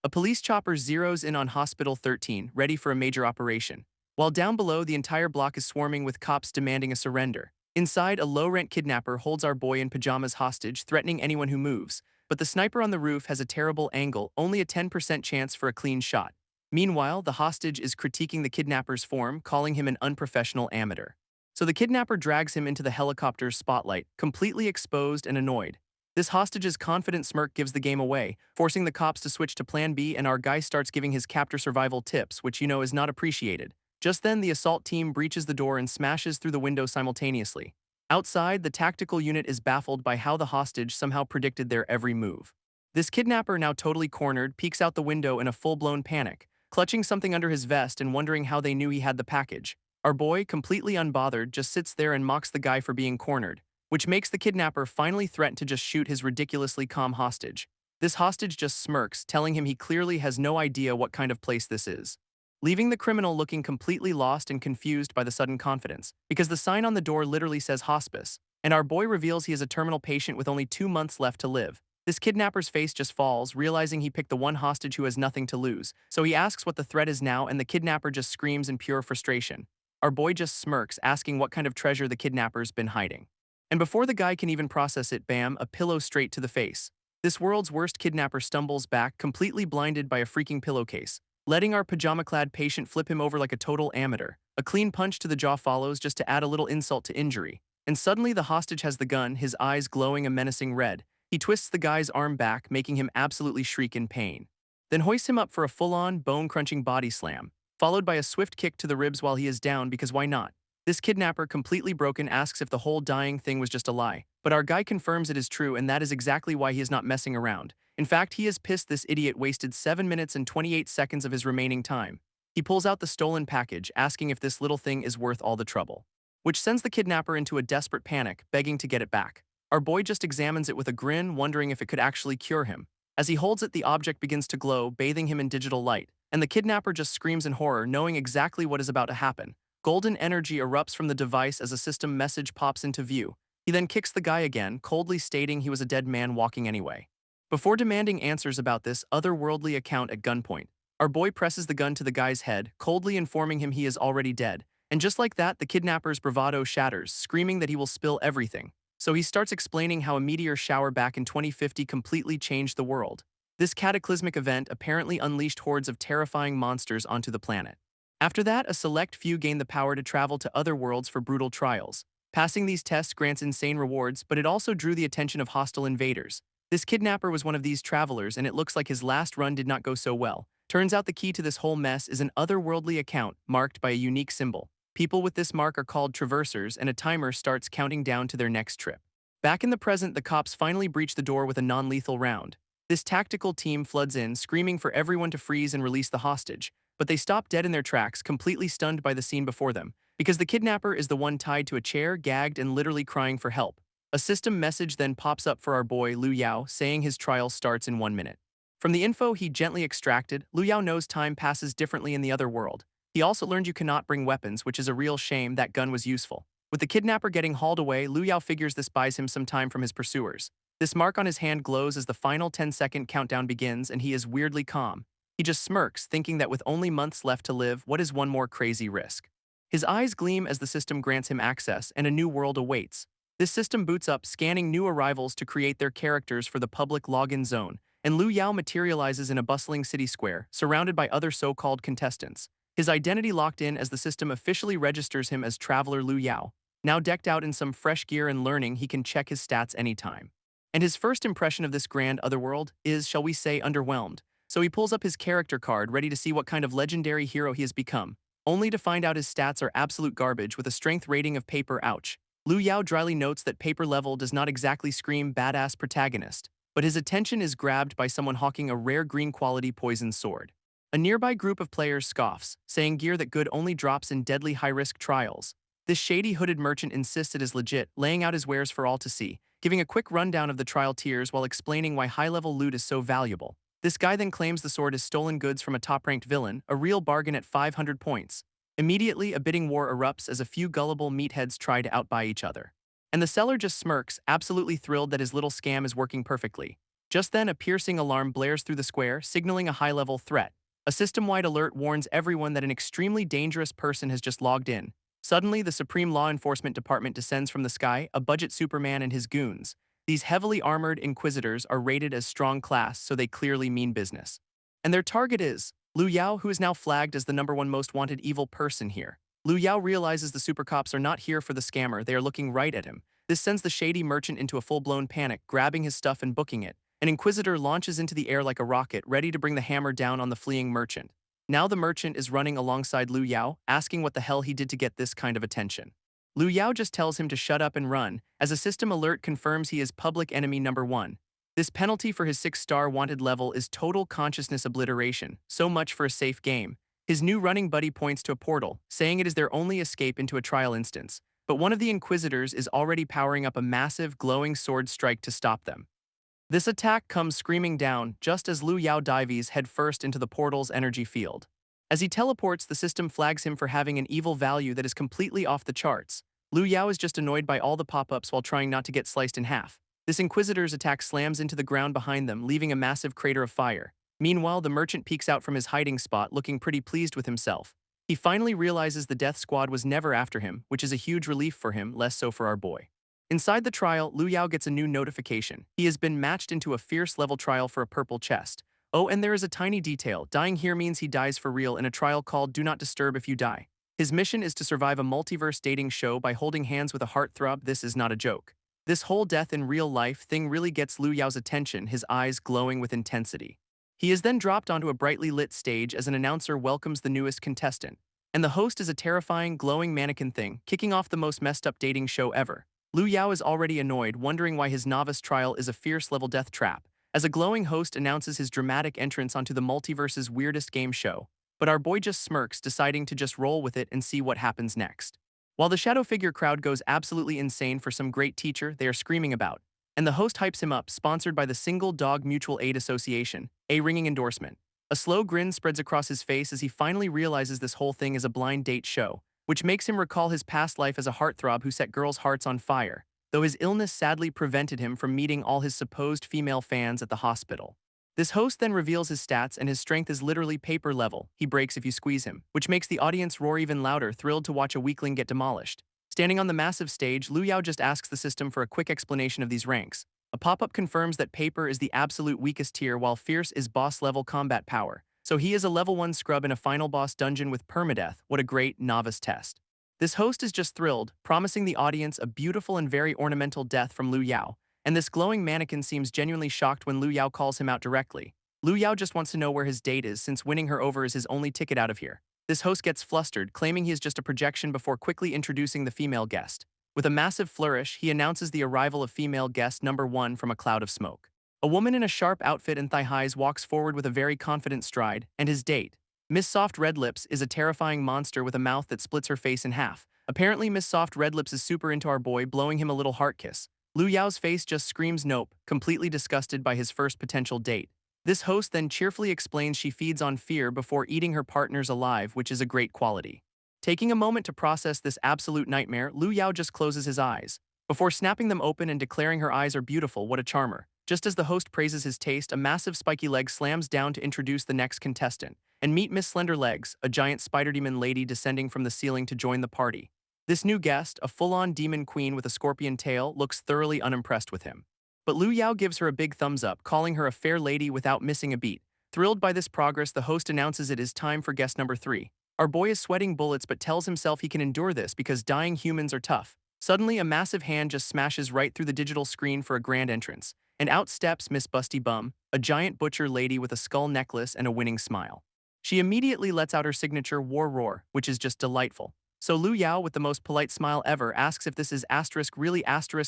A police chopper zeroes in on Hospital 13, ready for a major operation. While down below, the entire block is swarming with cops demanding a surrender. Inside, a low-rent kidnapper holds our boy in pajamas hostage, threatening anyone who moves. But the sniper on the roof has a terrible angle, only a 10% chance for a clean shot. Meanwhile, the hostage is critiquing the kidnapper's form, calling him an unprofessional amateur. So the kidnapper drags him into the helicopter's spotlight, completely exposed and annoyed. This hostage's confident smirk gives the game away, forcing the cops to switch to Plan B, and our guy starts giving his captor survival tips, which you know is not appreciated. Just then, the assault team breaches the door and smashes through the window simultaneously. Outside, the tactical unit is baffled by how the hostage somehow predicted their every move. This kidnapper, now totally cornered, peeks out the window in a full-blown panic, clutching something under his vest and wondering how they knew he had the package. Our boy, completely unbothered, just sits there and mocks the guy for being cornered, which makes the kidnapper finally threaten to just shoot his ridiculously calm hostage. This hostage just smirks, telling him he clearly has no idea what kind of place this is, leaving the criminal looking completely lost and confused by the sudden confidence, because the sign on the door literally says hospice, and our boy reveals he is a terminal patient with only 2 months left to live. This kidnapper's face just falls, realizing he picked the one hostage who has nothing to lose, so he asks what the threat is now, and the kidnapper just screams in pure frustration. Our boy just smirks, asking what kind of treasure the kidnapper's been hiding. And before the guy can even process it, bam, a pillow straight to the face. This world's worst kidnapper stumbles back, completely blinded by a freaking pillowcase, letting our pajama-clad patient flip him over like a total amateur. A clean punch to the jaw follows just to add a little insult to injury. And suddenly the hostage has the gun, his eyes glowing a menacing red. He twists the guy's arm back, making him absolutely shriek in pain. Then hoists him up for a full-on, bone-crunching body slam, followed by a swift kick to the ribs while he is down, because why not? This kidnapper, completely broken, asks if the whole dying thing was just a lie. But our guy confirms it is true, and that is exactly why he is not messing around. In fact, he is pissed this idiot wasted 7 minutes and 28 seconds of his remaining time. He pulls out the stolen package, asking if this little thing is worth all the trouble, which sends the kidnapper into a desperate panic, begging to get it back. Our boy just examines it with a grin, wondering if it could actually cure him. As he holds it, the object begins to glow, bathing him in digital light, and the kidnapper just screams in horror, knowing exactly what is about to happen. Golden energy erupts from the device as a system message pops into view. He then kicks the guy again, coldly stating he was a dead man walking anyway. Before demanding answers about this otherworldly account at gunpoint, our boy presses the gun to the guy's head, coldly informing him he is already dead. And just like that, the kidnapper's bravado shatters, screaming that he will spill everything. So he starts explaining how a meteor shower back in 2050 completely changed the world. This cataclysmic event apparently unleashed hordes of terrifying monsters onto the planet. After that, a select few gain the power to travel to other worlds for brutal trials. Passing these tests grants insane rewards, but it also drew the attention of hostile invaders. This kidnapper was one of these travelers, and it looks like his last run did not go so well. Turns out the key to this whole mess is an otherworldly account marked by a unique symbol. People with this mark are called traversers, and a timer starts counting down to their next trip. Back in the present, the cops finally breach the door with a non-lethal round. This tactical team floods in, screaming for everyone to freeze and release the hostage, but they stop dead in their tracks, completely stunned by the scene before them, because the kidnapper is the one tied to a chair, gagged and literally crying for help. A system message then pops up for our boy Liu Yao, saying his trial starts in 1 minute. From the info he gently extracted, Liu Yao knows time passes differently in the other world. He also learned you cannot bring weapons, which is a real shame. That gun was useful. With the kidnapper getting hauled away, Liu Yao figures this buys him some time from his pursuers. This mark on his hand glows as the final 10-second countdown begins, and he is weirdly calm. He just smirks, thinking that with only months left to live, what is one more crazy risk? His eyes gleam as the system grants him access, and a new world awaits. This system boots up, scanning new arrivals to create their characters for the public login zone, and Liu Yao materializes in a bustling city square, surrounded by other so-called contestants. His identity locked in as the system officially registers him as Traveler Liu Yao. Now decked out in some fresh gear and learning, he can check his stats anytime. And his first impression of this grand otherworld is, shall we say, underwhelmed. So he pulls up his character card, ready to see what kind of legendary hero he has become, only to find out his stats are absolute garbage with a strength rating of paper. Ouch. Liu Yao dryly notes that paper level does not exactly scream badass protagonist, but his attention is grabbed by someone hawking a rare green quality poison sword. A nearby group of players scoffs, saying gear that good only drops in deadly high-risk trials. This shady hooded merchant insists it is legit, laying out his wares for all to see, giving a quick rundown of the trial tiers while explaining why high-level loot is so valuable. This guy then claims the sword is stolen goods from a top-ranked villain, a real bargain at 500 points. Immediately, a bidding war erupts as a few gullible meatheads try to outbuy each other. And the seller just smirks, absolutely thrilled that his little scam is working perfectly. Just then, a piercing alarm blares through the square, signaling a high-level threat. A system-wide alert warns everyone that an extremely dangerous person has just logged in. Suddenly, the Supreme Law Enforcement Department descends from the sky, a budget Superman and his goons. These heavily armored inquisitors are rated as strong class, so they clearly mean business. And their target is Liu Yao, who is now flagged as the #1 most wanted evil person here. Liu Yao realizes the super cops are not here for the scammer, they are looking right at him. This sends the shady merchant into a full-blown panic, grabbing his stuff and booking it. An inquisitor launches into the air like a rocket, ready to bring the hammer down on the fleeing merchant. Now the merchant is running alongside Liu Yao, asking what the hell he did to get this kind of attention. Liu Yao just tells him to shut up and run, as a system alert confirms he is public enemy #1. This penalty for his 6-star wanted level is total consciousness obliteration, so much for a safe game. His new running buddy points to a portal, saying it is their only escape into a trial instance, but one of the inquisitors is already powering up a massive, glowing sword strike to stop them. This attack comes screaming down just as Liu Yao dives headfirst into the portal's energy field. As he teleports, the system flags him for having an evil value that is completely off the charts. Liu Yao is just annoyed by all the pop-ups while trying not to get sliced in half. This Inquisitor's attack slams into the ground behind them, leaving a massive crater of fire. Meanwhile, the merchant peeks out from his hiding spot, looking pretty pleased with himself. He finally realizes the death squad was never after him, which is a huge relief for him, less so for our boy. Inside the trial, Liu Yao gets a new notification. He has been matched into a fierce level trial for a purple chest. Oh, and there is a tiny detail. Dying here means he dies for real in a trial called Do Not Disturb If You Die. His mission is to survive a multiverse dating show by holding hands with a heartthrob. This is not a joke. This whole death in real life thing really gets Liu Yao's attention, his eyes glowing with intensity. He is then dropped onto a brightly lit stage as an announcer welcomes the newest contestant. And the host is a terrifying, glowing mannequin thing, kicking off the most messed up dating show ever. Liu Yao is already annoyed, wondering why his novice trial is a fierce level death trap, as a glowing host announces his dramatic entrance onto the multiverse's weirdest game show. But our boy just smirks, deciding to just roll with it and see what happens next. While the shadow figure crowd goes absolutely insane for some great teacher they are screaming about, and the host hypes him up, sponsored by the Single Dog Mutual Aid Association, a ringing endorsement. A slow grin spreads across his face as he finally realizes this whole thing is a blind date show, which makes him recall his past life as a heartthrob who set girls' hearts on fire, though his illness sadly prevented him from meeting all his supposed female fans at the hospital. This host then reveals his stats, and his strength is literally paper level. He breaks if you squeeze him, which makes the audience roar even louder, thrilled to watch a weakling get demolished. Standing on the massive stage, Liu Yao just asks the system for a quick explanation of these ranks. A pop-up confirms that paper is the absolute weakest tier, while fierce is boss-level combat power. So he is a level 1 scrub in a final boss dungeon with permadeath. What a great novice test. This host is just thrilled, promising the audience a beautiful and very ornamental death from Liu Yao. And this glowing mannequin seems genuinely shocked when Liu Yao calls him out directly. Liu Yao just wants to know where his date is, since winning her over is his only ticket out of here. This host gets flustered, claiming he is just a projection before quickly introducing the female guest. With a massive flourish, he announces the arrival of female guest #1 from a cloud of smoke. A woman in a sharp outfit and thigh-highs walks forward with a very confident stride, and his date, Miss Soft Red Lips, is a terrifying monster with a mouth that splits her face in half. Apparently, Miss Soft Red Lips is super into our boy, blowing him a little heart kiss. Liu Yao's face just screams nope, completely disgusted by his first potential date. This host then cheerfully explains she feeds on fear before eating her partners alive, which is a great quality. Taking a moment to process this absolute nightmare, Liu Yao just closes his eyes, before snapping them open and declaring her eyes are beautiful. What a charmer. Just as the host praises his taste, a massive spiky leg slams down to introduce the next contestant. And meet Miss Slender Legs, a giant spider demon lady descending from the ceiling to join the party. This new guest, a full-on demon queen with a scorpion tail, looks thoroughly unimpressed with him. But Liu Yao gives her a big thumbs up, calling her a fair lady without missing a beat. Thrilled by this progress, the host announces it is time for guest #3. Our boy is sweating bullets but tells himself he can endure this because dying humans are tough. Suddenly, a massive hand just smashes right through the digital screen for a grand entrance, and out steps Miss Busty Bum, a giant butcher lady with a skull necklace and a winning smile. She immediately lets out her signature war roar, which is just delightful. So Liu Yao, with the most polite smile ever, asks if this is really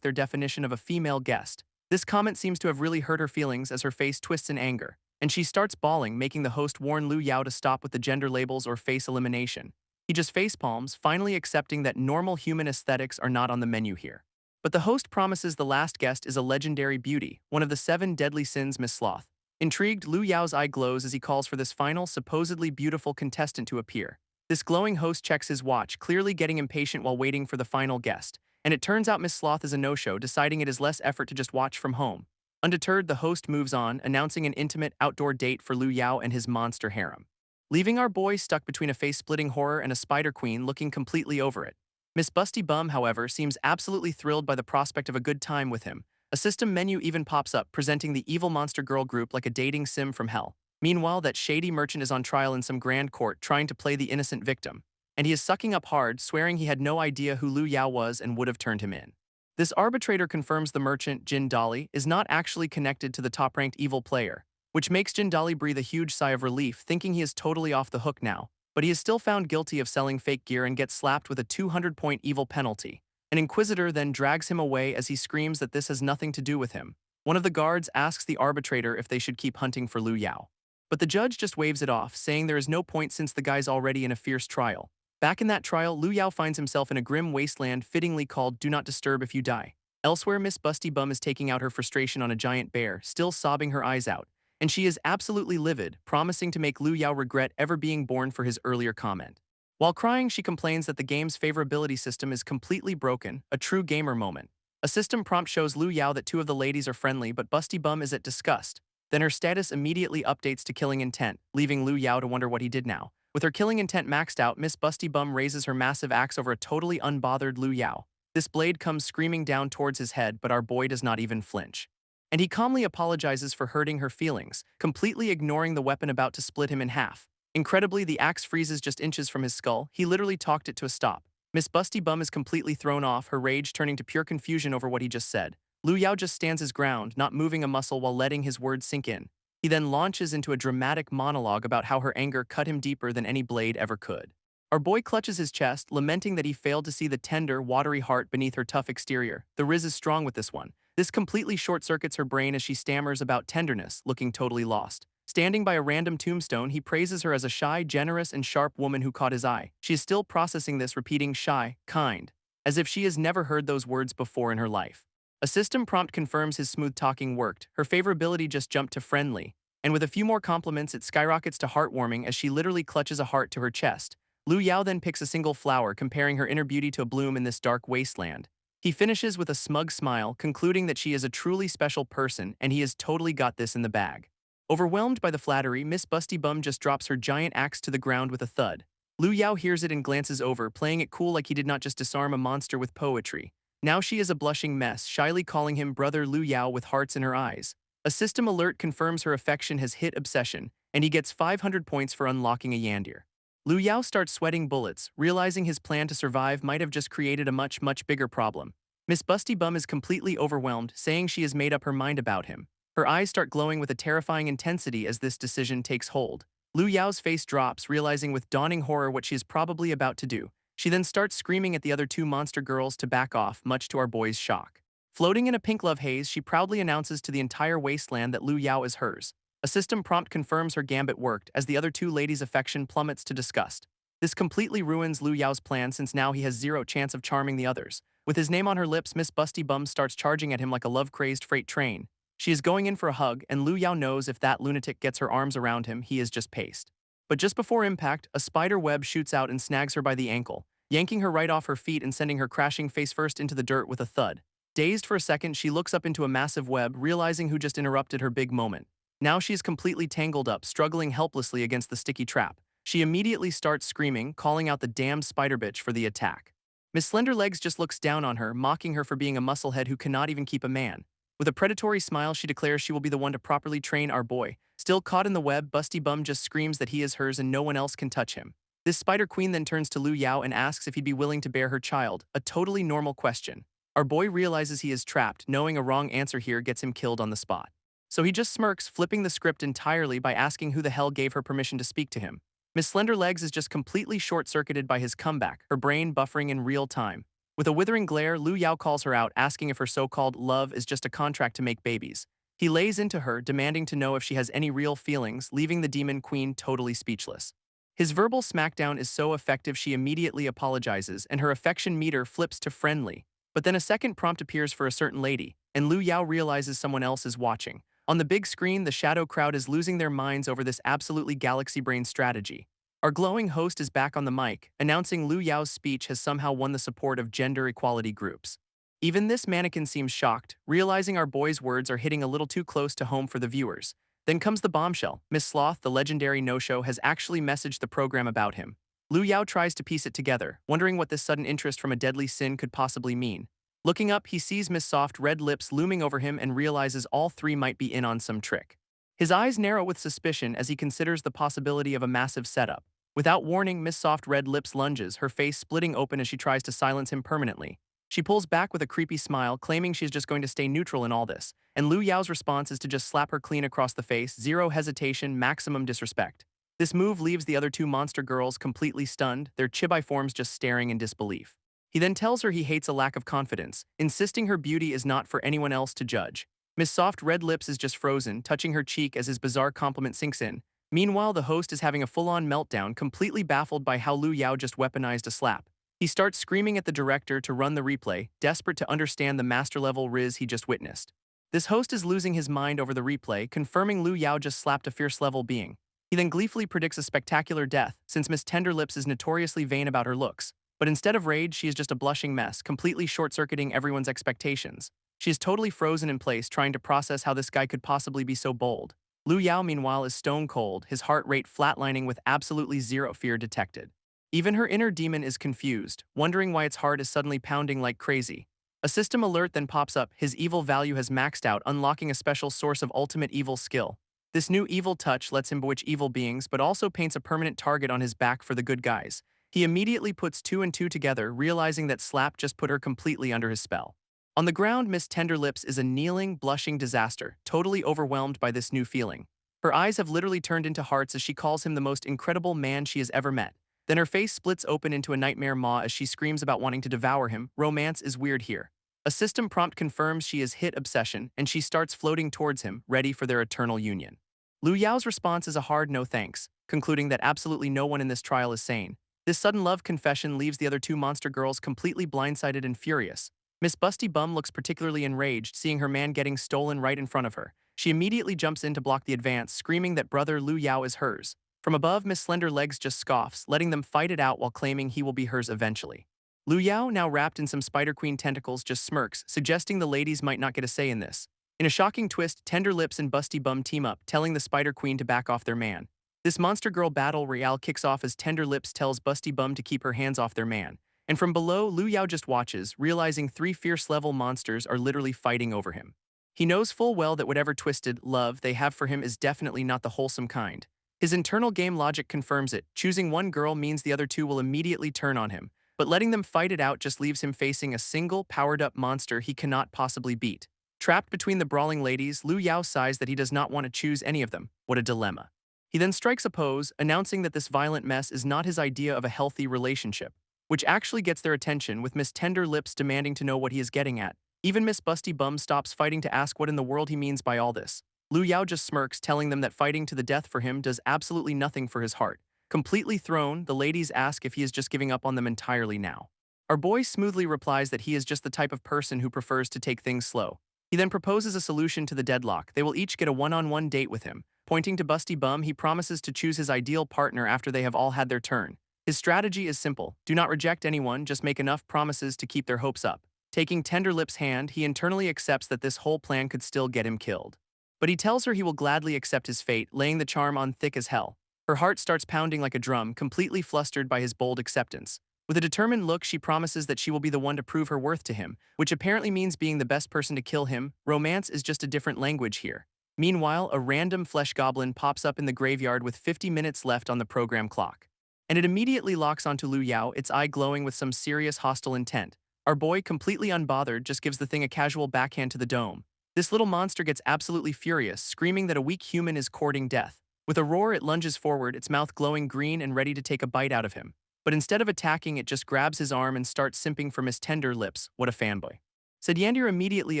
their definition of a female guest. This comment seems to have really hurt her feelings as her face twists in anger, and she starts bawling, making the host warn Liu Yao to stop with the gender labels or face elimination. He just facepalms, finally accepting that normal human aesthetics are not on the menu here. But the host promises the last guest is a legendary beauty, one of the 7 deadly sins, Miss Sloth. Intrigued, Liu Yao's eye glows as he calls for this final, supposedly beautiful contestant to appear. This glowing host checks his watch, clearly getting impatient while waiting for the final guest. And it turns out Miss Sloth is a no-show, deciding it is less effort to just watch from home. Undeterred, the host moves on, announcing an intimate outdoor date for Lu Yao and his monster harem, leaving our boy stuck between a face-splitting horror and a spider queen looking completely over it. Miss Busty Bum, however, seems absolutely thrilled by the prospect of a good time with him. A system menu even pops up, presenting the evil monster girl group like a dating sim from hell. Meanwhile, that shady merchant is on trial in some grand court trying to play the innocent victim, and he is sucking up hard, swearing he had no idea who Lu Yao was and would have turned him in. This arbitrator confirms the merchant, Jin Dali, is not actually connected to the top-ranked evil player, which makes Jin Dali breathe a huge sigh of relief, thinking he is totally off the hook now. But he is still found guilty of selling fake gear and gets slapped with a 200-point evil penalty. An inquisitor then drags him away as he screams that this has nothing to do with him. One of the guards asks the arbitrator if they should keep hunting for Lu Yao. But the judge just waves it off, saying there is no point since the guy's already in a fierce trial. Back in that trial, Lu Yao finds himself in a grim wasteland fittingly called Do Not Disturb If You Die. Elsewhere, Miss Busty Bum is taking out her frustration on a giant bear, still sobbing her eyes out, and she is absolutely livid, promising to make Lu Yao regret ever being born for his earlier comment. While crying, she complains that the game's favorability system is completely broken, a true gamer moment. A system prompt shows Lu Yao that two of the ladies are friendly, but Busty Bum is at disgust. Then her status immediately updates to killing intent, leaving Lu Yao to wonder what he did now. With her killing intent maxed out, Miss Busty Bum raises her massive axe over a totally unbothered Lu Yao. This blade comes screaming down towards his head, but our boy does not even flinch. And he calmly apologizes for hurting her feelings, completely ignoring the weapon about to split him in half. Incredibly, the axe freezes just inches from his skull. He literally talked it to a stop. Miss Busty Bum is completely thrown off, her rage turning to pure confusion over what he just said. Lu Yao just stands his ground, not moving a muscle while letting his words sink in. He then launches into a dramatic monologue about how her anger cut him deeper than any blade ever could. Our boy clutches his chest, lamenting that he failed to see the tender, watery heart beneath her tough exterior. The Riz is strong with this one. This completely short-circuits her brain as she stammers about tenderness, looking totally lost. Standing by a random tombstone, he praises her as a shy, generous, and sharp woman who caught his eye. She is still processing this, repeating shy, kind, as if she has never heard those words before in her life. A system prompt confirms his smooth talking worked. Her favorability just jumped to friendly, and with a few more compliments, it skyrockets to heartwarming as she literally clutches a heart to her chest. Lu Yao then picks a single flower, comparing her inner beauty to a bloom in this dark wasteland. He finishes with a smug smile, concluding that she is a truly special person and he has totally got this in the bag. Overwhelmed by the flattery, Miss Busty Bum just drops her giant axe to the ground with a thud. Lu Yao hears it and glances over, playing it cool like he did not just disarm a monster with poetry. Now she is a blushing mess, shyly calling him Brother Lu Yao with hearts in her eyes. A system alert confirms her affection has hit obsession, and he gets 500 points for unlocking a Yandir. Lu Yao starts sweating bullets, realizing his plan to survive might have just created a much bigger problem. Miss Busty Bum is completely overwhelmed, saying she has made up her mind about him. Her eyes start glowing with a terrifying intensity as this decision takes hold. Lu Yao's face drops, realizing with dawning horror what she is probably about to do. She then starts screaming at the other two monster girls to back off, much to our boy's shock. Floating in a pink love haze, she proudly announces to the entire wasteland that Lu Yao is hers. A system prompt confirms her gambit worked as the other two ladies' affection plummets to disgust. This completely ruins Lu Yao's plan since now he has zero chance of charming the others. With his name on her lips, Miss Busty Bum starts charging at him like a love-crazed freight train. She is going in for a hug, and Lu Yao knows if that lunatic gets her arms around him, he is just paced. But just before impact, a spider web shoots out and snags her by the ankle, yanking her right off her feet and sending her crashing face-first into the dirt with a thud. Dazed for a second, she looks up into a massive web, realizing who just interrupted her big moment. Now she is completely tangled up, struggling helplessly against the sticky trap. She immediately starts screaming, calling out the damned spider bitch for the attack. Miss Slenderlegs just looks down on her, mocking her for being a musclehead who cannot even keep a man. With a predatory smile, she declares she will be the one to properly train our boy. Still caught in the web, Busty Bum just screams that he is hers and no one else can touch him. This spider queen then turns to Lu Yao and asks if he'd be willing to bear her child, a totally normal question. Our boy realizes he is trapped, knowing a wrong answer here gets him killed on the spot. So he just smirks, flipping the script entirely by asking who the hell gave her permission to speak to him. Miss Slenderlegs is just completely short-circuited by his comeback, her brain buffering in real time. With a withering glare, Lu Yao calls her out, asking if her so-called love is just a contract to make babies. He lays into her, demanding to know if she has any real feelings, leaving the demon queen totally speechless. His verbal smackdown is so effective she immediately apologizes, and her affection meter flips to friendly. But then a second prompt appears for a certain lady, and Lu Yao realizes someone else is watching. On the big screen, the shadow crowd is losing their minds over this absolutely galaxy-brain strategy. Our glowing host is back on the mic, announcing Lu Yao's speech has somehow won the support of gender equality groups. Even this mannequin seems shocked, realizing our boy's words are hitting a little too close to home for the viewers. Then comes the bombshell. Miss Sloth, the legendary no-show, has actually messaged the program about him. Lu Yao tries to piece it together, wondering what this sudden interest from a deadly sin could possibly mean. Looking up, he sees Miss Soft red lips looming over him and realizes all three might be in on some trick. His eyes narrow with suspicion as he considers the possibility of a massive setup. Without warning, Miss Soft red lips lunges, her face splitting open as she tries to silence him permanently. She pulls back with a creepy smile, claiming she's just going to stay neutral in all this, and Lu Yao's response is to just slap her clean across the face, zero hesitation, maximum disrespect. This move leaves the other two monster girls completely stunned, their chibi forms just staring in disbelief. He then tells her he hates a lack of confidence, insisting her beauty is not for anyone else to judge. Miss Soft Red Lips is just frozen, touching her cheek as his bizarre compliment sinks in. Meanwhile, the host is having a full-on meltdown, completely baffled by how Lu Yao just weaponized a slap. He starts screaming at the director to run the replay, desperate to understand the master-level riz he just witnessed. This host is losing his mind over the replay, confirming Lu Yao just slapped a fierce-level being. He then gleefully predicts a spectacular death, since Miss Tenderlips is notoriously vain about her looks. But instead of rage, she is just a blushing mess, completely short-circuiting everyone's expectations. She is totally frozen in place, trying to process how this guy could possibly be so bold. Lu Yao, meanwhile, is stone cold, his heart rate flatlining with absolutely zero fear detected. Even her inner demon is confused, wondering why its heart is suddenly pounding like crazy. A system alert then pops up, his evil value has maxed out, unlocking a special source of ultimate evil skill. This new evil touch lets him bewitch evil beings, but also paints a permanent target on his back for the good guys. He immediately puts two and two together, realizing that Slap just put her completely under his spell. On the ground, Miss Tenderlips is a kneeling, blushing disaster, totally overwhelmed by this new feeling. Her eyes have literally turned into hearts as she calls him the most incredible man she has ever met. Then her face splits open into a nightmare maw as she screams about wanting to devour him. Romance is weird here. A system prompt confirms she is hit obsession, and she starts floating towards him, ready for their eternal union. Lu Yao's response is a hard no thanks, concluding that absolutely no one in this trial is sane. This sudden love confession leaves the other two monster girls completely blindsided and furious. Miss Busty Bum looks particularly enraged, seeing her man getting stolen right in front of her. She immediately jumps in to block the advance, screaming that brother Lu Yao is hers. From above, Miss Slender Legs just scoffs, letting them fight it out while claiming he will be hers eventually. Lu Yao, now wrapped in some Spider Queen tentacles, just smirks, suggesting the ladies might not get a say in this. In a shocking twist, Tender Lips and Busty Bum team up, telling the Spider Queen to back off their man. This monster girl battle royale kicks off as Tender Lips tells Busty Bum to keep her hands off their man. And from below, Lu Yao just watches, realizing three fierce-level monsters are literally fighting over him. He knows full well that whatever twisted love they have for him is definitely not the wholesome kind. His internal game logic confirms it. Choosing one girl means the other two will immediately turn on him, but letting them fight it out just leaves him facing a single, powered-up monster he cannot possibly beat. Trapped between the brawling ladies, Lu Yao sighs that he does not want to choose any of them. What a dilemma. He then strikes a pose, announcing that this violent mess is not his idea of a healthy relationship, which actually gets their attention, with Miss Tender Lips demanding to know what he is getting at. Even Miss Busty Bum stops fighting to ask what in the world he means by all this. Lu Yao just smirks, telling them that fighting to the death for him does absolutely nothing for his heart. Completely thrown, the ladies ask if he is just giving up on them entirely now. Our boy smoothly replies that he is just the type of person who prefers to take things slow. He then proposes a solution to the deadlock. They will each get a one-on-one date with him. Pointing to Busty Bum, he promises to choose his ideal partner after they have all had their turn. His strategy is simple. Do not reject anyone, just make enough promises to keep their hopes up. Taking Tender Lips' hand, he internally accepts that this whole plan could still get him killed. But he tells her he will gladly accept his fate, laying the charm on thick as hell. Her heart starts pounding like a drum, completely flustered by his bold acceptance. With a determined look, she promises that she will be the one to prove her worth to him, which apparently means being the best person to kill him. Romance is just a different language here. Meanwhile, a random flesh goblin pops up in the graveyard with 50 minutes left on the program clock. And it immediately locks onto Lu Yao, its eye glowing with some serious hostile intent. Our boy, completely unbothered, just gives the thing a casual backhand to the dome. This little monster gets absolutely furious, screaming that a weak human is courting death. With a roar, it lunges forward, its mouth glowing green and ready to take a bite out of him. But instead of attacking, it just grabs his arm and starts simping for Miss Tender Lips. What a fanboy. Sedyandir immediately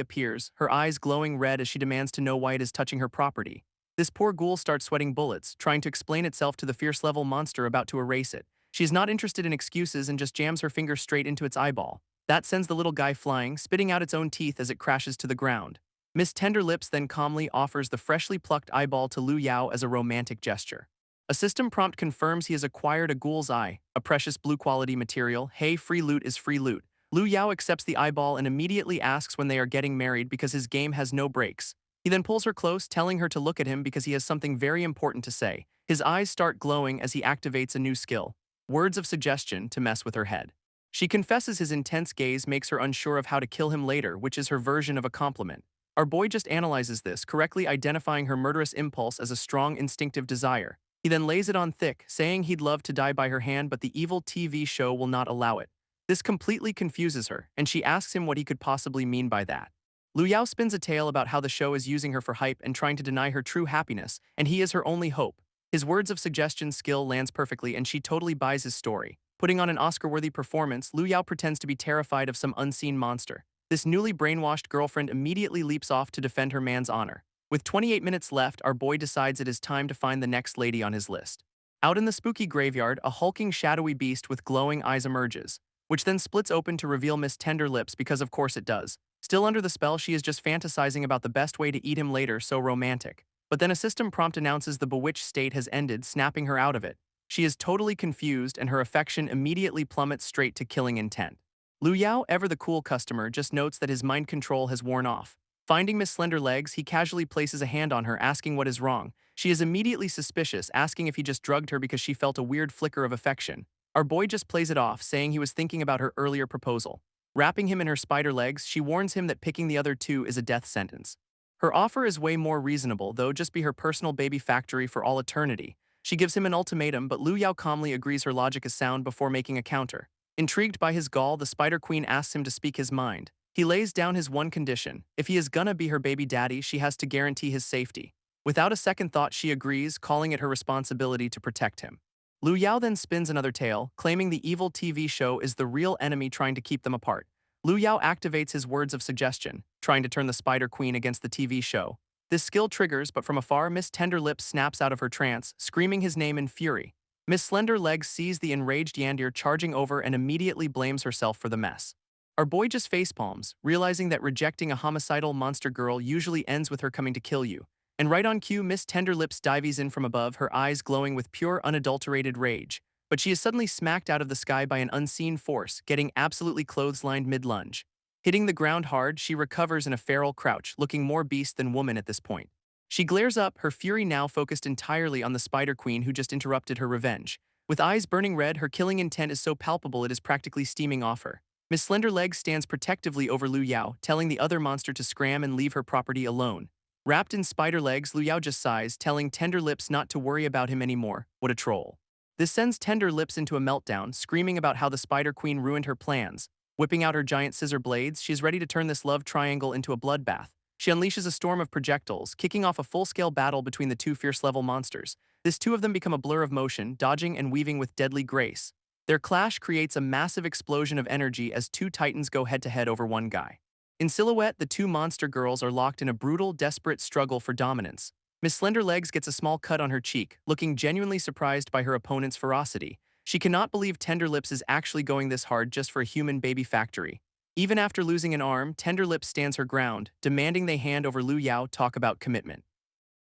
appears, her eyes glowing red as she demands to know why it is touching her property. This poor ghoul starts sweating bullets, trying to explain itself to the fierce-level monster about to erase it. She is not interested in excuses and just jams her finger straight into its eyeball. That sends the little guy flying, spitting out its own teeth as it crashes to the ground. Miss Tender Lips then calmly offers the freshly plucked eyeball to Lu Yao as a romantic gesture. A system prompt confirms he has acquired a ghoul's eye, a precious blue quality material. Hey, free loot is free loot. Lu Yao accepts the eyeball and immediately asks when they are getting married because his game has no breaks. He then pulls her close, telling her to look at him because he has something very important to say. His eyes start glowing as he activates a new skill, words of suggestion, to mess with her head. She confesses his intense gaze makes her unsure of how to kill him later, which is her version of a compliment. Our boy just analyzes this, correctly identifying her murderous impulse as a strong instinctive desire. He then lays it on thick, saying he'd love to die by her hand, but the evil TV show will not allow it. This completely confuses her, and she asks him what he could possibly mean by that. Lu Yao spins a tale about how the show is using her for hype and trying to deny her true happiness, and he is her only hope. His words of suggestion skill lands perfectly, and she totally buys his story. Putting on an Oscar-worthy performance, Lu Yao pretends to be terrified of some unseen monster. This newly brainwashed girlfriend immediately leaps off to defend her man's honor. With 28 minutes left, our boy decides it is time to find the next lady on his list. Out in the spooky graveyard, a hulking shadowy beast with glowing eyes emerges, which then splits open to reveal Miss Tender Lips because of course it does. Still under the spell, she is just fantasizing about the best way to eat him later, so romantic. But then a system prompt announces the bewitched state has ended, snapping her out of it. She is totally confused and her affection immediately plummets straight to killing intent. Lu Yao, ever the cool customer, just notes that his mind control has worn off. Finding Miss Slender Legs, he casually places a hand on her, asking what is wrong. She is immediately suspicious, asking if he just drugged her because she felt a weird flicker of affection. Our boy just plays it off, saying he was thinking about her earlier proposal. Wrapping him in her spider legs, she warns him that picking the other two is a death sentence. Her offer is way more reasonable, though, just be her personal baby factory for all eternity. She gives him an ultimatum, but Lu Yao calmly agrees her logic is sound before making a counter. Intrigued by his gall, the Spider Queen asks him to speak his mind. He lays down his one condition. If he is gonna be her baby daddy, she has to guarantee his safety. Without a second thought, she agrees, calling it her responsibility to protect him. Lu Yao then spins another tale, claiming the evil TV show is the real enemy trying to keep them apart. Lu Yao activates his words of suggestion, trying to turn the Spider Queen against the TV show. This skill triggers, but from afar, Miss Tender Lips snaps out of her trance, screaming his name in fury. Miss Slender Legs sees the enraged Yandir charging over and immediately blames herself for the mess. Our boy just facepalms, realizing that rejecting a homicidal monster girl usually ends with her coming to kill you. And right on cue, Miss Tender Lips dives in from above, her eyes glowing with pure, unadulterated rage. But she is suddenly smacked out of the sky by an unseen force, getting absolutely clotheslined mid-lunge. Hitting the ground hard, she recovers in a feral crouch, looking more beast than woman at this point. She glares up, her fury now focused entirely on the Spider Queen who just interrupted her revenge. With eyes burning red, her killing intent is so palpable it is practically steaming off her. Miss Slender Legs stands protectively over Lu Yao, telling the other monster to scram and leave her property alone. Wrapped in spider legs, Lu Yao just sighs, telling Tender Lips not to worry about him anymore. What a troll. This sends Tender Lips into a meltdown, screaming about how the Spider Queen ruined her plans. Whipping out her giant scissor blades, she is ready to turn this love triangle into a bloodbath. She unleashes a storm of projectiles, kicking off a full-scale battle between the two fierce-level monsters. This two of them become a blur of motion, dodging and weaving with deadly grace. Their clash creates a massive explosion of energy as two titans go head-to-head over one guy. In silhouette, the two monster girls are locked in a brutal, desperate struggle for dominance. Miss Slender Legs gets a small cut on her cheek, looking genuinely surprised by her opponent's ferocity. She cannot believe Tender Lips is actually going this hard just for a human baby factory. Even after losing an arm, Tender Lips stands her ground, demanding they hand over Lu Yao. Talk about commitment.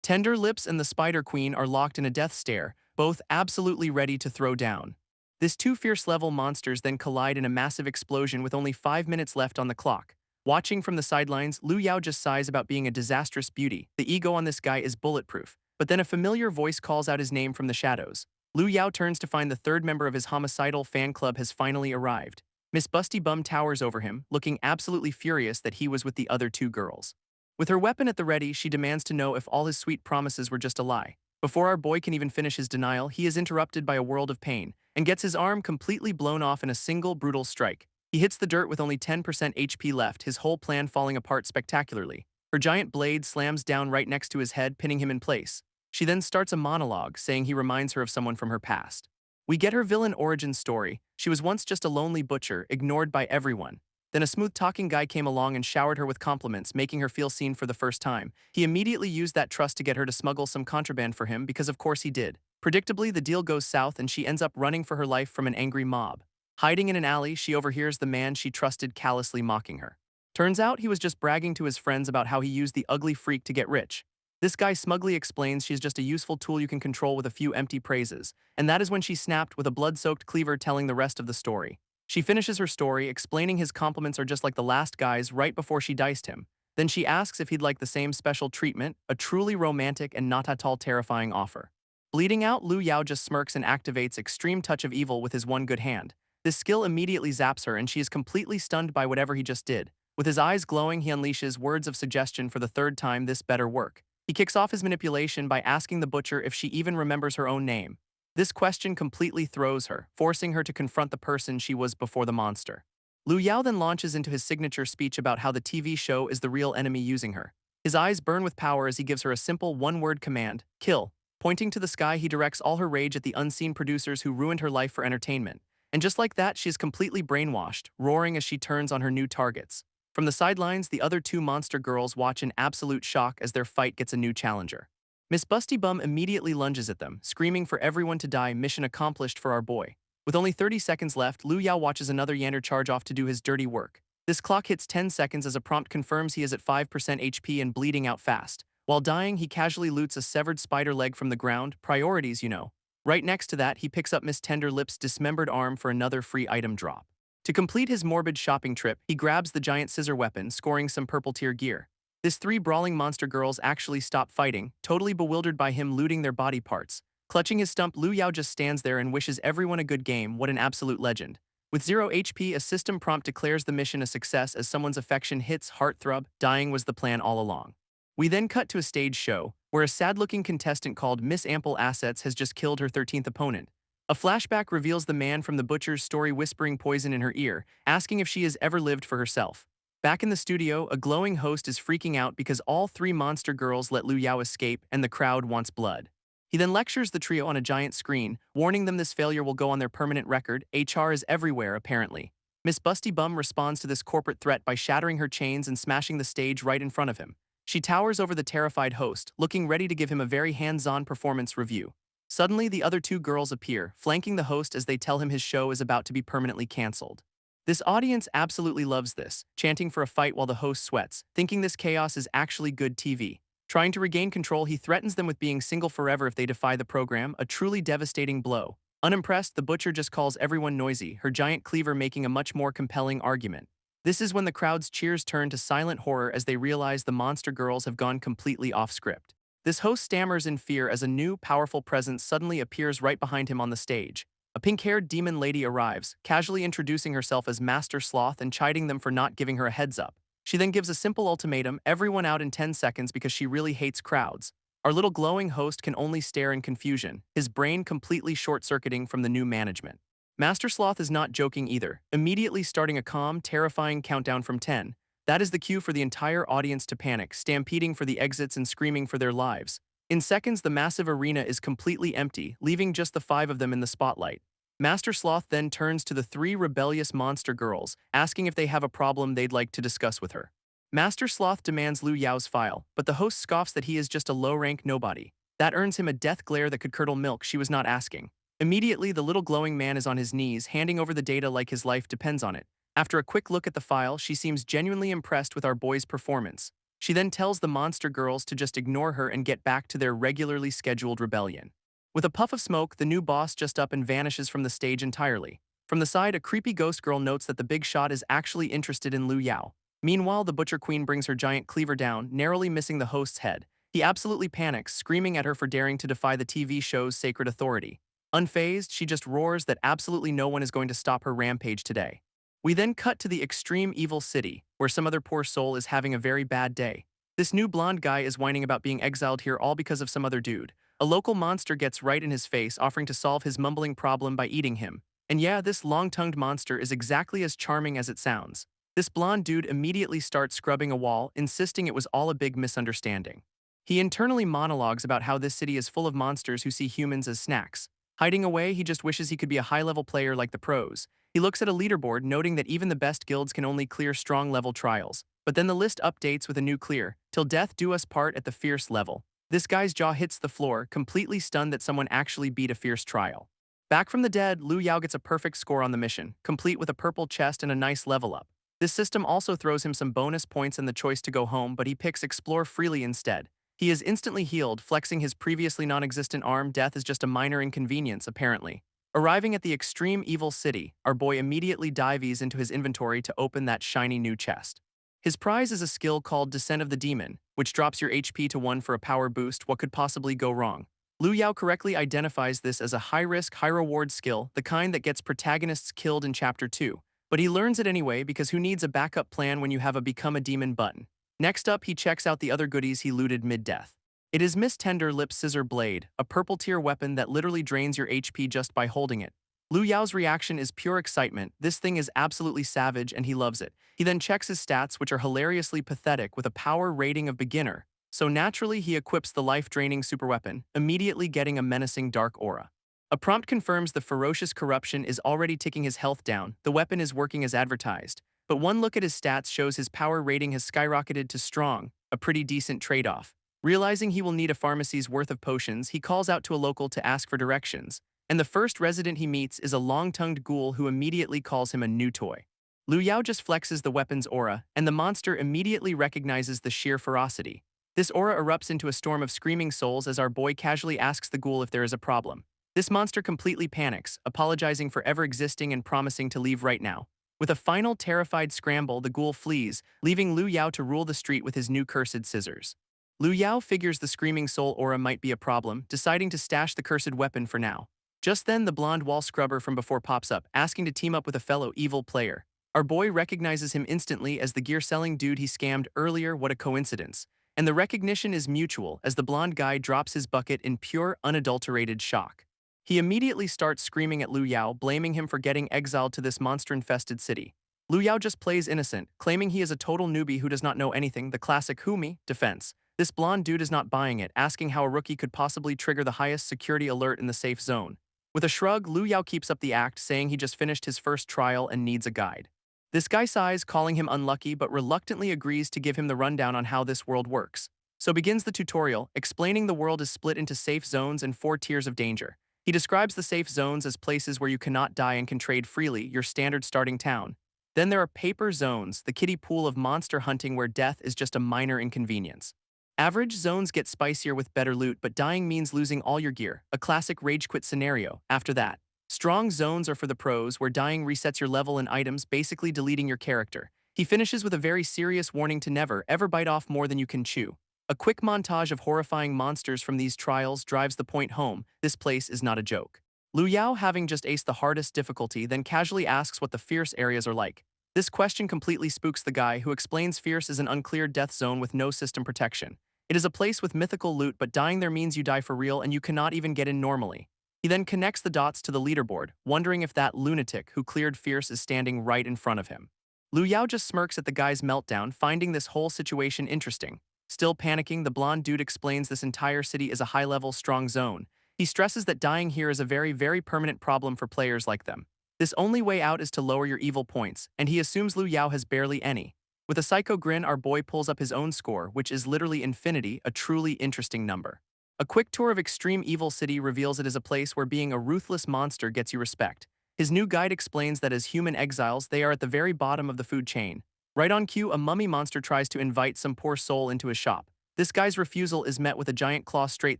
Tender Lips and the Spider Queen are locked in a death stare, both absolutely ready to throw down. These two fierce-level monsters then collide in a massive explosion with only 5 minutes left on the clock. Watching from the sidelines, Lu Yao just sighs about being a disastrous beauty. The ego on this guy is bulletproof. But then a familiar voice calls out his name from the shadows. Lu Yao turns to find the third member of his homicidal fan club has finally arrived. Miss Busty Bum towers over him, looking absolutely furious that he was with the other two girls. With her weapon at the ready, she demands to know if all his sweet promises were just a lie. Before our boy can even finish his denial, he is interrupted by a world of pain, and gets his arm completely blown off in a single brutal strike. He hits the dirt with only 10% HP left, his whole plan falling apart spectacularly. Her giant blade slams down right next to his head, pinning him in place. She then starts a monologue, saying he reminds her of someone from her past. We get her villain origin story. She was once just a lonely butcher, ignored by everyone. Then a smooth-talking guy came along and showered her with compliments, making her feel seen for the first time. He immediately used that trust to get her to smuggle some contraband for him, because of course he did. Predictably, the deal goes south and she ends up running for her life from an angry mob. Hiding in an alley, she overhears the man she trusted callously mocking her. Turns out he was just bragging to his friends about how he used the ugly freak to get rich. This guy smugly explains she's just a useful tool you can control with a few empty praises, and that is when she snapped with a blood-soaked cleaver telling the rest of the story. She finishes her story, explaining his compliments are just like the last guy's right before she diced him. Then she asks if he'd like the same special treatment, a truly romantic and not at all terrifying offer. Bleeding out, Lu Yao just smirks and activates Extreme Touch of Evil with his one good hand. This skill immediately zaps her and she is completely stunned by whatever he just did. With his eyes glowing, he unleashes words of suggestion for the third time. This better work. He kicks off his manipulation by asking the butcher if she even remembers her own name. This question completely throws her, forcing her to confront the person she was before the monster. Lu Yao then launches into his signature speech about how the TV show is the real enemy using her. His eyes burn with power as he gives her a simple one-word command, kill. Pointing to the sky, he directs all her rage at the unseen producers who ruined her life for entertainment. And just like that, she is completely brainwashed, roaring as she turns on her new targets. From the sidelines, the other two monster girls watch in absolute shock as their fight gets a new challenger. Miss Busty Bum immediately lunges at them, screaming for everyone to die. Mission accomplished for our boy. With only 30 seconds left, Lu Yao watches another Yander charge off to do his dirty work. This clock hits 10 seconds as a prompt confirms he is at 5% HP and bleeding out fast. While dying, he casually loots a severed spider leg from the ground. Priorities, you know. Right next to that, he picks up Miss Tender Lips' dismembered arm for another free item drop. To complete his morbid shopping trip, he grabs the giant scissor weapon, scoring some purple tier gear. This three brawling monster girls actually stop fighting, totally bewildered by him looting their body parts. Clutching his stump, Lu Yao just stands there and wishes everyone a good game. What an absolute legend. With 0 HP, a system prompt declares the mission a success as someone's affection hits heartthrob. Dying was the plan all along. We then cut to a stage show, where a sad-looking contestant called Miss Ample Assets has just killed her 13th opponent. A flashback reveals the man from the butcher's story whispering poison in her ear, asking if she has ever lived for herself. Back in the studio, a glowing host is freaking out because all three monster girls let Lu Yao escape and the crowd wants blood. He then lectures the trio on a giant screen, warning them this failure will go on their permanent record. HR is everywhere, apparently. Miss Busty Bum responds to this corporate threat by shattering her chains and smashing the stage right in front of him. She towers over the terrified host, looking ready to give him a very hands-on performance review. Suddenly, the other two girls appear, flanking the host as they tell him his show is about to be permanently cancelled. This audience absolutely loves this, chanting for a fight while the host sweats, thinking this chaos is actually good TV. Trying to regain control, he threatens them with being single forever if they defy the program, a truly devastating blow. Unimpressed, the butcher just calls everyone noisy, her giant cleaver making a much more compelling argument. This is when the crowd's cheers turn to silent horror as they realize the monster girls have gone completely off script. This host stammers in fear as a new, powerful presence suddenly appears right behind him on the stage. A pink-haired demon lady arrives, casually introducing herself as Master Sloth and chiding them for not giving her a heads up. She then gives a simple ultimatum, everyone out in 10 seconds because she really hates crowds. Our little glowing host can only stare in confusion, his brain completely short-circuiting from the new management. Master Sloth is not joking either, immediately starting a calm, terrifying countdown from 10. That is the cue for the entire audience to panic, stampeding for the exits and screaming for their lives. In seconds, the massive arena is completely empty, leaving just the 5 of them in the spotlight. Master Sloth then turns to the 3 rebellious monster girls, asking if they have a problem they'd like to discuss with her. Master Sloth demands Lu Yao's file, but the host scoffs that he is just a low-rank nobody. That earns him a death glare that could curdle milk she was not asking. Immediately, the little glowing man is on his knees, handing over the data like his life depends on it. After a quick look at the file, she seems genuinely impressed with our boy's performance. She then tells the monster girls to just ignore her and get back to their regularly scheduled rebellion. With a puff of smoke, the new boss just up and vanishes from the stage entirely. From the side, a creepy ghost girl notes that the big shot is actually interested in Lu Yao. Meanwhile, the butcher queen brings her giant cleaver down, narrowly missing the host's head. He absolutely panics, screaming at her for daring to defy the TV show's sacred authority. Unfazed, she just roars that absolutely no one is going to stop her rampage today. We then cut to the extreme evil city, where some other poor soul is having a very bad day. This new blonde guy is whining about being exiled here all because of some other dude. A local monster gets right in his face, offering to solve his mumbling problem by eating him. And yeah, this long-tongued monster is exactly as charming as it sounds. This blonde dude immediately starts scrubbing a wall, insisting it was all a big misunderstanding. He internally monologues about how this city is full of monsters who see humans as snacks. Hiding away, he just wishes he could be a high-level player like the pros. He looks at a leaderboard, noting that even the best guilds can only clear strong-level trials. But then the list updates with a new clear, till death do us part at the fierce level. This guy's jaw hits the floor, completely stunned that someone actually beat a fierce trial. Back from the dead, Lu Yao gets a perfect score on the mission, complete with a purple chest and a nice level up. This system also throws him some bonus points and the choice to go home, but he picks Explore freely instead. He is instantly healed, flexing his previously non-existent arm. Death is just a minor inconvenience, apparently. Arriving at the extreme evil city, our boy immediately dives into his inventory to open that shiny new chest. His prize is a skill called Descent of the Demon, which drops your HP to 1 for a power boost. What could possibly go wrong? Liu Yao correctly identifies this as a high-risk, high-reward skill, the kind that gets protagonists killed in Chapter 2. But he learns it anyway because who needs a backup plan when you have a Become a Demon button? Next up, he checks out the other goodies he looted mid-death. It is Miss Tender Lip's Scissor Blade, a purple-tier weapon that literally drains your HP just by holding it. Liu Yao's reaction is pure excitement. This thing is absolutely savage and he loves it. He then checks his stats, which are hilariously pathetic, with a power rating of beginner. So naturally, he equips the life-draining superweapon, immediately getting a menacing dark aura. A prompt confirms the ferocious corruption is already ticking his health down. The weapon is working as advertised. But one look at his stats shows his power rating has skyrocketed to strong, a pretty decent trade-off. Realizing he will need a pharmacy's worth of potions, he calls out to a local to ask for directions. And the first resident he meets is a long-tongued ghoul who immediately calls him a new toy. Liu Yao just flexes the weapon's aura, and the monster immediately recognizes the sheer ferocity. This aura erupts into a storm of screaming souls as our boy casually asks the ghoul if there is a problem. This monster completely panics, apologizing for ever existing and promising to leave right now. With a final terrified scramble, the ghoul flees, leaving Liu Yao to rule the street with his new cursed scissors. Liu Yao figures the screaming soul aura might be a problem, deciding to stash the cursed weapon for now. Just then, the blonde wall scrubber from before pops up, asking to team up with a fellow evil player. Our boy recognizes him instantly as the gear-selling dude he scammed earlier. What a coincidence. And the recognition is mutual as the blonde guy drops his bucket in pure, unadulterated shock. He immediately starts screaming at Liu Yao, blaming him for getting exiled to this monster-infested city. Liu Yao just plays innocent, claiming he is a total newbie who does not know anything, the classic "who me" defense. This blonde dude is not buying it, asking how a rookie could possibly trigger the highest security alert in the safe zone. With a shrug, Liu Yao keeps up the act, saying he just finished his first trial and needs a guide. This guy sighs, calling him unlucky, but reluctantly agrees to give him the rundown on how this world works. So begins the tutorial, explaining the world is split into safe zones and 4 tiers of danger. He describes the safe zones as places where you cannot die and can trade freely, your standard starting town. Then there are paper zones, the kiddie pool of monster hunting where death is just a minor inconvenience. Average zones get spicier with better loot, but dying means losing all your gear, a classic rage quit scenario. After that, strong zones are for the pros, where dying resets your level and items, basically deleting your character. He finishes with a very serious warning to never, ever bite off more than you can chew. A quick montage of horrifying monsters from these trials drives the point home: this place is not a joke. Liu Yao, having just aced the hardest difficulty, then casually asks what the fierce areas are like. This question completely spooks the guy, who explains fierce is an uncleared death zone with no system protection. It is a place with mythical loot, but dying there means you die for real and you cannot even get in normally. He then connects the dots to the leaderboard, wondering if that lunatic who cleared fierce is standing right in front of him. Liu Yao just smirks at the guy's meltdown, finding this whole situation interesting. Still panicking, the blonde dude explains this entire city is a high-level, strong zone. He stresses that dying here is a very, very permanent problem for players like them. This only way out is to lower your evil points, and he assumes Liu Yao has barely any. With a psycho grin, our boy pulls up his own score, which is literally infinity, a truly interesting number. A quick tour of Extreme Evil City reveals it is a place where being a ruthless monster gets you respect. His new guide explains that as human exiles, they are at the very bottom of the food chain. Right on cue, a mummy monster tries to invite some poor soul into his shop. This guy's refusal is met with a giant claw straight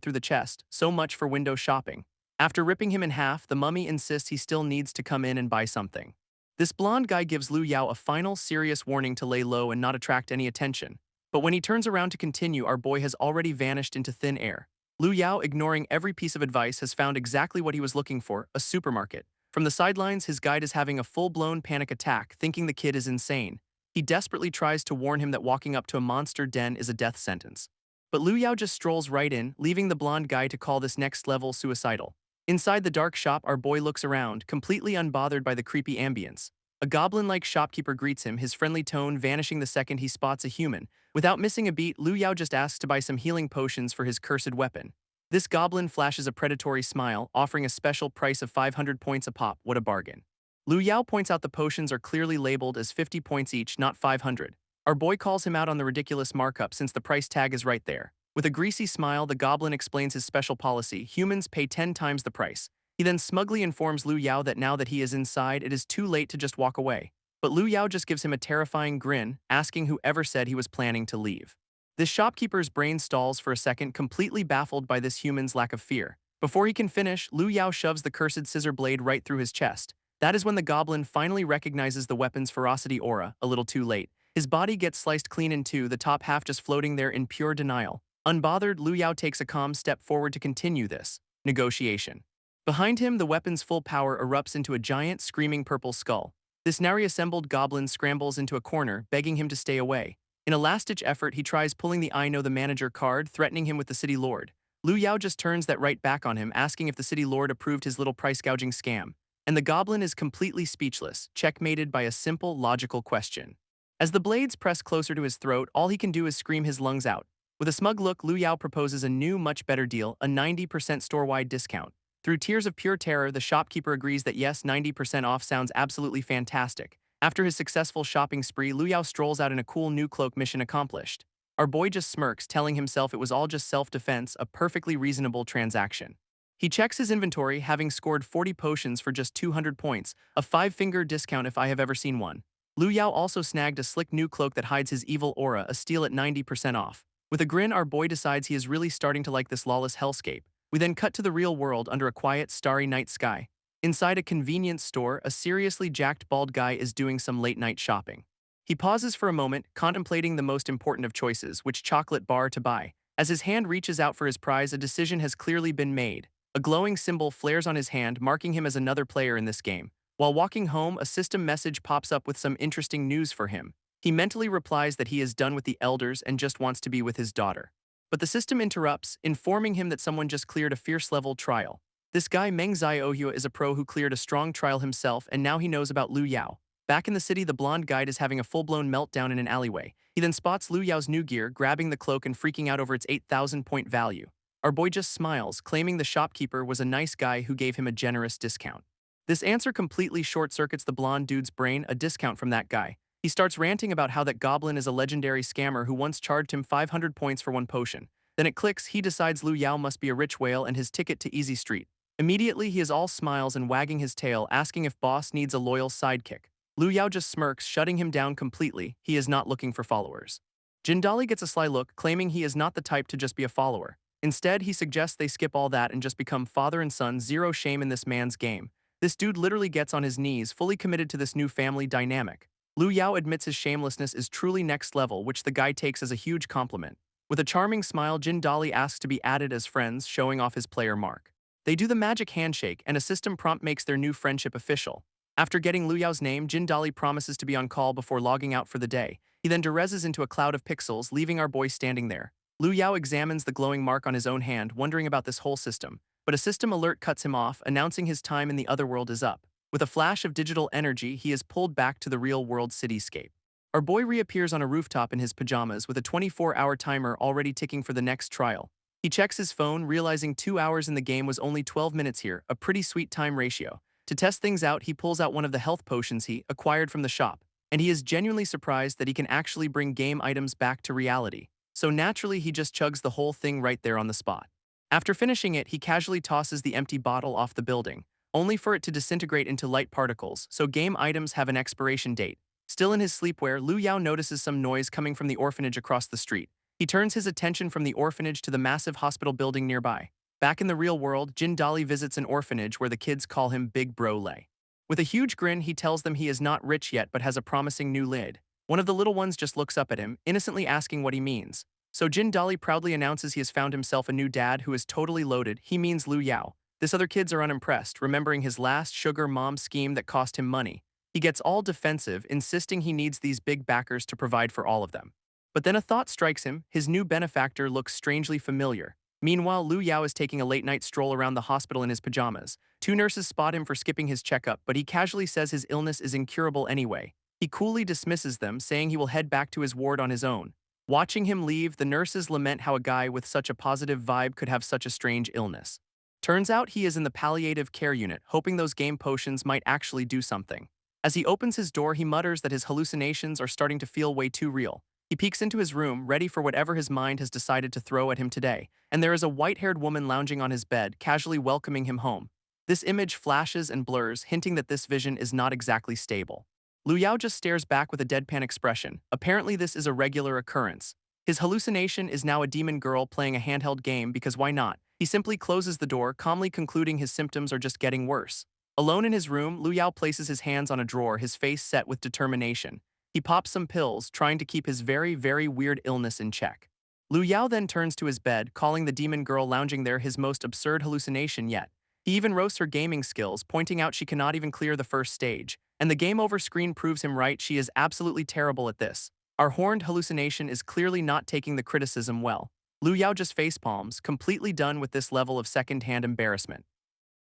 through the chest, so much for window shopping. After ripping him in half, the mummy insists he still needs to come in and buy something. This blonde guy gives Liu Yao a final serious warning to lay low and not attract any attention. But when he turns around to continue, our boy has already vanished into thin air. Liu Yao, ignoring every piece of advice, has found exactly what he was looking for: a supermarket. From the sidelines, his guide is having a full-blown panic attack, thinking the kid is insane. He desperately tries to warn him that walking up to a monster den is a death sentence. But Liu Yao just strolls right in, leaving the blonde guy to call this next level suicidal. Inside the dark shop, our boy looks around, completely unbothered by the creepy ambience. A goblin-like shopkeeper greets him, his friendly tone vanishing the second he spots a human. Without missing a beat, Liu Yao just asks to buy some healing potions for his cursed weapon. This goblin flashes a predatory smile, offering a special price of 500 points a pop. What a bargain. Liu Yao points out the potions are clearly labeled as 50 points each, not 500. Our boy calls him out on the ridiculous markup since the price tag is right there. With a greasy smile, the goblin explains his special policy: humans pay 10 times the price. He then smugly informs Liu Yao that now that he is inside, it is too late to just walk away. But Liu Yao just gives him a terrifying grin, asking whoever said he was planning to leave. This shopkeeper's brain stalls for a second, completely baffled by this human's lack of fear. Before he can finish, Liu Yao shoves the cursed scissor blade right through his chest. That is when the goblin finally recognizes the weapon's ferocity aura, a little too late. His body gets sliced clean in two, the top half just floating there in pure denial. Unbothered, Liu Yao takes a calm step forward to continue this negotiation. Behind him, the weapon's full power erupts into a giant, screaming purple skull. This now reassembled goblin scrambles into a corner, begging him to stay away. In a last-ditch effort, he tries pulling the I know the manager card, threatening him with the city lord. Liu Yao just turns that right back on him, asking if the city lord approved his little price-gouging scam. And the goblin is completely speechless, checkmated by a simple, logical question. As the blades press closer to his throat, all he can do is scream his lungs out. With a smug look, Liu Yao proposes a new, much better deal, a 90% store-wide discount. Through tears of pure terror, the shopkeeper agrees that yes, 90% off sounds absolutely fantastic. After his successful shopping spree, Liu Yao strolls out in a cool new cloak, mission accomplished. Our boy just smirks, telling himself it was all just self-defense, a perfectly reasonable transaction. He checks his inventory, having scored 40 potions for just 200 points, a five-finger discount if I have ever seen one. Liu Yao also snagged a slick new cloak that hides his evil aura, a steal at 90% off. With a grin, our boy decides he is really starting to like this lawless hellscape. We then cut to the real world under a quiet, starry night sky. Inside a convenience store, a seriously jacked bald guy is doing some late-night shopping. He pauses for a moment, contemplating the most important of choices, which chocolate bar to buy. As his hand reaches out for his prize, a decision has clearly been made. A glowing symbol flares on his hand, marking him as another player in this game. While walking home, a system message pops up with some interesting news for him. He mentally replies that he is done with the elders and just wants to be with his daughter. But the system interrupts, informing him that someone just cleared a fierce-level trial. This guy Meng Xiaohua is a pro who cleared a strong trial himself, and now he knows about Liu Yao. Back in the city, the blonde guide is having a full-blown meltdown in an alleyway. He then spots Liu Yao's new gear, grabbing the cloak and freaking out over its 8,000-point value. Our boy just smiles, claiming the shopkeeper was a nice guy who gave him a generous discount. This answer completely short-circuits the blonde dude's brain, a discount from that guy. He starts ranting about how that goblin is a legendary scammer who once charged him 500 points for one potion. Then it clicks, he decides Liu Yao must be a rich whale and his ticket to Easy Street. Immediately, he is all smiles and wagging his tail, asking if boss needs a loyal sidekick. Liu Yao just smirks, shutting him down completely. He is not looking for followers. Jindali gets a sly look, claiming he is not the type to just be a follower. Instead, he suggests they skip all that and just become father and son, zero shame in this man's game. This dude literally gets on his knees, fully committed to this new family dynamic. Liu Yao admits his shamelessness is truly next level, which the guy takes as a huge compliment. With a charming smile, Jindali asks to be added as friends, showing off his player mark. They do the magic handshake, and a system prompt makes their new friendship official. After getting Liu Yao's name, Jindali promises to be on call before logging out for the day. He then derezzes into a cloud of pixels, leaving our boy standing there. Liu Yao examines the glowing mark on his own hand, wondering about this whole system. But a system alert cuts him off, announcing his time in the otherworld is up. With a flash of digital energy, he is pulled back to the real-world cityscape. Our boy reappears on a rooftop in his pajamas with a 24-hour timer already ticking for the next trial. He checks his phone, realizing 2 hours in the game was only 12 minutes here, a pretty sweet time ratio. To test things out, he pulls out one of the health potions he acquired from the shop, and he is genuinely surprised that he can actually bring game items back to reality. So naturally, he just chugs the whole thing right there on the spot. After finishing it, he casually tosses the empty bottle off the building, only for it to disintegrate into light particles, so game items have an expiration date. Still in his sleepwear, Liu Yao notices some noise coming from the orphanage across the street. He turns his attention from the orphanage to the massive hospital building nearby. Back in the real world, Jindali visits an orphanage where the kids call him Big Bro Lay. With a huge grin, he tells them he is not rich yet but has a promising new lid. One of the little ones just looks up at him, innocently asking what he means. So Jindali proudly announces he has found himself a new dad who is totally loaded. He means Liu Yao. This other kids are unimpressed, remembering his last sugar mom scheme that cost him money. He gets all defensive, insisting he needs these big backers to provide for all of them. But then a thought strikes him, his new benefactor looks strangely familiar. Meanwhile, Liu Yao is taking a late-night stroll around the hospital in his pajamas. Two nurses spot him for skipping his checkup, but he casually says his illness is incurable anyway. He coolly dismisses them, saying he will head back to his ward on his own. Watching him leave, the nurses lament how a guy with such a positive vibe could have such a strange illness. Turns out he is in the palliative care unit, hoping those game potions might actually do something. As he opens his door, he mutters that his hallucinations are starting to feel way too real. He peeks into his room, ready for whatever his mind has decided to throw at him today, and there is a white-haired woman lounging on his bed, casually welcoming him home. This image flashes and blurs, hinting that this vision is not exactly stable. Liu Yao just stares back with a deadpan expression. Apparently this is a regular occurrence. His hallucination is now a demon girl playing a handheld game because why not? He simply closes the door, calmly concluding his symptoms are just getting worse. Alone in his room, Lu Yao places his hands on a drawer, his face set with determination. He pops some pills, trying to keep his very, very weird illness in check. Lu Yao then turns to his bed, calling the demon girl lounging there his most absurd hallucination yet. He even roasts her gaming skills, pointing out she cannot even clear the first stage. And the game over screen proves him right, she is absolutely terrible at this. Our horned hallucination is clearly not taking the criticism well. Lu Yao just facepalms, completely done with this level of second-hand embarrassment.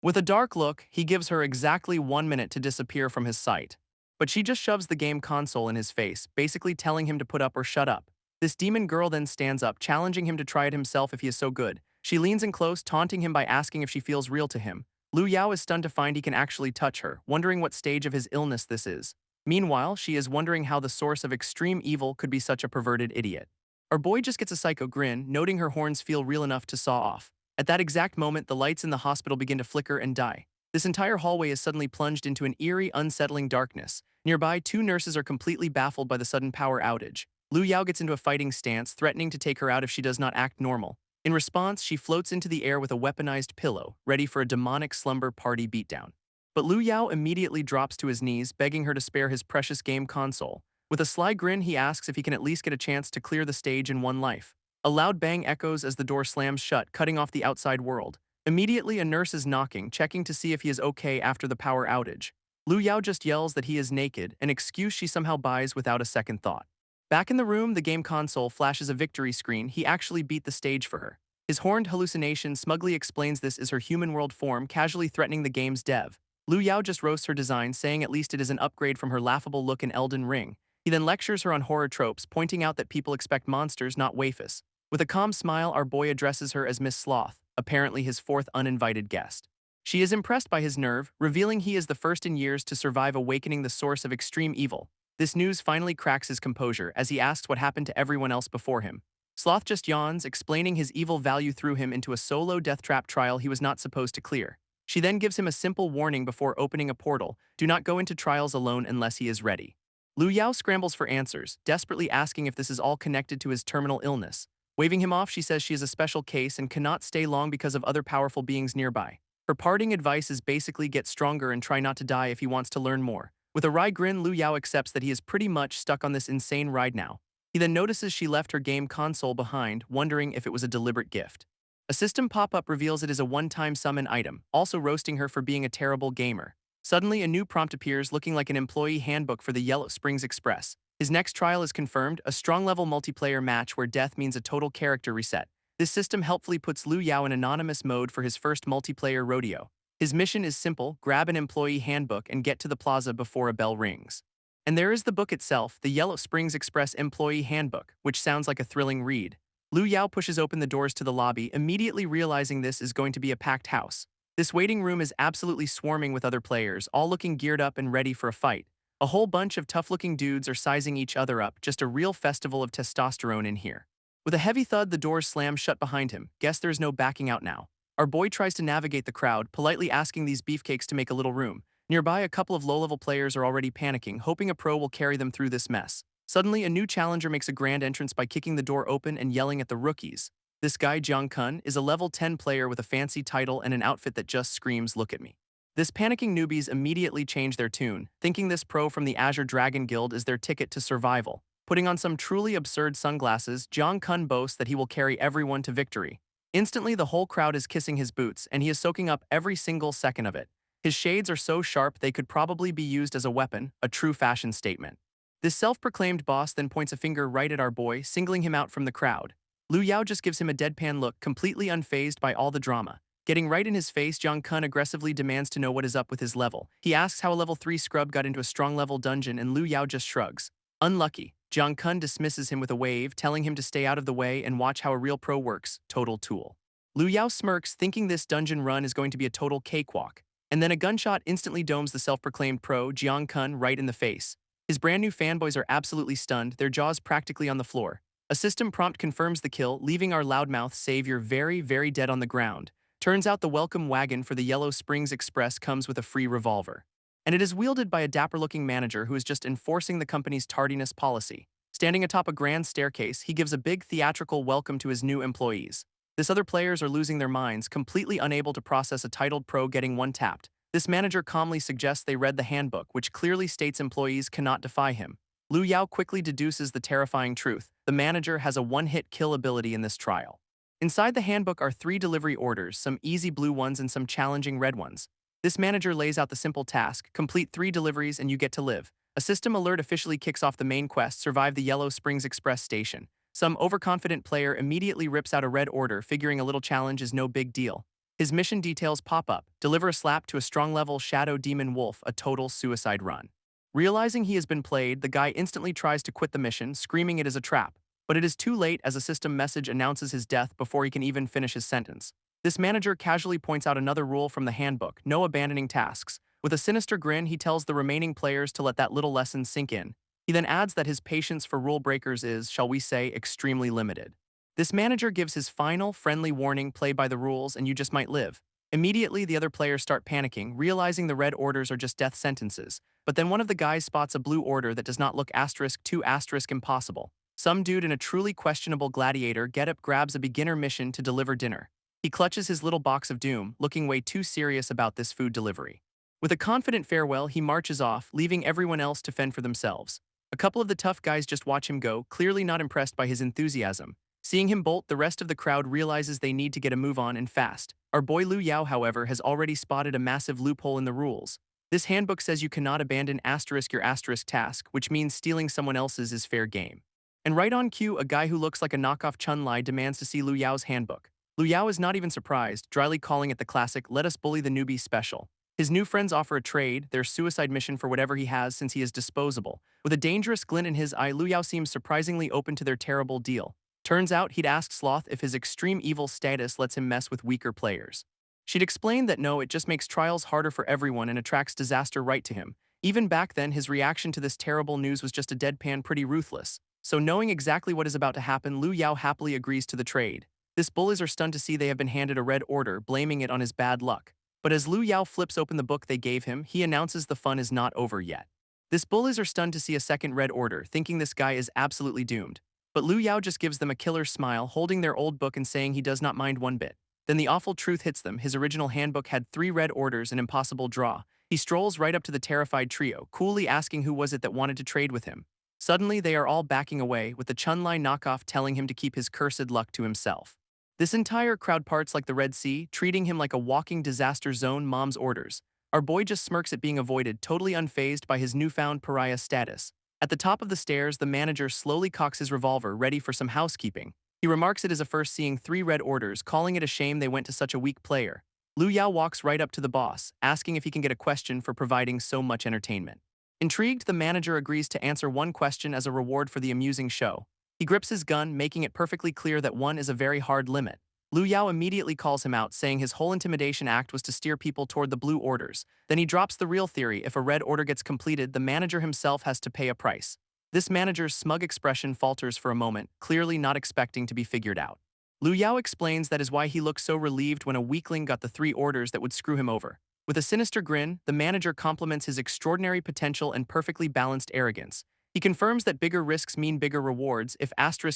With a dark look, he gives her exactly 1 minute to disappear from his sight. But she just shoves the game console in his face, basically telling him to put up or shut up. This demon girl then stands up, challenging him to try it himself if he is so good. She leans in close, taunting him by asking if she feels real to him. Lu Yao is stunned to find he can actually touch her, wondering what stage of his illness this is. Meanwhile, she is wondering how the source of extreme evil could be such a perverted idiot. Our boy just gets a psycho grin, noting her horns feel real enough to saw off. At that exact moment, the lights in the hospital begin to flicker and die. This entire hallway is suddenly plunged into an eerie, unsettling darkness. Nearby, two nurses are completely baffled by the sudden power outage. Lu Yao gets into a fighting stance, threatening to take her out if she does not act normal. In response, she floats into the air with a weaponized pillow, ready for a demonic slumber party beatdown. But Lu Yao immediately drops to his knees, begging her to spare his precious game console. With a sly grin, he asks if he can at least get a chance to clear the stage in one life. A loud bang echoes as the door slams shut, cutting off the outside world. Immediately, a nurse is knocking, checking to see if he is okay after the power outage. Lu Yao just yells that he is naked, an excuse she somehow buys without a second thought. Back in the room, the game console flashes a victory screen. He actually beat the stage for her. His horned hallucination smugly explains this is her human world form, casually threatening the game's dev. Lu Yao just roasts her design, saying at least it is an upgrade from her laughable look in Elden Ring. He then lectures her on horror tropes, pointing out that people expect monsters, not waifus. With a calm smile, our boy addresses her as Miss Sloth, apparently his fourth uninvited guest. She is impressed by his nerve, revealing he is the first in years to survive awakening the source of extreme evil. This news finally cracks his composure as he asks what happened to everyone else before him. Sloth just yawns, explaining his evil value threw him into a solo death trap trial he was not supposed to clear. She then gives him a simple warning before opening a portal: do not go into trials alone unless he is ready. Lu Yao scrambles for answers, desperately asking if this is all connected to his terminal illness. Waving him off, she says she is a special case and cannot stay long because of other powerful beings nearby. Her parting advice is basically get stronger and try not to die if he wants to learn more. With a wry grin, Lu Yao accepts that he is pretty much stuck on this insane ride now. He then notices she left her game console behind, wondering if it was a deliberate gift. A system pop-up reveals it is a one-time summon item, also roasting her for being a terrible gamer. Suddenly, a new prompt appears looking like an employee handbook for the Yellow Springs Express. His next trial is confirmed, a strong-level multiplayer match where death means a total character reset. This system helpfully puts Lu Yao in anonymous mode for his first multiplayer rodeo. His mission is simple: grab an employee handbook and get to the plaza before a bell rings. And there is the book itself, the Yellow Springs Express Employee Handbook, which sounds like a thrilling read. Lu Yao pushes open the doors to the lobby, immediately realizing this is going to be a packed house. This waiting room is absolutely swarming with other players, all looking geared up and ready for a fight. A whole bunch of tough-looking dudes are sizing each other up, just a real festival of testosterone in here. With a heavy thud, the doors slam shut behind him. Guess there's no backing out now. Our boy tries to navigate the crowd, politely asking these beefcakes to make a little room. Nearby, a couple of low-level players are already panicking, hoping a pro will carry them through this mess. Suddenly, a new challenger makes a grand entrance by kicking the door open and yelling at the rookies. This guy, Jiang Kun, is a level 10 player with a fancy title and an outfit that just screams, "Look at me." This panicking newbies immediately change their tune, thinking this pro from the Azure Dragon Guild is their ticket to survival. Putting on some truly absurd sunglasses, Jiang Kun boasts that he will carry everyone to victory. Instantly, the whole crowd is kissing his boots, and he is soaking up every single second of it. His shades are so sharp they could probably be used as a weapon, a true fashion statement. This self-proclaimed boss then points a finger right at our boy, singling him out from the crowd. Lu Yao just gives him a deadpan look, completely unfazed by all the drama. Getting right in his face, Jiang Kun aggressively demands to know what is up with his level. He asks how a level 3 scrub got into a strong level dungeon, and Lu Yao just shrugs. Unlucky. Jiang Kun dismisses him with a wave, telling him to stay out of the way and watch how a real pro works. Total tool. Lu Yao smirks, thinking this dungeon run is going to be a total cakewalk. And then a gunshot instantly domes the self-proclaimed pro, Jiang Kun, right in the face. His brand new fanboys are absolutely stunned, their jaws practically on the floor. A system prompt confirms the kill, leaving our loudmouth savior very, very dead on the ground. Turns out the welcome wagon for the Yellow Springs Express comes with a free revolver. And it is wielded by a dapper-looking manager who is just enforcing the company's tardiness policy. Standing atop a grand staircase, he gives a big theatrical welcome to his new employees. This other players are losing their minds, completely unable to process a titled pro getting one tapped. This manager calmly suggests they read the handbook, which clearly states employees cannot defy him. Liu Yao quickly deduces the terrifying truth. The manager has a one-hit kill ability in this trial. Inside the handbook are 3 delivery orders, some easy blue ones and some challenging red ones. This manager lays out the simple task: complete 3 deliveries and you get to live. A system alert officially kicks off the main quest: survive the Yellow Springs Express station. Some overconfident player immediately rips out a red order, figuring a little challenge is no big deal. His mission details pop up: deliver a slap to a strong-level shadow demon wolf, a total suicide run. Realizing he has been played, the guy instantly tries to quit the mission, screaming it is a trap. But it is too late, as a system message announces his death before he can even finish his sentence. This manager casually points out another rule from the handbook: no abandoning tasks. With a sinister grin, he tells the remaining players to let that little lesson sink in. He then adds that his patience for rule breakers is, shall we say, extremely limited. This manager gives his final, friendly warning: play by the rules and you just might live. Immediately, the other players start panicking, realizing the red orders are just death sentences. But then one of the guys spots a blue order that does not look *2 impossible. Some dude in a truly questionable gladiator getup grabs a beginner mission to deliver dinner. He clutches his little box of doom, looking way too serious about this food delivery. With a confident farewell, he marches off, leaving everyone else to fend for themselves. A couple of the tough guys just watch him go, clearly not impressed by his enthusiasm. Seeing him bolt, the rest of the crowd realizes they need to get a move on and fast. Our boy Liu Yao, however, has already spotted a massive loophole in the rules. This handbook says you cannot abandon your task, which means stealing someone else's is fair game. And right on cue, a guy who looks like a knockoff Chun-Li demands to see Liu Yao's handbook. Liu Yao is not even surprised, dryly calling it the classic "let us bully the newbie" special. His new friends offer a trade, their suicide mission for whatever he has, since he is disposable. With a dangerous glint in his eye, Liu Yao seems surprisingly open to their terrible deal. Turns out he'd asked Sloth if his extreme evil status lets him mess with weaker players. She'd explained that no, it just makes trials harder for everyone and attracts disaster right to him. Even back then, his reaction to this terrible news was just a deadpan, pretty ruthless. So knowing exactly what is about to happen, Liu Yao happily agrees to the trade. This bullies are stunned to see they have been handed a red order, blaming it on his bad luck. But as Liu Yao flips open the book they gave him, he announces the fun is not over yet. This bullies are stunned to see a second red order, thinking this guy is absolutely doomed. But Liu Yao just gives them a killer smile, holding their old book and saying he does not mind one bit. Then the awful truth hits them: his original handbook had 3 red orders, an impossible draw. He strolls right up to the terrified trio, coolly asking who was it that wanted to trade with him. Suddenly, they are all backing away, with the Chun-Li knockoff telling him to keep his cursed luck to himself. This entire crowd parts like the Red Sea, treating him like a walking disaster zone. Mom's orders. Our boy just smirks at being avoided, totally unfazed by his newfound pariah status. At the top of the stairs, the manager slowly cocks his revolver, ready for some housekeeping. He remarks it is a first seeing 3 red orders, calling it a shame they went to such a weak player. Liu Yao walks right up to the boss, asking if he can get a question for providing so much entertainment. Intrigued, the manager agrees to answer one question as a reward for the amusing show. He grips his gun, making it perfectly clear that 1 is a very hard limit. Liu Yao immediately calls him out, saying his whole intimidation act was to steer people toward the blue orders. Then he drops the real theory: if a red order gets completed, the manager himself has to pay a price. This manager's smug expression falters for a moment, clearly not expecting to be figured out. Liu Yao explains that is why he looked so relieved when a weakling got the 3 orders that would screw him over. With a sinister grin, the manager compliments his extraordinary potential and perfectly balanced arrogance. He confirms that bigger risks mean bigger rewards if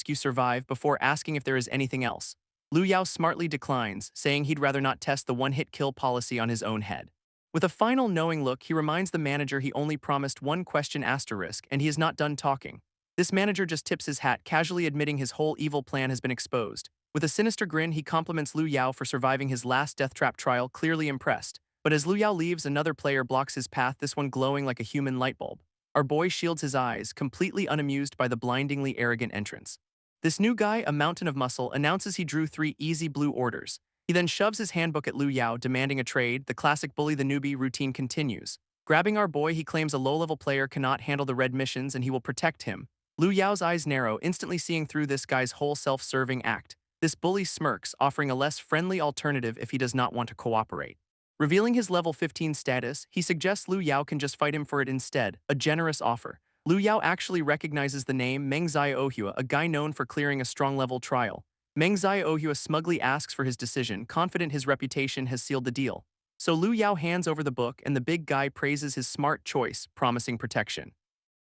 you survive, before asking if there is anything else. Liu Yao smartly declines, saying he'd rather not test the one-hit kill policy on his own head. With a final knowing look, he reminds the manager he only promised 1 question and he is not done talking. This manager just tips his hat, casually admitting his whole evil plan has been exposed. With a sinister grin, he compliments Liu Yao for surviving his last death trap trial, clearly impressed. But as Liu Yao leaves, another player blocks his path, this one glowing like a human light bulb. Our boy shields his eyes, completely unamused by the blindingly arrogant entrance. This new guy, a mountain of muscle, announces he drew 3 easy blue orders. He then shoves his handbook at Liu Yao, demanding a trade. The classic bully the newbie routine continues. Grabbing our boy, he claims a low-level player cannot handle the red missions and he will protect him. Liu Yao's eyes narrow, instantly seeing through this guy's whole self-serving act. This bully smirks, offering a less friendly alternative if he does not want to cooperate. Revealing his level 15 status, he suggests Liu Yao can just fight him for it instead, a generous offer. Liu Yao actually recognizes the name Meng Ohua, a guy known for clearing a strong-level trial. Meng Ohua smugly asks for his decision, confident his reputation has sealed the deal. So Liu Yao hands over the book and the big guy praises his smart choice, promising protection.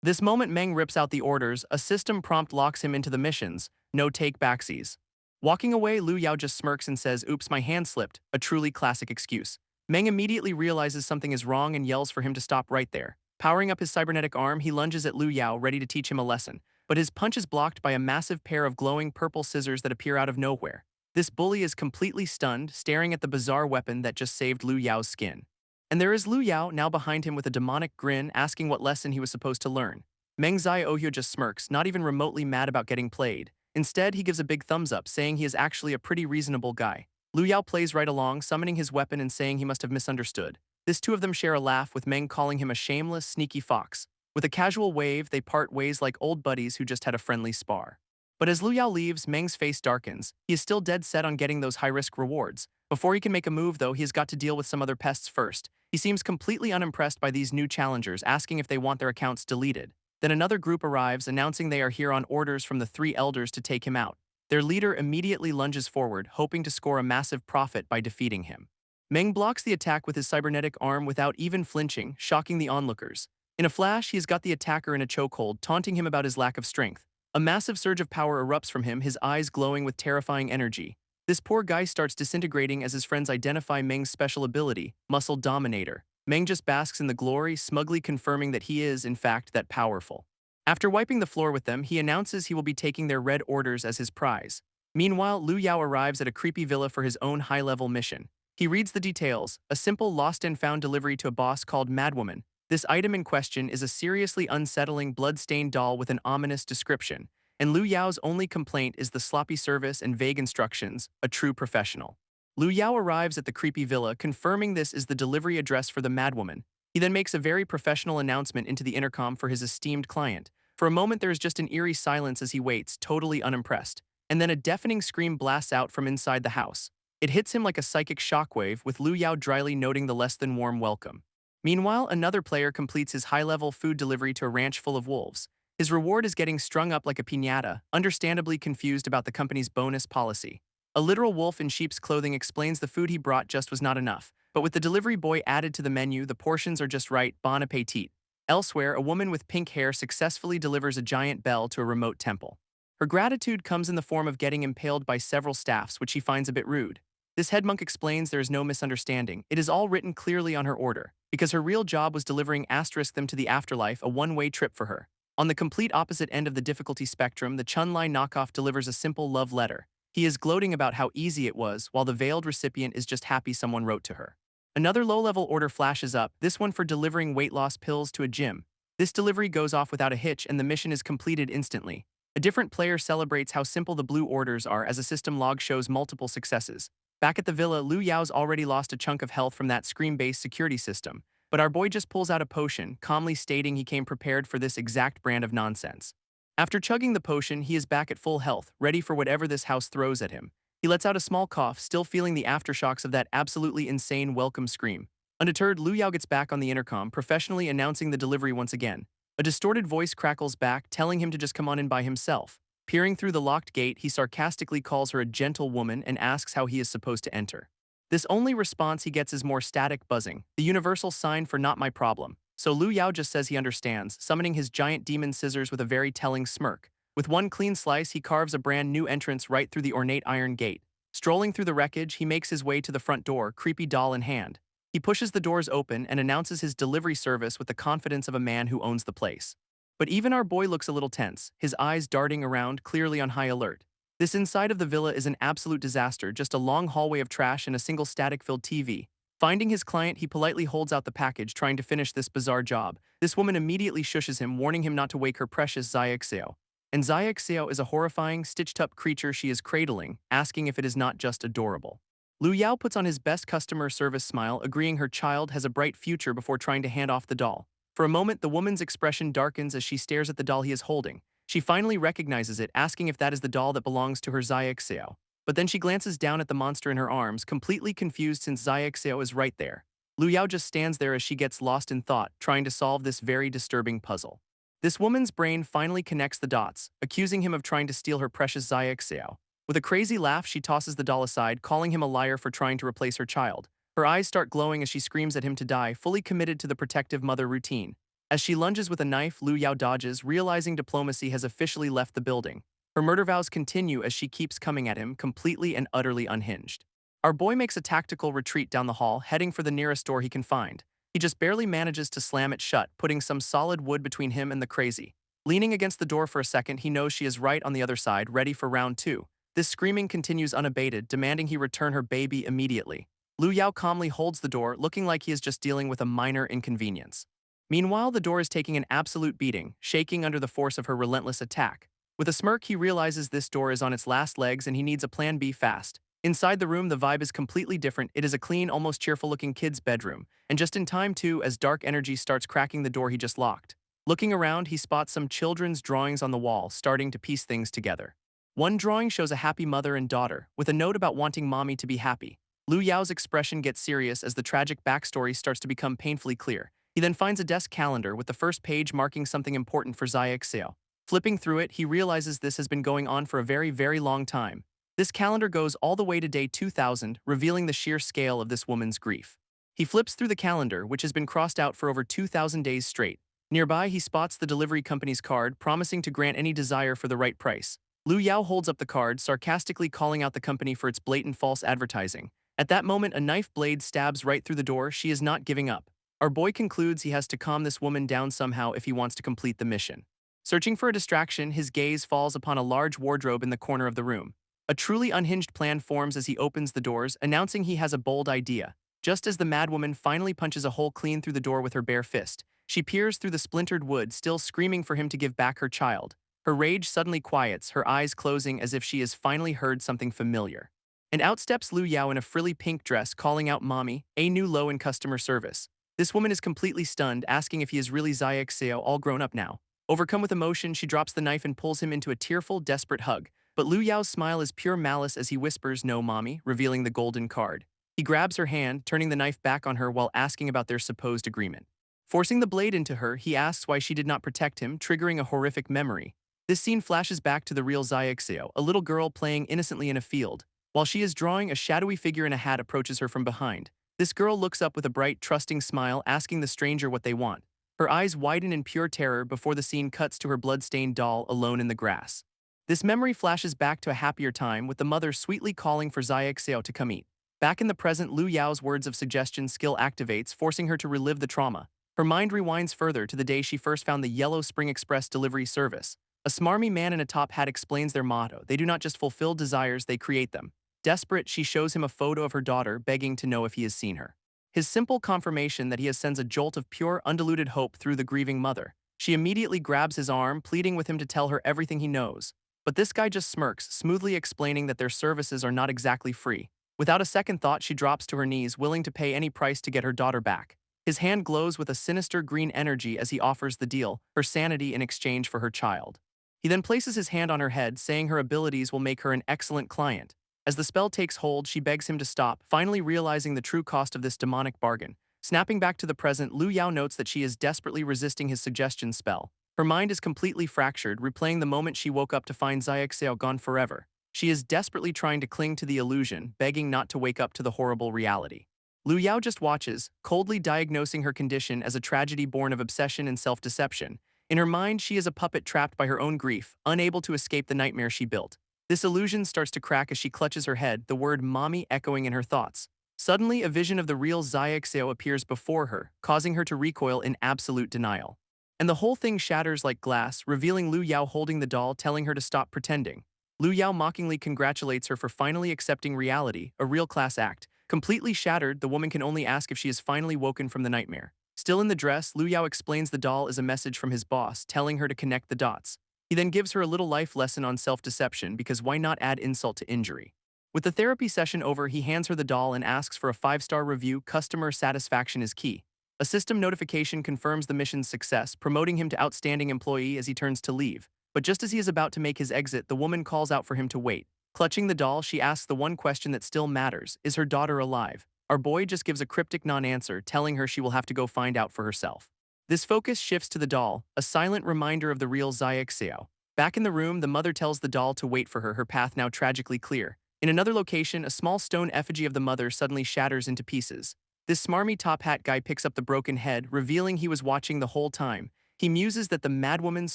This moment Meng rips out the orders, a system prompt locks him into the missions, no take backsies. Walking away, Lu Yao just smirks and says, "Oops, my hand slipped," a truly classic excuse. Meng immediately realizes something is wrong and yells for him to stop right there. Powering up his cybernetic arm, he lunges at Lu Yao, ready to teach him a lesson, but his punch is blocked by a massive pair of glowing purple scissors that appear out of nowhere. This bully is completely stunned, staring at the bizarre weapon that just saved Lu Yao's skin. And there is Lu Yao, now behind him with a demonic grin, asking what lesson he was supposed to learn. Meng Zai just smirks, not even remotely mad about getting played. Instead, he gives a big thumbs up, saying he is actually a pretty reasonable guy. Lu Yao plays right along, summoning his weapon and saying he must have misunderstood. This two of them share a laugh, with Meng calling him a shameless, sneaky fox. With a casual wave, they part ways like old buddies who just had a friendly spar. But as Lu Yao leaves, Meng's face darkens. He is still dead set on getting those high-risk rewards. Before he can make a move, though, he has got to deal with some other pests first. He seems completely unimpressed by these new challengers, asking if they want their accounts deleted. Then another group arrives, announcing they are here on orders from the three elders to take him out. Their leader immediately lunges forward, hoping to score a massive profit by defeating him. Meng blocks the attack with his cybernetic arm without even flinching, shocking the onlookers. In a flash, he has got the attacker in a chokehold, taunting him about his lack of strength. A massive surge of power erupts from him, his eyes glowing with terrifying energy. This poor guy starts disintegrating as his friends identify Meng's special ability, Muscle Dominator. Meng just basks in the glory, smugly confirming that he is, in fact, that powerful. After wiping the floor with them, he announces he will be taking their red orders as his prize. Meanwhile, Lu Yao arrives at a creepy villa for his own high-level mission. He reads the details, a simple lost-and-found delivery to a boss called Madwoman. This item in question is a seriously unsettling, blood-stained doll with an ominous description, and Lu Yao's only complaint is the sloppy service and vague instructions, a true professional. Lu Yao arrives at the creepy villa, confirming this is the delivery address for the madwoman. He then makes a very professional announcement into the intercom for his esteemed client. For a moment, there is just an eerie silence as he waits, totally unimpressed. And then a deafening scream blasts out from inside the house. It hits him like a psychic shockwave, with Lu Yao dryly noting the less-than-warm welcome. Meanwhile, another player completes his high-level food delivery to a ranch full of wolves. His reward is getting strung up like a piñata, understandably confused about the company's bonus policy. A literal wolf in sheep's clothing explains the food he brought just was not enough, but with the delivery boy added to the menu, the portions are just right, bon appetit. Elsewhere, a woman with pink hair successfully delivers a giant bell to a remote temple. Her gratitude comes in the form of getting impaled by several staffs, which she finds a bit rude. This head monk explains there is no misunderstanding, it is all written clearly on her order, because her real job was delivering them to the afterlife, a one-way trip for her. On the complete opposite end of the difficulty spectrum, the Chun-Li knockoff delivers a simple love letter. He is gloating about how easy it was, while the veiled recipient is just happy someone wrote to her. Another low-level order flashes up, this one for delivering weight loss pills to a gym. This delivery goes off without a hitch and the mission is completed instantly. A different player celebrates how simple the blue orders are as a system log shows multiple successes. Back at the villa, Lu Yao's already lost a chunk of health from that scream-based security system, but our boy just pulls out a potion, calmly stating he came prepared for this exact brand of nonsense. After chugging the potion, he is back at full health, ready for whatever this house throws at him. He lets out a small cough, still feeling the aftershocks of that absolutely insane welcome scream. Undeterred, Lu Yao gets back on the intercom, professionally announcing the delivery once again. A distorted voice crackles back, telling him to just come on in by himself. Peering through the locked gate, he sarcastically calls her a gentle woman and asks how he is supposed to enter. This only response he gets is more static buzzing, the universal sign for not my problem. So Lu Yao just says he understands, summoning his giant demon scissors with a very telling smirk. With one clean slice, he carves a brand new entrance right through the ornate iron gate. Strolling through the wreckage, he makes his way to the front door, creepy doll in hand. He pushes the doors open and announces his delivery service with the confidence of a man who owns the place. But even our boy looks a little tense, his eyes darting around, clearly on high alert. This inside of the villa is an absolute disaster, just a long hallway of trash and a single static-filled TV. Finding his client, he politely holds out the package, trying to finish this bizarre job. This woman immediately shushes him, warning him not to wake her precious Xiaoxiao. And Xiaoxiao is a horrifying, stitched-up creature she is cradling, asking if it is not just adorable. Lu Yao puts on his best customer service smile, agreeing her child has a bright future before trying to hand off the doll. For a moment, the woman's expression darkens as she stares at the doll he is holding. She finally recognizes it, asking if that is the doll that belongs to her Xiaoxiao. But then she glances down at the monster in her arms, completely confused since Xiaoxiao is right there. Lu Yao just stands there as she gets lost in thought, trying to solve this very disturbing puzzle. This woman's brain finally connects the dots, accusing him of trying to steal her precious Xiaoxiao. With a crazy laugh, she tosses the doll aside, calling him a liar for trying to replace her child. Her eyes start glowing as she screams at him to die, fully committed to the protective mother routine. As she lunges with a knife, Lu Yao dodges, realizing diplomacy has officially left the building. Her murder vows continue as she keeps coming at him, completely and utterly unhinged. Our boy makes a tactical retreat down the hall, heading for the nearest door he can find. He just barely manages to slam it shut, putting some solid wood between him and the crazy. Leaning against the door for a second, he knows she is right on the other side, ready for round two. This screaming continues unabated, demanding he return her baby immediately. Lu Yao calmly holds the door, looking like he is just dealing with a minor inconvenience. Meanwhile, the door is taking an absolute beating, shaking under the force of her relentless attack. With a smirk, he realizes this door is on its last legs and he needs a plan B fast. Inside the room, the vibe is completely different. It is a clean, almost cheerful-looking kid's bedroom, and just in time too, as dark energy starts cracking the door he just locked. Looking around, he spots some children's drawings on the wall, starting to piece things together. One drawing shows a happy mother and daughter, with a note about wanting mommy to be happy. Lu Yao's expression gets serious as the tragic backstory starts to become painfully clear. He then finds a desk calendar with the first page marking something important for Xiaoxiao. Flipping through it, he realizes this has been going on for a very, very long time. This calendar goes all the way to day 2000, revealing the sheer scale of this woman's grief. He flips through the calendar, which has been crossed out for over 2,000 days straight. Nearby, he spots the delivery company's card, promising to grant any desire for the right price. Lu Yao holds up the card, sarcastically calling out the company for its blatant false advertising. At that moment, a knife blade stabs right through the door. She is not giving up. Our boy concludes he has to calm this woman down somehow if he wants to complete the mission. Searching for a distraction, his gaze falls upon a large wardrobe in the corner of the room. A truly unhinged plan forms as he opens the doors, announcing he has a bold idea. Just as the madwoman finally punches a hole clean through the door with her bare fist, she peers through the splintered wood, still screaming for him to give back her child. Her rage suddenly quiets, her eyes closing as if she has finally heard something familiar. And out steps Lu Yao in a frilly pink dress, calling out mommy, a new low in customer service. This woman is completely stunned, asking if he is really Xiaoxiao, all grown up now. Overcome with emotion, she drops the knife and pulls him into a tearful, desperate hug. But Lu Yao's smile is pure malice as he whispers, "No, mommy," revealing the golden card. He grabs her hand, turning the knife back on her while asking about their supposed agreement. Forcing the blade into her, he asks why she did not protect him, triggering a horrific memory. This scene flashes back to the real Xiaoxiao, a little girl playing innocently in a field. While she is drawing, a shadowy figure in a hat approaches her from behind. This girl looks up with a bright, trusting smile, asking the stranger what they want. Her eyes widen in pure terror before the scene cuts to her blood-stained doll alone in the grass. This memory flashes back to a happier time, with the mother sweetly calling for Xiaoxiao to come eat. Back in the present, Lu Yao's words of suggestion skill activates, forcing her to relive the trauma. Her mind rewinds further to the day she first found the Yellow Spring Express delivery service. A smarmy man in a top hat explains their motto: they do not just fulfill desires, they create them. Desperate, she shows him a photo of her daughter, begging to know if he has seen her. His simple confirmation that he has sends a jolt of pure, undiluted hope through the grieving mother. She immediately grabs his arm, pleading with him to tell her everything he knows. But this guy just smirks, smoothly explaining that their services are not exactly free. Without a second thought, she drops to her knees, willing to pay any price to get her daughter back. His hand glows with a sinister green energy as he offers the deal, her sanity in exchange for her child. He then places his hand on her head, saying her abilities will make her an excellent client. As the spell takes hold, she begs him to stop, finally realizing the true cost of this demonic bargain. Snapping back to the present, Lu Yao notes that she is desperately resisting his suggestion spell. Her mind is completely fractured, replaying the moment she woke up to find Xiaoxiao gone forever. She is desperately trying to cling to the illusion, begging not to wake up to the horrible reality. Lu Yao just watches, coldly diagnosing her condition as a tragedy born of obsession and self-deception. In her mind, she is a puppet trapped by her own grief, unable to escape the nightmare she built. This illusion starts to crack as she clutches her head, the word mommy echoing in her thoughts. Suddenly, a vision of the real Xiaoxiao appears before her, causing her to recoil in absolute denial. And the whole thing shatters like glass, revealing Lu Yao holding the doll, telling her to stop pretending. Lu Yao mockingly congratulates her for finally accepting reality, a real class act. Completely shattered, the woman can only ask if she has finally woken from the nightmare. Still in the dress, Lu Yao explains the doll is a message from his boss, telling her to connect the dots. He then gives her a little life lesson on self-deception, because why not add insult to injury? With the therapy session over, he hands her the doll and asks for a 5-star review. Customer satisfaction is key. A system notification confirms the mission's success, promoting him to outstanding employee as he turns to leave. But just as he is about to make his exit, the woman calls out for him to wait. Clutching the doll, she asks the one question that still matters: is her daughter alive? Our boy just gives a cryptic non-answer, telling her she will have to go find out for herself. This focus shifts to the doll, a silent reminder of the real Xiaoxiao. Back in the room, the mother tells the doll to wait for her path now tragically clear. In another location, a small stone effigy of the mother suddenly shatters into pieces. This smarmy top hat guy picks up the broken head, revealing he was watching the whole time. He muses that the madwoman's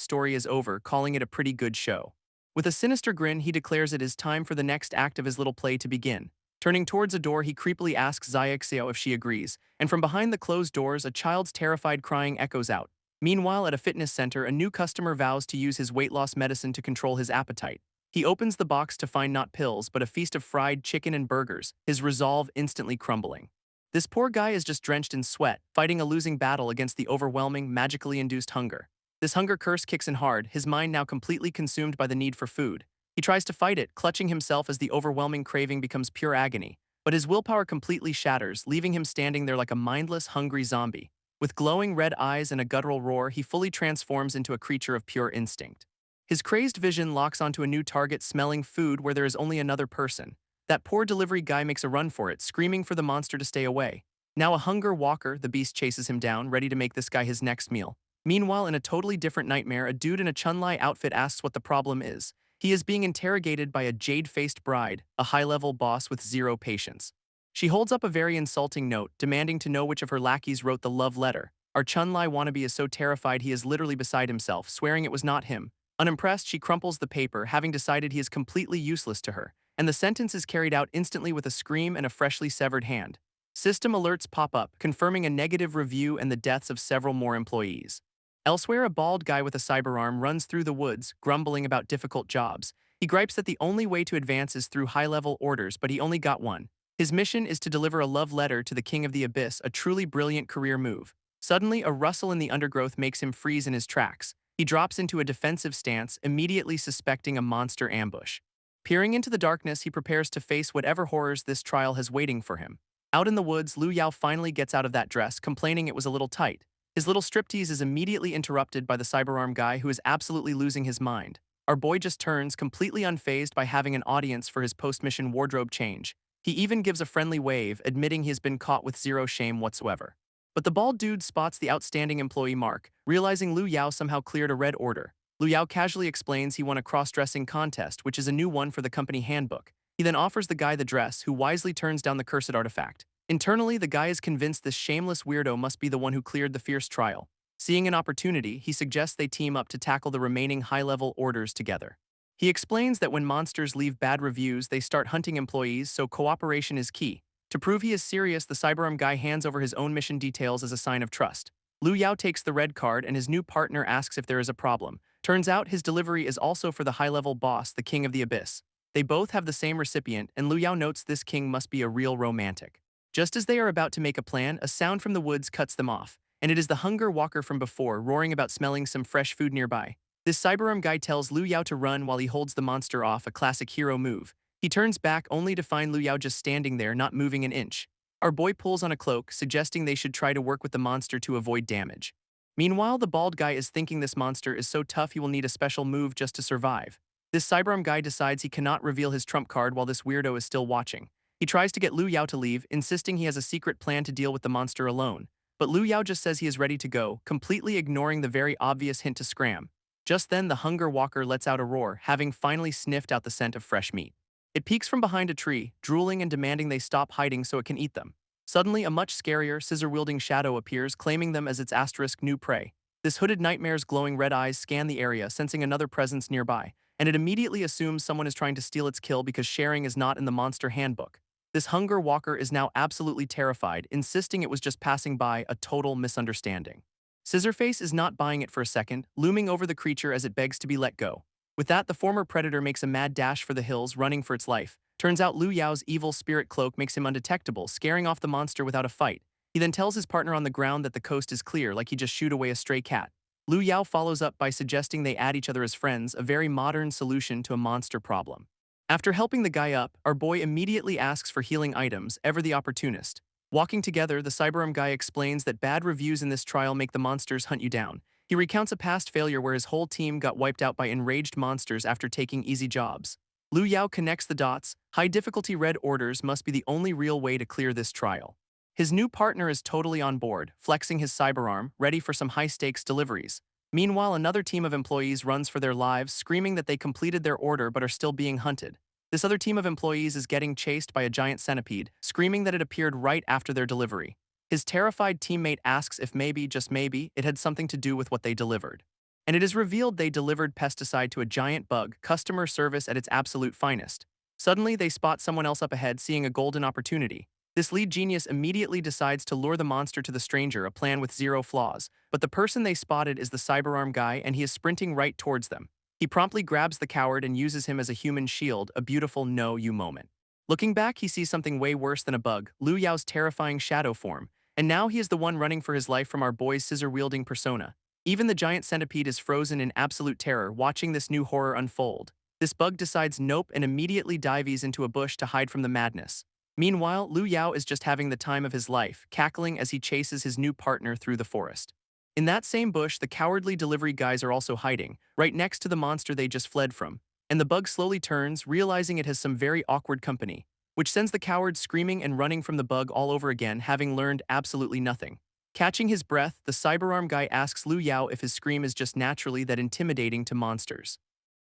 story is over, calling it a pretty good show. With a sinister grin, he declares it is time for the next act of his little play to begin. Turning towards a door, he creepily asks Xiaoxiao if she agrees, and from behind the closed doors, a child's terrified crying echoes out. Meanwhile, at a fitness center, a new customer vows to use his weight loss medicine to control his appetite. He opens the box to find not pills, but a feast of fried chicken and burgers, his resolve instantly crumbling. This poor guy is just drenched in sweat, fighting a losing battle against the overwhelming, magically induced hunger. This hunger curse kicks in hard, his mind now completely consumed by the need for food. He tries to fight it, clutching himself as the overwhelming craving becomes pure agony. But his willpower completely shatters, leaving him standing there like a mindless, hungry zombie. With glowing red eyes and a guttural roar, he fully transforms into a creature of pure instinct. His crazed vision locks onto a new target, smelling food where there is only another person. That poor delivery guy makes a run for it, screaming for the monster to stay away. Now a hunger walker, the beast chases him down, ready to make this guy his next meal. Meanwhile, in a totally different nightmare, a dude in a Chun-Li outfit asks what the problem is. He is being interrogated by a jade-faced bride, a high-level boss with zero patience. She holds up a very insulting note, demanding to know which of her lackeys wrote the love letter. Our Chun-Li wannabe is so terrified he is literally beside himself, swearing it was not him. Unimpressed, she crumples the paper, having decided he is completely useless to her, and the sentence is carried out instantly with a scream and a freshly severed hand. System alerts pop up, confirming a negative review and the deaths of several more employees. Elsewhere, a bald guy with a cyberarm runs through the woods, grumbling about difficult jobs. He gripes that the only way to advance is through high-level orders, but he only got one. His mission is to deliver a love letter to the King of the Abyss, a truly brilliant career move. Suddenly, a rustle in the undergrowth makes him freeze in his tracks. He drops into a defensive stance, immediately suspecting a monster ambush. Peering into the darkness, he prepares to face whatever horrors this trial has waiting for him. Out in the woods, Lu Yao finally gets out of that dress, complaining it was a little tight. His little striptease is immediately interrupted by the cyberarm guy who is absolutely losing his mind. Our boy just turns, completely unfazed by having an audience for his post-mission wardrobe change. He even gives a friendly wave, admitting he has been caught with zero shame whatsoever. But the bald dude spots the outstanding employee mark, realizing Lu Yao somehow cleared a red order. Lu Yao casually explains he won a cross-dressing contest, which is a new one for the company handbook. He then offers the guy the dress, who wisely turns down the cursed artifact. Internally, the guy is convinced this shameless weirdo must be the one who cleared the fierce trial. Seeing an opportunity, he suggests they team up to tackle the remaining high-level orders together. He explains that when monsters leave bad reviews, they start hunting employees, so cooperation is key. To prove he is serious, the cyberarm guy hands over his own mission details as a sign of trust. Lu Yao takes the red card and his new partner asks if there is a problem. Turns out his delivery is also for the high-level boss, the King of the Abyss. They both have the same recipient, and Lu Yao notes this king must be a real romantic. Just as they are about to make a plan, a sound from the woods cuts them off, and it is the hunger walker from before, roaring about smelling some fresh food nearby. This cyberarm guy tells Lu Yao to run while he holds the monster off, a classic hero move. He turns back only to find Lu Yao just standing there, not moving an inch. Our boy pulls on a cloak, suggesting they should try to work with the monster to avoid damage. Meanwhile, the bald guy is thinking this monster is so tough he will need a special move just to survive. This cyberarm guy decides he cannot reveal his trump card while this weirdo is still watching. He tries to get Lu Yao to leave, insisting he has a secret plan to deal with the monster alone. But Lu Yao just says he is ready to go, completely ignoring the very obvious hint to scram. Just then, the hunger walker lets out a roar, having finally sniffed out the scent of fresh meat. It peeks from behind a tree, drooling and demanding they stop hiding so it can eat them. Suddenly, a much scarier, scissor-wielding shadow appears, claiming them as its asterisk new prey. This hooded nightmare's glowing red eyes scan the area, sensing another presence nearby, and it immediately assumes someone is trying to steal its kill because sharing is not in the monster handbook. This hunger walker is now absolutely terrified, insisting it was just passing by, a total misunderstanding. Scissorface is not buying it for a second, looming over the creature as it begs to be let go. With that, the former predator makes a mad dash for the hills, running for its life. Turns out Lu Yao's evil spirit cloak makes him undetectable, scaring off the monster without a fight. He then tells his partner on the ground that the coast is clear, like he just shooed away a stray cat. Lu Yao follows up by suggesting they add each other as friends, a very modern solution to a monster problem. After helping the guy up, our boy immediately asks for healing items, ever the opportunist. Walking together, the cyberarm guy explains that bad reviews in this trial make the monsters hunt you down. He recounts a past failure where his whole team got wiped out by enraged monsters after taking easy jobs. Lu Yao connects the dots. High-difficulty red orders must be the only real way to clear this trial. His new partner is totally on board, flexing his cyberarm, ready for some high-stakes deliveries. Meanwhile, another team of employees runs for their lives, screaming that they completed their order but are still being hunted. This other team of employees is getting chased by a giant centipede, screaming that it appeared right after their delivery. His terrified teammate asks if maybe, just maybe, it had something to do with what they delivered. And it is revealed they delivered pesticide to a giant bug, customer service at its absolute finest. Suddenly, they spot someone else up ahead, seeing a golden opportunity. This lead genius immediately decides to lure the monster to the stranger, a plan with zero flaws. But the person they spotted is the cyberarm guy, and he is sprinting right towards them. He promptly grabs the coward and uses him as a human shield, a beautiful no-you moment. Looking back, he sees something way worse than a bug, Liu Yao's terrifying shadow form. And now he is the one running for his life from our boy's scissor-wielding persona. Even the giant centipede is frozen in absolute terror, watching this new horror unfold. This bug decides nope and immediately dives into a bush to hide from the madness. Meanwhile, Liu Yao is just having the time of his life, cackling as he chases his new partner through the forest. In that same bush, the cowardly delivery guys are also hiding, right next to the monster they just fled from. And the bug slowly turns, realizing it has some very awkward company, which sends the coward screaming and running from the bug all over again, having learned absolutely nothing. Catching his breath, the cyberarm guy asks Liu Yao if his scream is just naturally that intimidating to monsters.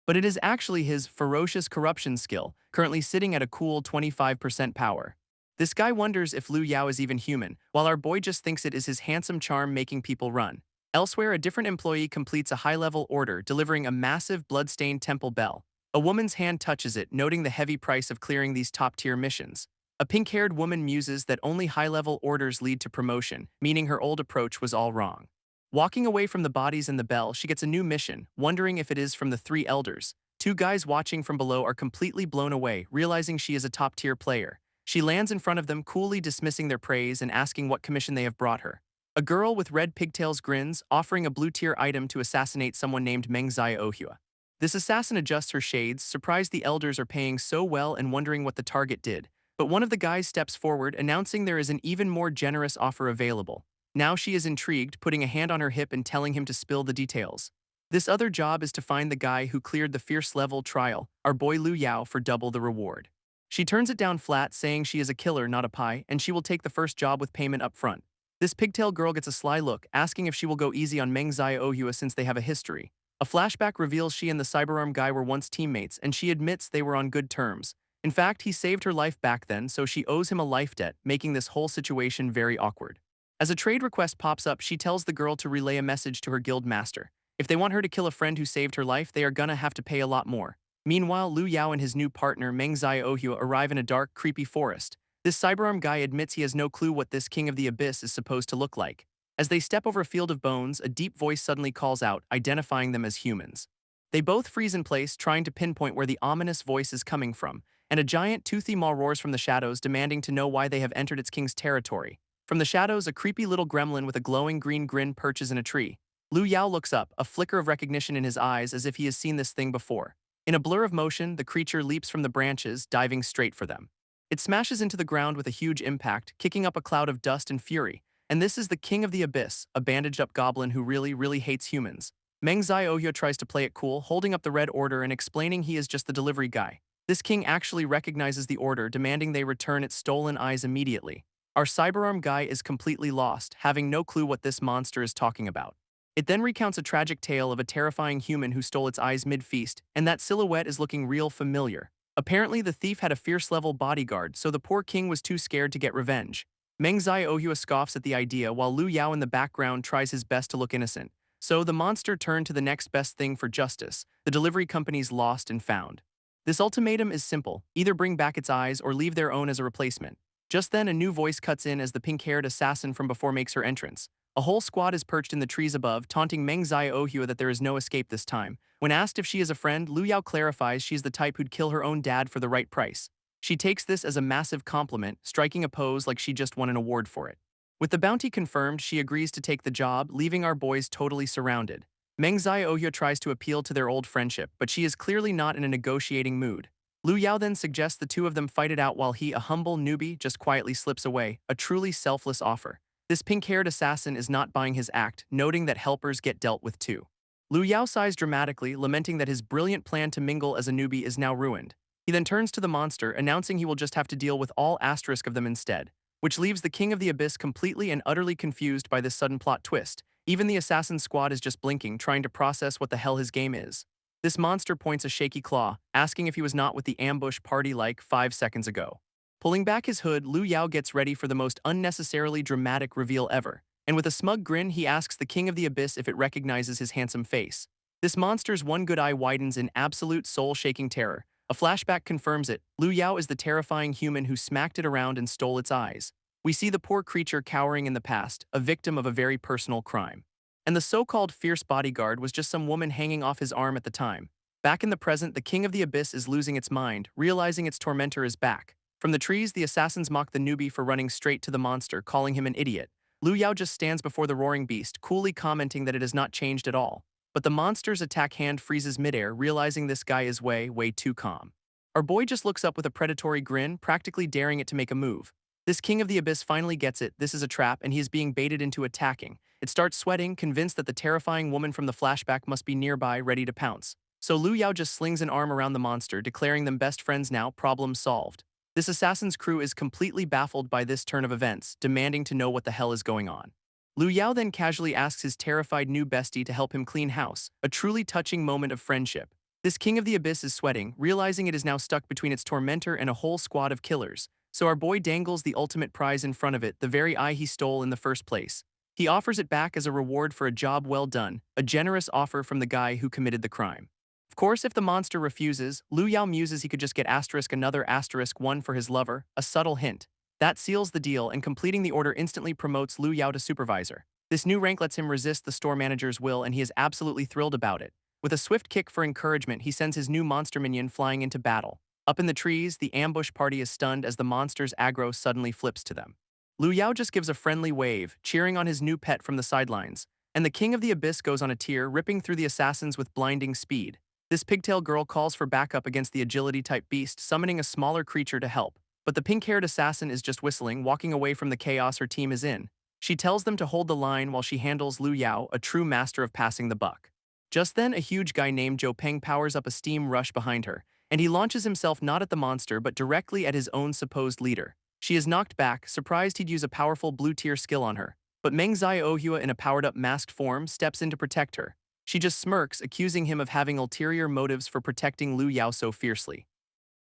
But it is actually his ferocious corruption skill, currently sitting at a cool 25% power. This guy wonders if Liu Yao is even human, while our boy just thinks it is his handsome charm making people run. Elsewhere, a different employee completes a high-level order, delivering a massive blood-stained temple bell. A woman's hand touches it, noting the heavy price of clearing these top-tier missions. A pink-haired woman muses that only high-level orders lead to promotion, meaning her old approach was all wrong. Walking away from the bodies and the bell, she gets a new mission, wondering if it is from the three elders. Two guys watching from below are completely blown away, realizing she is a top-tier player. She lands in front of them, coolly dismissing their praise and asking what commission they have brought her. A girl with red pigtails grins, offering a blue-tier item to assassinate someone named Mengzai Ohua. This assassin adjusts her shades, surprised the elders are paying so well and wondering what the target did. But one of the guys steps forward, announcing there is an even more generous offer available. Now she is intrigued, putting a hand on her hip and telling him to spill the details. This other job is to find the guy who cleared the fierce level trial, our boy Liu Yao, for double the reward. She turns it down flat, saying she is a killer, not a pie, and she will take the first job with payment up front. This pigtail girl gets a sly look, asking if she will go easy on Mengzai Ohua since they have a history. A flashback reveals she and the cyberarm guy were once teammates, and she admits they were on good terms. In fact, he saved her life back then, so she owes him a life debt, making this whole situation very awkward. As a trade request pops up, she tells the girl to relay a message to her guild master. If they want her to kill a friend who saved her life, they are gonna have to pay a lot more. Meanwhile, Liu Yao and his new partner, Mengzai Ohua, arrive in a dark, creepy forest. This cyberarm guy admits he has no clue what this king of the abyss is supposed to look like. As they step over a field of bones, a deep voice suddenly calls out, identifying them as humans. They both freeze in place, trying to pinpoint where the ominous voice is coming from, and a giant toothy maw roars from the shadows, demanding to know why they have entered its king's territory. From the shadows, a creepy little gremlin with a glowing green grin perches in a tree. Liu Yao looks up, a flicker of recognition in his eyes as if he has seen this thing before. In a blur of motion, the creature leaps from the branches, diving straight for them. It smashes into the ground with a huge impact, kicking up a cloud of dust and fury. And this is the king of the abyss, a bandaged-up goblin who really hates humans. Mengzai Ohua tries to play it cool, holding up the red order and explaining he is just the delivery guy. This king actually recognizes the order, demanding they return its stolen eyes immediately. Our cyberarm guy is completely lost, having no clue what this monster is talking about. It then recounts a tragic tale of a terrifying human who stole its eyes mid-feast, and that silhouette is looking real familiar. Apparently, the thief had a fierce-level bodyguard, so the poor king was too scared to get revenge. Mengzai Ohua scoffs at the idea, while Liu Yao in the background tries his best to look innocent. So the monster turned to the next best thing for justice, the delivery company's lost and found. This ultimatum is simple: either bring back its eyes or leave their own as a replacement. Just then, a new voice cuts in as the pink-haired assassin from before makes her entrance. A whole squad is perched in the trees above, taunting Mengzai Ohua that there is no escape this time. When asked if she is a friend, Liu Yao clarifies she's the type who'd kill her own dad for the right price. She takes this as a massive compliment, striking a pose like she just won an award for it. With the bounty confirmed, she agrees to take the job, leaving our boys totally surrounded. Mengzai Ohua tries to appeal to their old friendship, but she is clearly not in a negotiating mood. Liu Yao then suggests the two of them fight it out while he, a humble newbie, just quietly slips away, a truly selfless offer. This pink-haired assassin is not buying his act, noting that helpers get dealt with too. Liu Yao sighs dramatically, lamenting that his brilliant plan to mingle as a newbie is now ruined. He then turns to the monster, announcing he will just have to deal with all asterisk of them instead, which leaves the King of the Abyss completely and utterly confused by this sudden plot twist. Even the assassin squad is just blinking, trying to process what the hell his game is. This monster points a shaky claw, asking if he was not with the ambush party like 5 seconds ago. Pulling back his hood, Lu Yao gets ready for the most unnecessarily dramatic reveal ever, and with a smug grin he asks the King of the Abyss if it recognizes his handsome face. This monster's one good eye widens in absolute soul-shaking terror. A flashback confirms it. Lu Yao is the terrifying human who smacked it around and stole its eyes. We see the poor creature cowering in the past, a victim of a very personal crime. And the so-called fierce bodyguard was just some woman hanging off his arm at the time. Back in the present, the King of the Abyss is losing its mind, realizing its tormentor is back. From the trees, the assassins mock the newbie for running straight to the monster, calling him an idiot. Lu Yao just stands before the roaring beast, coolly commenting that it has not changed at all. But the monster's attack hand freezes midair, realizing this guy is way too calm. Our boy just looks up with a predatory grin, practically daring it to make a move. This King of the Abyss finally gets it, this is a trap, and he is being baited into attacking. It starts sweating, convinced that the terrifying woman from the flashback must be nearby, ready to pounce. So Lu Yao just slings an arm around the monster, declaring them best friends now, problem solved. This assassin's crew is completely baffled by this turn of events, demanding to know what the hell is going on. Lu Yao then casually asks his terrified new bestie to help him clean house, a truly touching moment of friendship. This King of the Abyss is sweating, realizing it is now stuck between its tormentor and a whole squad of killers. So our boy dangles the ultimate prize in front of it, the very eye he stole in the first place. He offers it back as a reward for a job well done, a generous offer from the guy who committed the crime. Of course, if the monster refuses, Lu Yao muses he could just get another *1 for his lover, a subtle hint. That seals the deal, and completing the order instantly promotes Lu Yao to supervisor. This new rank lets him resist the store manager's will, and he is absolutely thrilled about it. With a swift kick for encouragement, he sends his new monster minion flying into battle. Up in the trees, the ambush party is stunned as the monster's aggro suddenly flips to them. Lu Yao just gives a friendly wave, cheering on his new pet from the sidelines, and the King of the Abyss goes on a tear, ripping through the assassins with blinding speed. This pigtail girl calls for backup against the agility-type beast, summoning a smaller creature to help. But the pink-haired assassin is just whistling, walking away from the chaos her team is in. She tells them to hold the line while she handles Lu Yao, a true master of passing the buck. Just then, a huge guy named Zhou Peng powers up a steam rush behind her, and he launches himself not at the monster but directly at his own supposed leader. She is knocked back, surprised he'd use a powerful blue-tier skill on her. But Meng Xiaohua in a powered-up masked form steps in to protect her. She just smirks, accusing him of having ulterior motives for protecting Lu Yao so fiercely.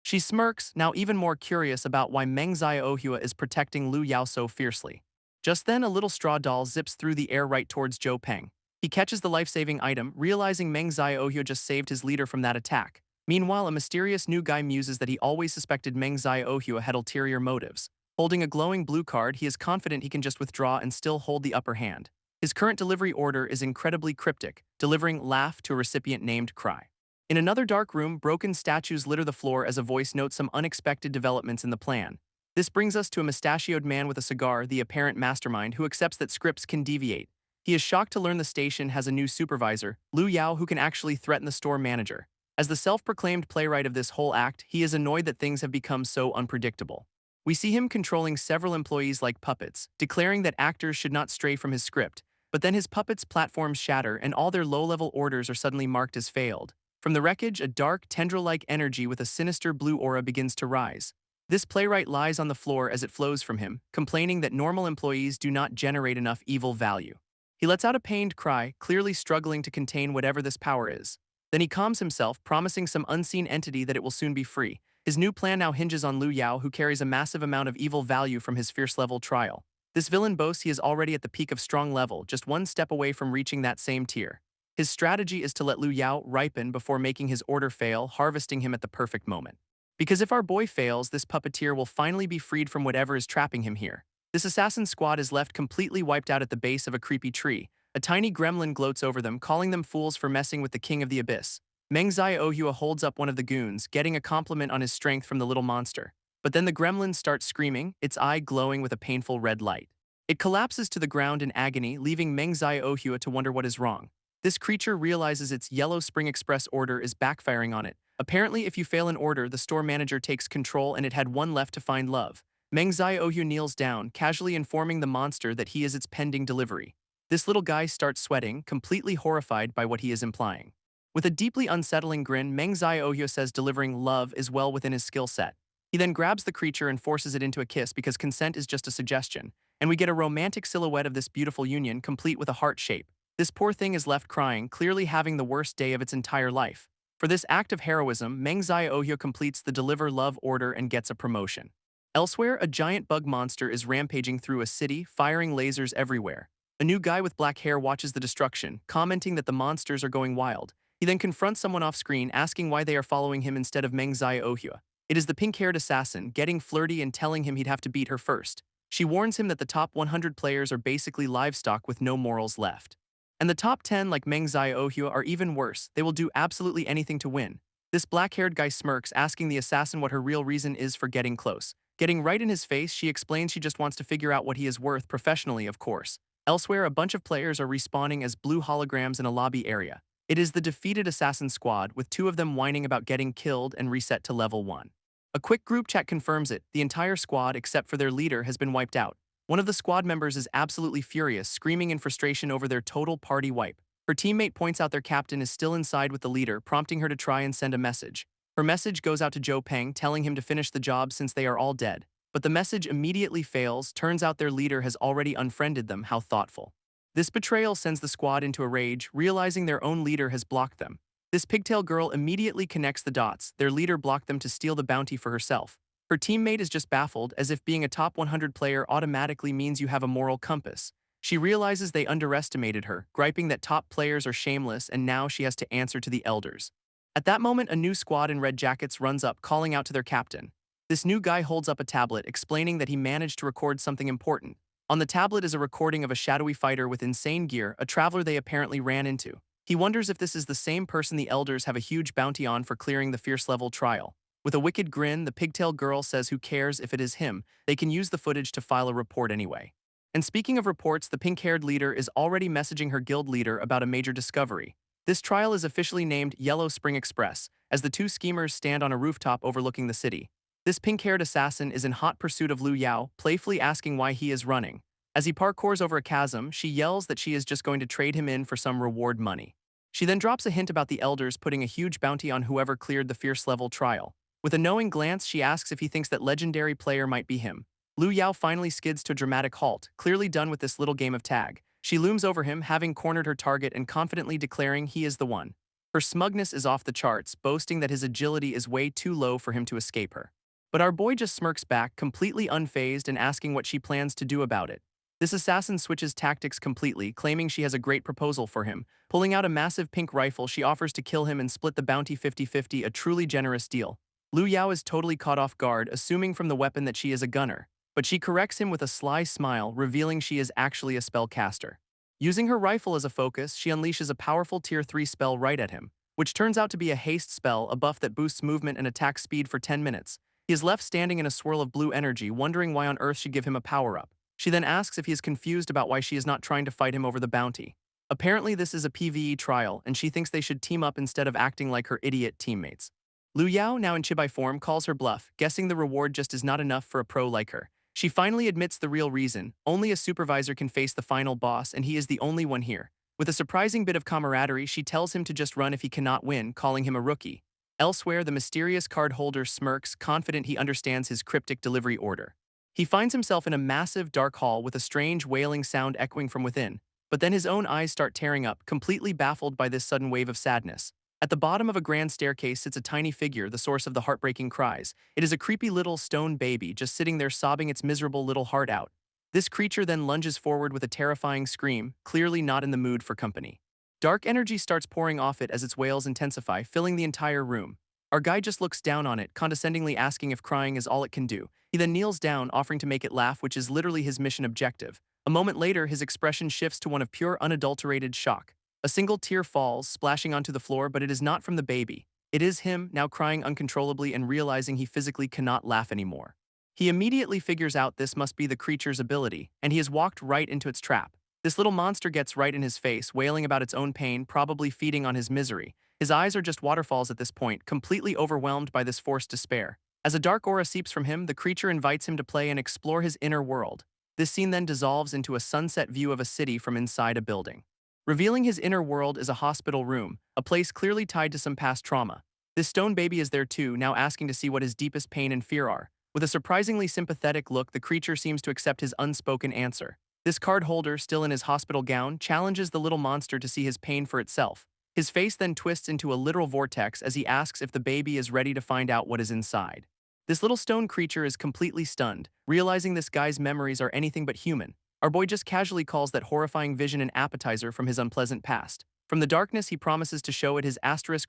She smirks, now even more curious about why Meng Xiaohua is protecting Lu Yao so fiercely. Just then, a little straw doll zips through the air right towards Zhou Peng. He catches the life-saving item, realizing Meng Xiaohua just saved his leader from that attack. Meanwhile, a mysterious new guy muses that he always suspected Meng Xiaohua had ulterior motives. Holding a glowing blue card, he is confident he can just withdraw and still hold the upper hand. His current delivery order is incredibly cryptic, delivering laugh to a recipient named Cry. In another dark room, broken statues litter the floor as a voice notes some unexpected developments in the plan. This brings us to a mustachioed man with a cigar, the apparent mastermind, who accepts that scripts can deviate. He is shocked to learn the station has a new supervisor, Lu Yao, who can actually threaten the store manager. As the self-proclaimed playwright of this whole act, he is annoyed that things have become so unpredictable. We see him controlling several employees like puppets, declaring that actors should not stray from his script. But then his puppets' platforms shatter and all their low-level orders are suddenly marked as failed. From the wreckage, a dark, tendril-like energy with a sinister blue aura begins to rise. This playwright lies on the floor as it flows from him, complaining that normal employees do not generate enough evil value. He lets out a pained cry, clearly struggling to contain whatever this power is. Then he calms himself, promising some unseen entity that it will soon be free. His new plan now hinges on Lu Yao, who carries a massive amount of evil value from his fierce-level trial. This villain boasts he is already at the peak of strong level, just one step away from reaching that same tier. His strategy is to let Lu Yao ripen before making his order fail, harvesting him at the perfect moment. Because if our boy fails, this puppeteer will finally be freed from whatever is trapping him here. This assassin squad is left completely wiped out at the base of a creepy tree. A tiny gremlin gloats over them, calling them fools for messing with the King of the Abyss. Meng Xiaohua holds up one of the goons, getting a compliment on his strength from the little monster. But then the gremlin starts screaming, its eye glowing with a painful red light. It collapses to the ground in agony, leaving Meng Xiaohua to wonder what is wrong. This creature realizes its Yellow Spring Express order is backfiring on it. Apparently, if you fail an order, the store manager takes control and it had one left to find love. Meng Xiaohua kneels down, casually informing the monster that he is its pending delivery. This little guy starts sweating, completely horrified by what he is implying. With a deeply unsettling grin, Meng Xiaohua says delivering love is well within his skill set. He then grabs the creature and forces it into a kiss because consent is just a suggestion, and we get a romantic silhouette of this beautiful union complete with a heart shape. This poor thing is left crying, clearly having the worst day of its entire life. For this act of heroism, Meng Xiaohua completes the deliver love order and gets a promotion. Elsewhere, a giant bug monster is rampaging through a city, firing lasers everywhere. A new guy with black hair watches the destruction, commenting that the monsters are going wild. He then confronts someone off-screen, asking why they are following him instead of Meng Ohua. It is the pink-haired assassin, getting flirty and telling him he'd have to beat her first. She warns him that the top 100 players are basically livestock with no morals left. And the top 10, like Meng Ohua, are even worse. They will do absolutely anything to win. This black-haired guy smirks, asking the assassin what her real reason is for getting close. Getting right in his face, she explains she just wants to figure out what he is worth professionally, of course. Elsewhere, a bunch of players are respawning as blue holograms in a lobby area. It is the defeated assassin squad, with two of them whining about getting killed and reset to level 1. A quick group chat confirms it. The entire squad, except for their leader, has been wiped out. One of the squad members is absolutely furious, screaming in frustration over their total party wipe. Her teammate points out their captain is still inside with the leader, prompting her to try and send a message. Her message goes out to Joe Peng, telling him to finish the job since they are all dead. But the message immediately fails. Turns out their leader has already unfriended them. How thoughtful. This betrayal sends the squad into a rage, realizing their own leader has blocked them. This pigtail girl immediately connects the dots. Their leader blocked them to steal the bounty for herself. Her teammate is just baffled, as if being a top 100 player automatically means you have a moral compass. She realizes they underestimated her, griping that top players are shameless and now she has to answer to the elders. At that moment, a new squad in red jackets runs up, calling out to their captain. This new guy holds up a tablet, explaining that he managed to record something important. On the tablet is a recording of a shadowy fighter with insane gear, a traveler they apparently ran into. He wonders if this is the same person the elders have a huge bounty on for clearing the fierce level trial. With a wicked grin, the pigtail girl says who cares if it is him, they can use the footage to file a report anyway. And speaking of reports, the pink-haired leader is already messaging her guild leader about a major discovery. This trial is officially named Yellow Spring Express, as the two schemers stand on a rooftop overlooking the city. This pink-haired assassin is in hot pursuit of Liu Yao, playfully asking why he is running. As he parkours over a chasm, she yells that she is just going to trade him in for some reward money. She then drops a hint about the elders putting a huge bounty on whoever cleared the fierce level trial. With a knowing glance, she asks if he thinks that legendary player might be him. Liu Yao finally skids to a dramatic halt, clearly done with this little game of tag. She looms over him, having cornered her target and confidently declaring he is the one. Her smugness is off the charts, boasting that his agility is way too low for him to escape her. But our boy just smirks back, completely unfazed and asking what she plans to do about it. This assassin switches tactics completely, claiming she has a great proposal for him. Pulling out a massive pink rifle, she offers to kill him and split the bounty 50-50, a truly generous deal. Liu Yao is totally caught off guard, assuming from the weapon that she is a gunner. But she corrects him with a sly smile, revealing she is actually a spellcaster. Using her rifle as a focus, she unleashes a powerful tier 3 spell right at him, which turns out to be a haste spell, a buff that boosts movement and attack speed for 10 minutes. He is left standing in a swirl of blue energy, wondering why on earth she'd give him a power-up. She then asks if he is confused about why she is not trying to fight him over the bounty. Apparently this is a PvE trial, and she thinks they should team up instead of acting like her idiot teammates. Liu Yao, now in chibai form, calls her bluff, guessing the reward just is not enough for a pro like her. She finally admits the real reason. Only a supervisor can face the final boss, and he is the only one here. With a surprising bit of camaraderie, she tells him to just run if he cannot win, calling him a rookie. Elsewhere, the mysterious card holder smirks, confident he understands his cryptic delivery order. He finds himself in a massive, dark hall with a strange wailing sound echoing from within, but then his own eyes start tearing up, completely baffled by this sudden wave of sadness. At the bottom of a grand staircase sits a tiny figure, the source of the heartbreaking cries. It is a creepy little stone baby, just sitting there sobbing its miserable little heart out. This creature then lunges forward with a terrifying scream, clearly not in the mood for company. Dark energy starts pouring off it as its wails intensify, filling the entire room. Our guy just looks down on it, condescendingly asking if crying is all it can do. He then kneels down, offering to make it laugh, which is literally his mission objective. A moment later, his expression shifts to one of pure, unadulterated shock. A single tear falls, splashing onto the floor, but it is not from the baby. It is him, now crying uncontrollably and realizing he physically cannot laugh anymore. He immediately figures out this must be the creature's ability, and he has walked right into its trap. This little monster gets right in his face, wailing about its own pain, probably feeding on his misery. His eyes are just waterfalls at this point, completely overwhelmed by this forced despair. As a dark aura seeps from him, the creature invites him to play and explore his inner world. This scene then dissolves into a sunset view of a city from inside a building. Revealing his inner world is a hospital room, a place clearly tied to some past trauma. This stone baby is there too, now asking to see what his deepest pain and fear are. With a surprisingly sympathetic look, the creature seems to accept his unspoken answer. This card holder, still in his hospital gown, challenges the little monster to see his pain for itself. His face then twists into a literal vortex as he asks if the baby is ready to find out what is inside. This little stone creature is completely stunned, realizing this guy's memories are anything but human. Our boy just casually calls that horrifying vision an appetizer from his unpleasant past. From the darkness, he promises to show it his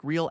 real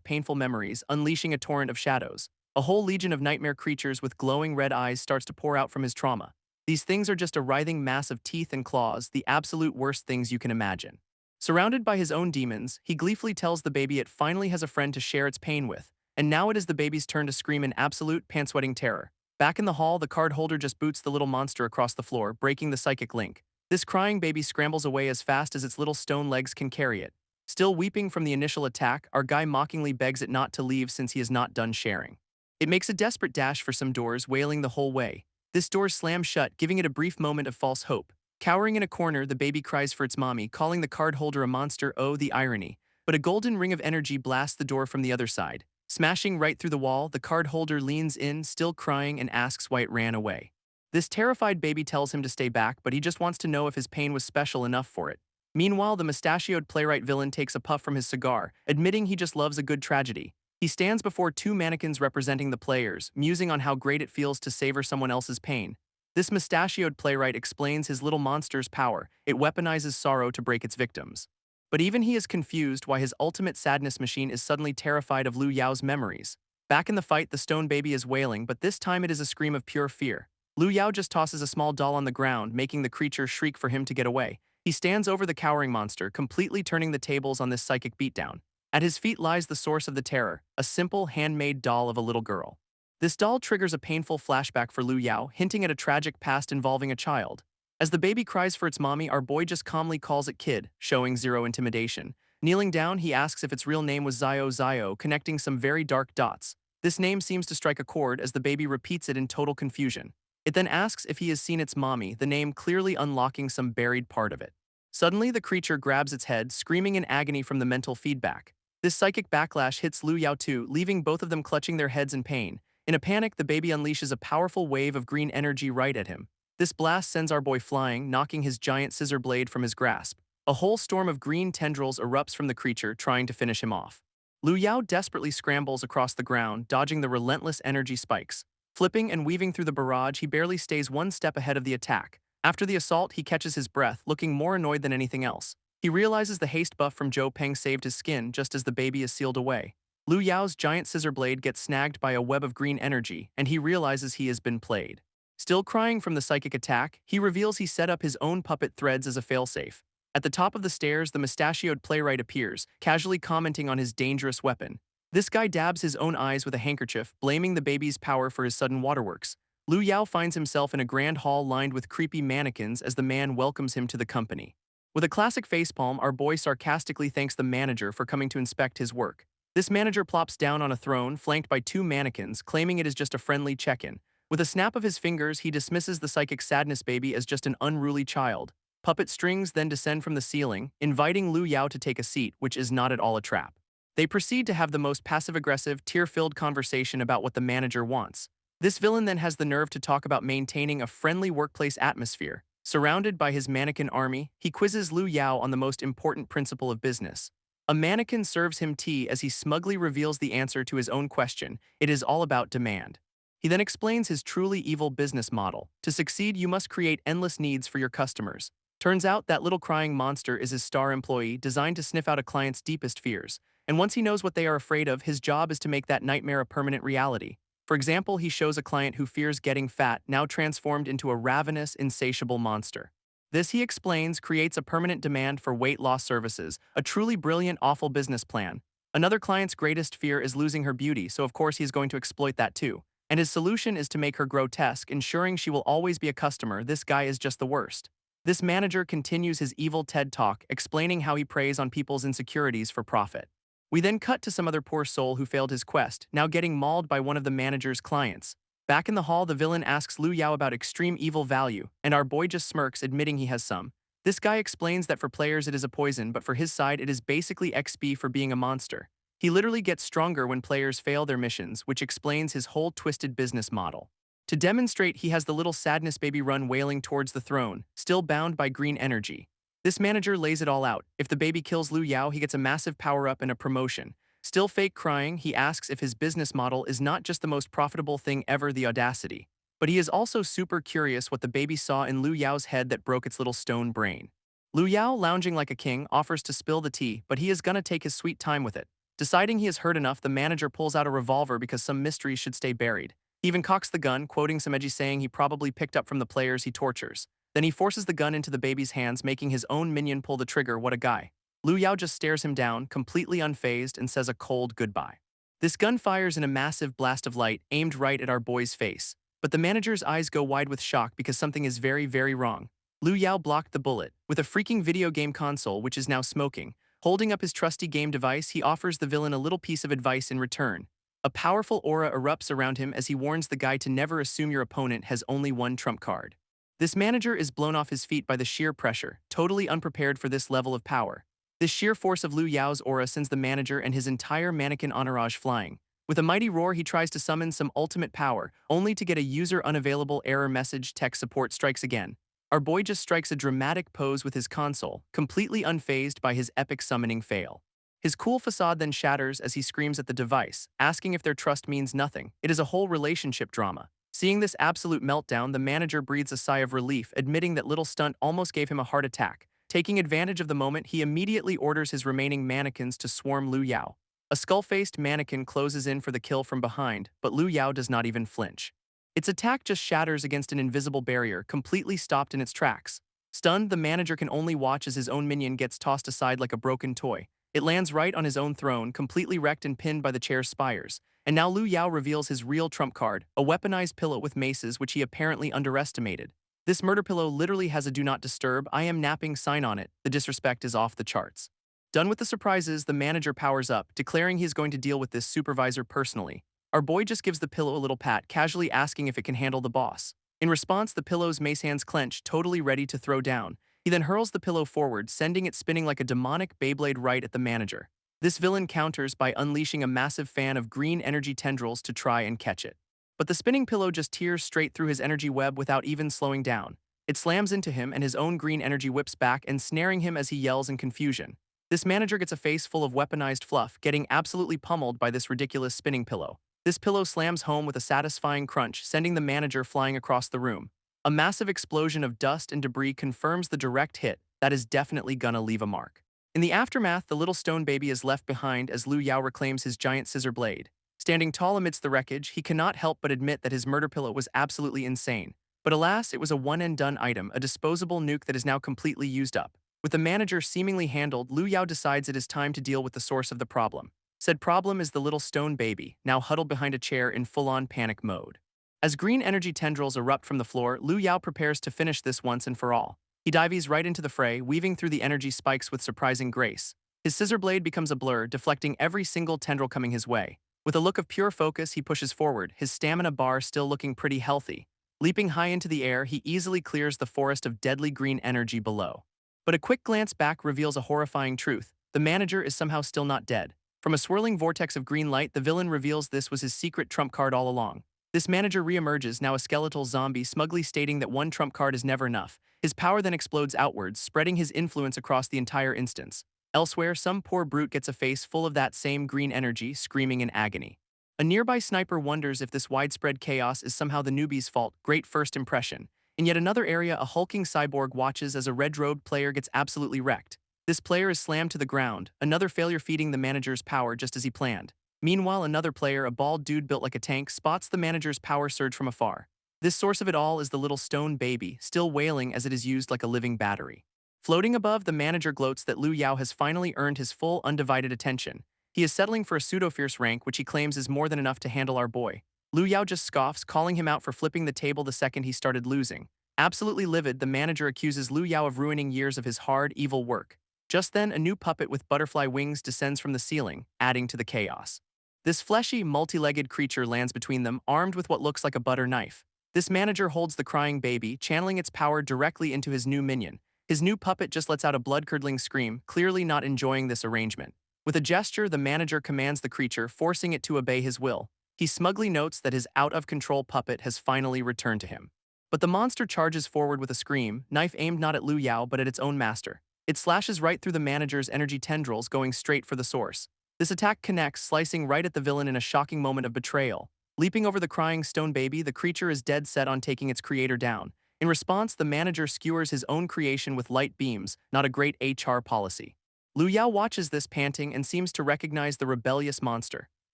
painful memories, unleashing a torrent of shadows. A whole legion of nightmare creatures with glowing red eyes starts to pour out from his trauma. These things are just a writhing mass of teeth and claws, the absolute worst things you can imagine. Surrounded by his own demons, he gleefully tells the baby it finally has a friend to share its pain with, and now it is the baby's turn to scream in absolute, pants-sweating terror. Back in the hall, the card holder just boots the little monster across the floor, breaking the psychic link. This crying baby scrambles away as fast as its little stone legs can carry it. Still weeping from the initial attack, our guy mockingly begs it not to leave since he is not done sharing. It makes a desperate dash for some doors, wailing the whole way. This door slams shut, giving it a brief moment of false hope. Cowering in a corner, the baby cries for its mommy, calling the card holder a monster. Oh, the irony. But a golden ring of energy blasts the door from the other side. Smashing right through the wall, the card holder leans in, still crying, and asks why it ran away. This terrified baby tells him to stay back, but he just wants to know if his pain was special enough for it. Meanwhile, the mustachioed playwright villain takes a puff from his cigar, admitting he just loves a good tragedy. He stands before two mannequins representing the players, musing on how great it feels to savor someone else's pain. This mustachioed playwright explains his little monster's power. It weaponizes sorrow to break its victims. But even he is confused why his ultimate sadness machine is suddenly terrified of Lu Yao's memories. Back in the fight, the stone baby is wailing, but this time it is a scream of pure fear. Lu Yao just tosses a small doll on the ground, making the creature shriek for him to get away. He stands over the cowering monster, completely turning the tables on this psychic beatdown. At his feet lies the source of the terror, a simple, handmade doll of a little girl. This doll triggers a painful flashback for Lu Yao, hinting at a tragic past involving a child. As the baby cries for its mommy, our boy just calmly calls it kid, showing zero intimidation. Kneeling down, he asks if its real name was Zio, connecting some very dark dots. This name seems to strike a chord as the baby repeats it in total confusion. It then asks if he has seen its mommy, the name clearly unlocking some buried part of it. Suddenly, the creature grabs its head, screaming in agony from the mental feedback. This psychic backlash hits Lu Yao too, leaving both of them clutching their heads in pain. In a panic, the baby unleashes a powerful wave of green energy right at him. This blast sends our boy flying, knocking his giant scissor blade from his grasp. A whole storm of green tendrils erupts from the creature, trying to finish him off. Lu Yao desperately scrambles across the ground, dodging the relentless energy spikes. Flipping and weaving through the barrage, he barely stays one step ahead of the attack. After the assault, he catches his breath, looking more annoyed than anything else. He realizes the haste buff from Zhou Peng saved his skin just as the baby is sealed away. Lu Yao's giant scissor blade gets snagged by a web of green energy, and he realizes he has been played. Still crying from the psychic attack, he reveals he set up his own puppet threads as a failsafe. At the top of the stairs, the mustachioed playwright appears, casually commenting on his dangerous weapon. This guy dabs his own eyes with a handkerchief, blaming the baby's power for his sudden waterworks. Lu Yao finds himself in a grand hall lined with creepy mannequins as the man welcomes him to the company. With a classic facepalm, our boy sarcastically thanks the manager for coming to inspect his work. This manager plops down on a throne, flanked by two mannequins, claiming it is just a friendly check-in. With a snap of his fingers, he dismisses the psychic sadness baby as just an unruly child. Puppet strings then descend from the ceiling, inviting Lu Yao to take a seat, which is not at all a trap. They proceed to have the most passive-aggressive, tear-filled conversation about what the manager wants. This villain then has the nerve to talk about maintaining a friendly workplace atmosphere. Surrounded by his mannequin army, he quizzes Lu Yao on the most important principle of business. A mannequin serves him tea as he smugly reveals the answer to his own question. It is all about demand. He then explains his truly evil business model. To succeed, you must create endless needs for your customers. Turns out that little crying monster is his star employee, designed to sniff out a client's deepest fears. And once he knows what they are afraid of, his job is to make that nightmare a permanent reality. For example, he shows a client who fears getting fat, now transformed into a ravenous, insatiable monster. This, he explains, creates a permanent demand for weight loss services, a truly brilliant, awful business plan. Another client's greatest fear is losing her beauty, so of course he's going to exploit that too. And his solution is to make her grotesque, ensuring she will always be a customer. This guy is just the worst. This manager continues his evil TED Talk, explaining how he preys on people's insecurities for profit. We then cut to some other poor soul who failed his quest, now getting mauled by one of the manager's clients. Back in the hall, the villain asks Lu Yao about extreme evil value, and our boy just smirks, admitting he has some. This guy explains that for players it is a poison, but for his side it is basically XP for being a monster. He literally gets stronger when players fail their missions, which explains his whole twisted business model. To demonstrate, he has the little sadness baby run wailing towards the throne, still bound by green energy. This manager lays it all out. If the baby kills Lu Yao, he gets a massive power-up and a promotion. Still fake crying, he asks if his business model is not just the most profitable thing ever, the audacity. But he is also super curious what the baby saw in Lu Yao's head that broke its little stone brain. Lu Yao, lounging like a king, offers to spill the tea, but he is gonna take his sweet time with it. Deciding he has heard enough, the manager pulls out a revolver because some mysteries should stay buried. He even cocks the gun, quoting some edgy saying he probably picked up from the players he tortures. Then he forces the gun into the baby's hands, making his own minion pull the trigger. What a guy. Lu Yao just stares him down, completely unfazed, and says a cold goodbye. This gun fires in a massive blast of light, aimed right at our boy's face. But the manager's eyes go wide with shock because something is very, very wrong. Lu Yao blocked the bullet. With a freaking video game console which is now smoking, holding up his trusty game device, he offers the villain a little piece of advice in return. A powerful aura erupts around him as he warns the guy to never assume your opponent has only one trump card. This manager is blown off his feet by the sheer pressure, totally unprepared for this level of power. This sheer force of Lu Yao's aura sends the manager and his entire mannequin entourage flying. With a mighty roar, he tries to summon some ultimate power, only to get a user unavailable error message. Tech support strikes again. Our boy just strikes a dramatic pose with his console, completely unfazed by his epic summoning fail. His cool facade then shatters as he screams at the device, asking if their trust means nothing. It is a whole relationship drama. Seeing this absolute meltdown, the manager breathes a sigh of relief, admitting that little stunt almost gave him a heart attack. Taking advantage of the moment, he immediately orders his remaining mannequins to swarm Lu Yao. A skull-faced mannequin closes in for the kill from behind, but Lu Yao does not even flinch. Its attack just shatters against an invisible barrier, completely stopped in its tracks. Stunned, the manager can only watch as his own minion gets tossed aside like a broken toy. It lands right on his own throne, completely wrecked and pinned by the chair's spires. And now Lu Yao reveals his real trump card, a weaponized pillow with maces which he apparently underestimated. This murder pillow literally has a do not disturb, I am napping sign on it. The disrespect is off the charts. Done with the surprises, the manager powers up, declaring he is going to deal with this supervisor personally. Our boy just gives the pillow a little pat, casually asking if it can handle the boss. In response, the pillow's mace hands clench, totally ready to throw down. He then hurls the pillow forward, sending it spinning like a demonic Beyblade right at the manager. This villain counters by unleashing a massive fan of green energy tendrils to try and catch it. But the spinning pillow just tears straight through his energy web without even slowing down. It slams into him and his own green energy whips back, ensnaring him as he yells in confusion. This manager gets a face full of weaponized fluff, getting absolutely pummeled by this ridiculous spinning pillow. This pillow slams home with a satisfying crunch, sending the manager flying across the room. A massive explosion of dust and debris confirms the direct hit. That is definitely gonna leave a mark. In the aftermath, the little stone baby is left behind as Lu Yao reclaims his giant scissor blade. Standing tall amidst the wreckage, he cannot help but admit that his murder pillow was absolutely insane. But alas, it was a one-and-done item, a disposable nuke that is now completely used up. With the manager seemingly handled, Lu Yao decides it is time to deal with the source of the problem. Said problem is the little stone baby, now huddled behind a chair in full-on panic mode. As green energy tendrils erupt from the floor, Lu Yao prepares to finish this once and for all. He dives right into the fray, weaving through the energy spikes with surprising grace. His scissor blade becomes a blur, deflecting every single tendril coming his way. With a look of pure focus, he pushes forward, his stamina bar still looking pretty healthy. Leaping high into the air, he easily clears the forest of deadly green energy below. But a quick glance back reveals a horrifying truth. The manager is somehow still not dead. From a swirling vortex of green light, the villain reveals this was his secret trump card all along. This manager reemerges, now a skeletal zombie, smugly stating that one trump card is never enough. His power then explodes outwards, spreading his influence across the entire instance. Elsewhere, some poor brute gets a face full of that same green energy, screaming in agony. A nearby sniper wonders if this widespread chaos is somehow the newbie's fault. Great first impression. In yet another area, a hulking cyborg watches as a red-robed player gets absolutely wrecked. This player is slammed to the ground, another failure feeding the manager's power just as he planned. Meanwhile, another player, a bald dude built like a tank, spots the manager's power surge from afar. This source of it all is the little stone baby, still wailing as it is used like a living battery. Floating above, the manager gloats that Lu Yao has finally earned his full, undivided attention. He is settling for a pseudo-fierce rank, which he claims is more than enough to handle our boy. Lu Yao just scoffs, calling him out for flipping the table the second he started losing. Absolutely livid, the manager accuses Lu Yao of ruining years of his hard, evil work. Just then, a new puppet with butterfly wings descends from the ceiling, adding to the chaos. This fleshy, multi-legged creature lands between them, armed with what looks like a butter knife. This manager holds the crying baby, channeling its power directly into his new minion. His new puppet just lets out a blood-curdling scream, clearly not enjoying this arrangement. With a gesture, the manager commands the creature, forcing it to obey his will. He smugly notes that his out-of-control puppet has finally returned to him. But the monster charges forward with a scream, knife aimed not at Lu Yao but at its own master. It slashes right through the manager's energy tendrils, going straight for the source. This attack connects, slicing right at the villain in a shocking moment of betrayal. Leaping over the crying stone baby, the creature is dead set on taking its creator down. In response, the manager skewers his own creation with light beams, not a great HR policy. Liu Yao watches this, panting, and seems to recognize the rebellious monster.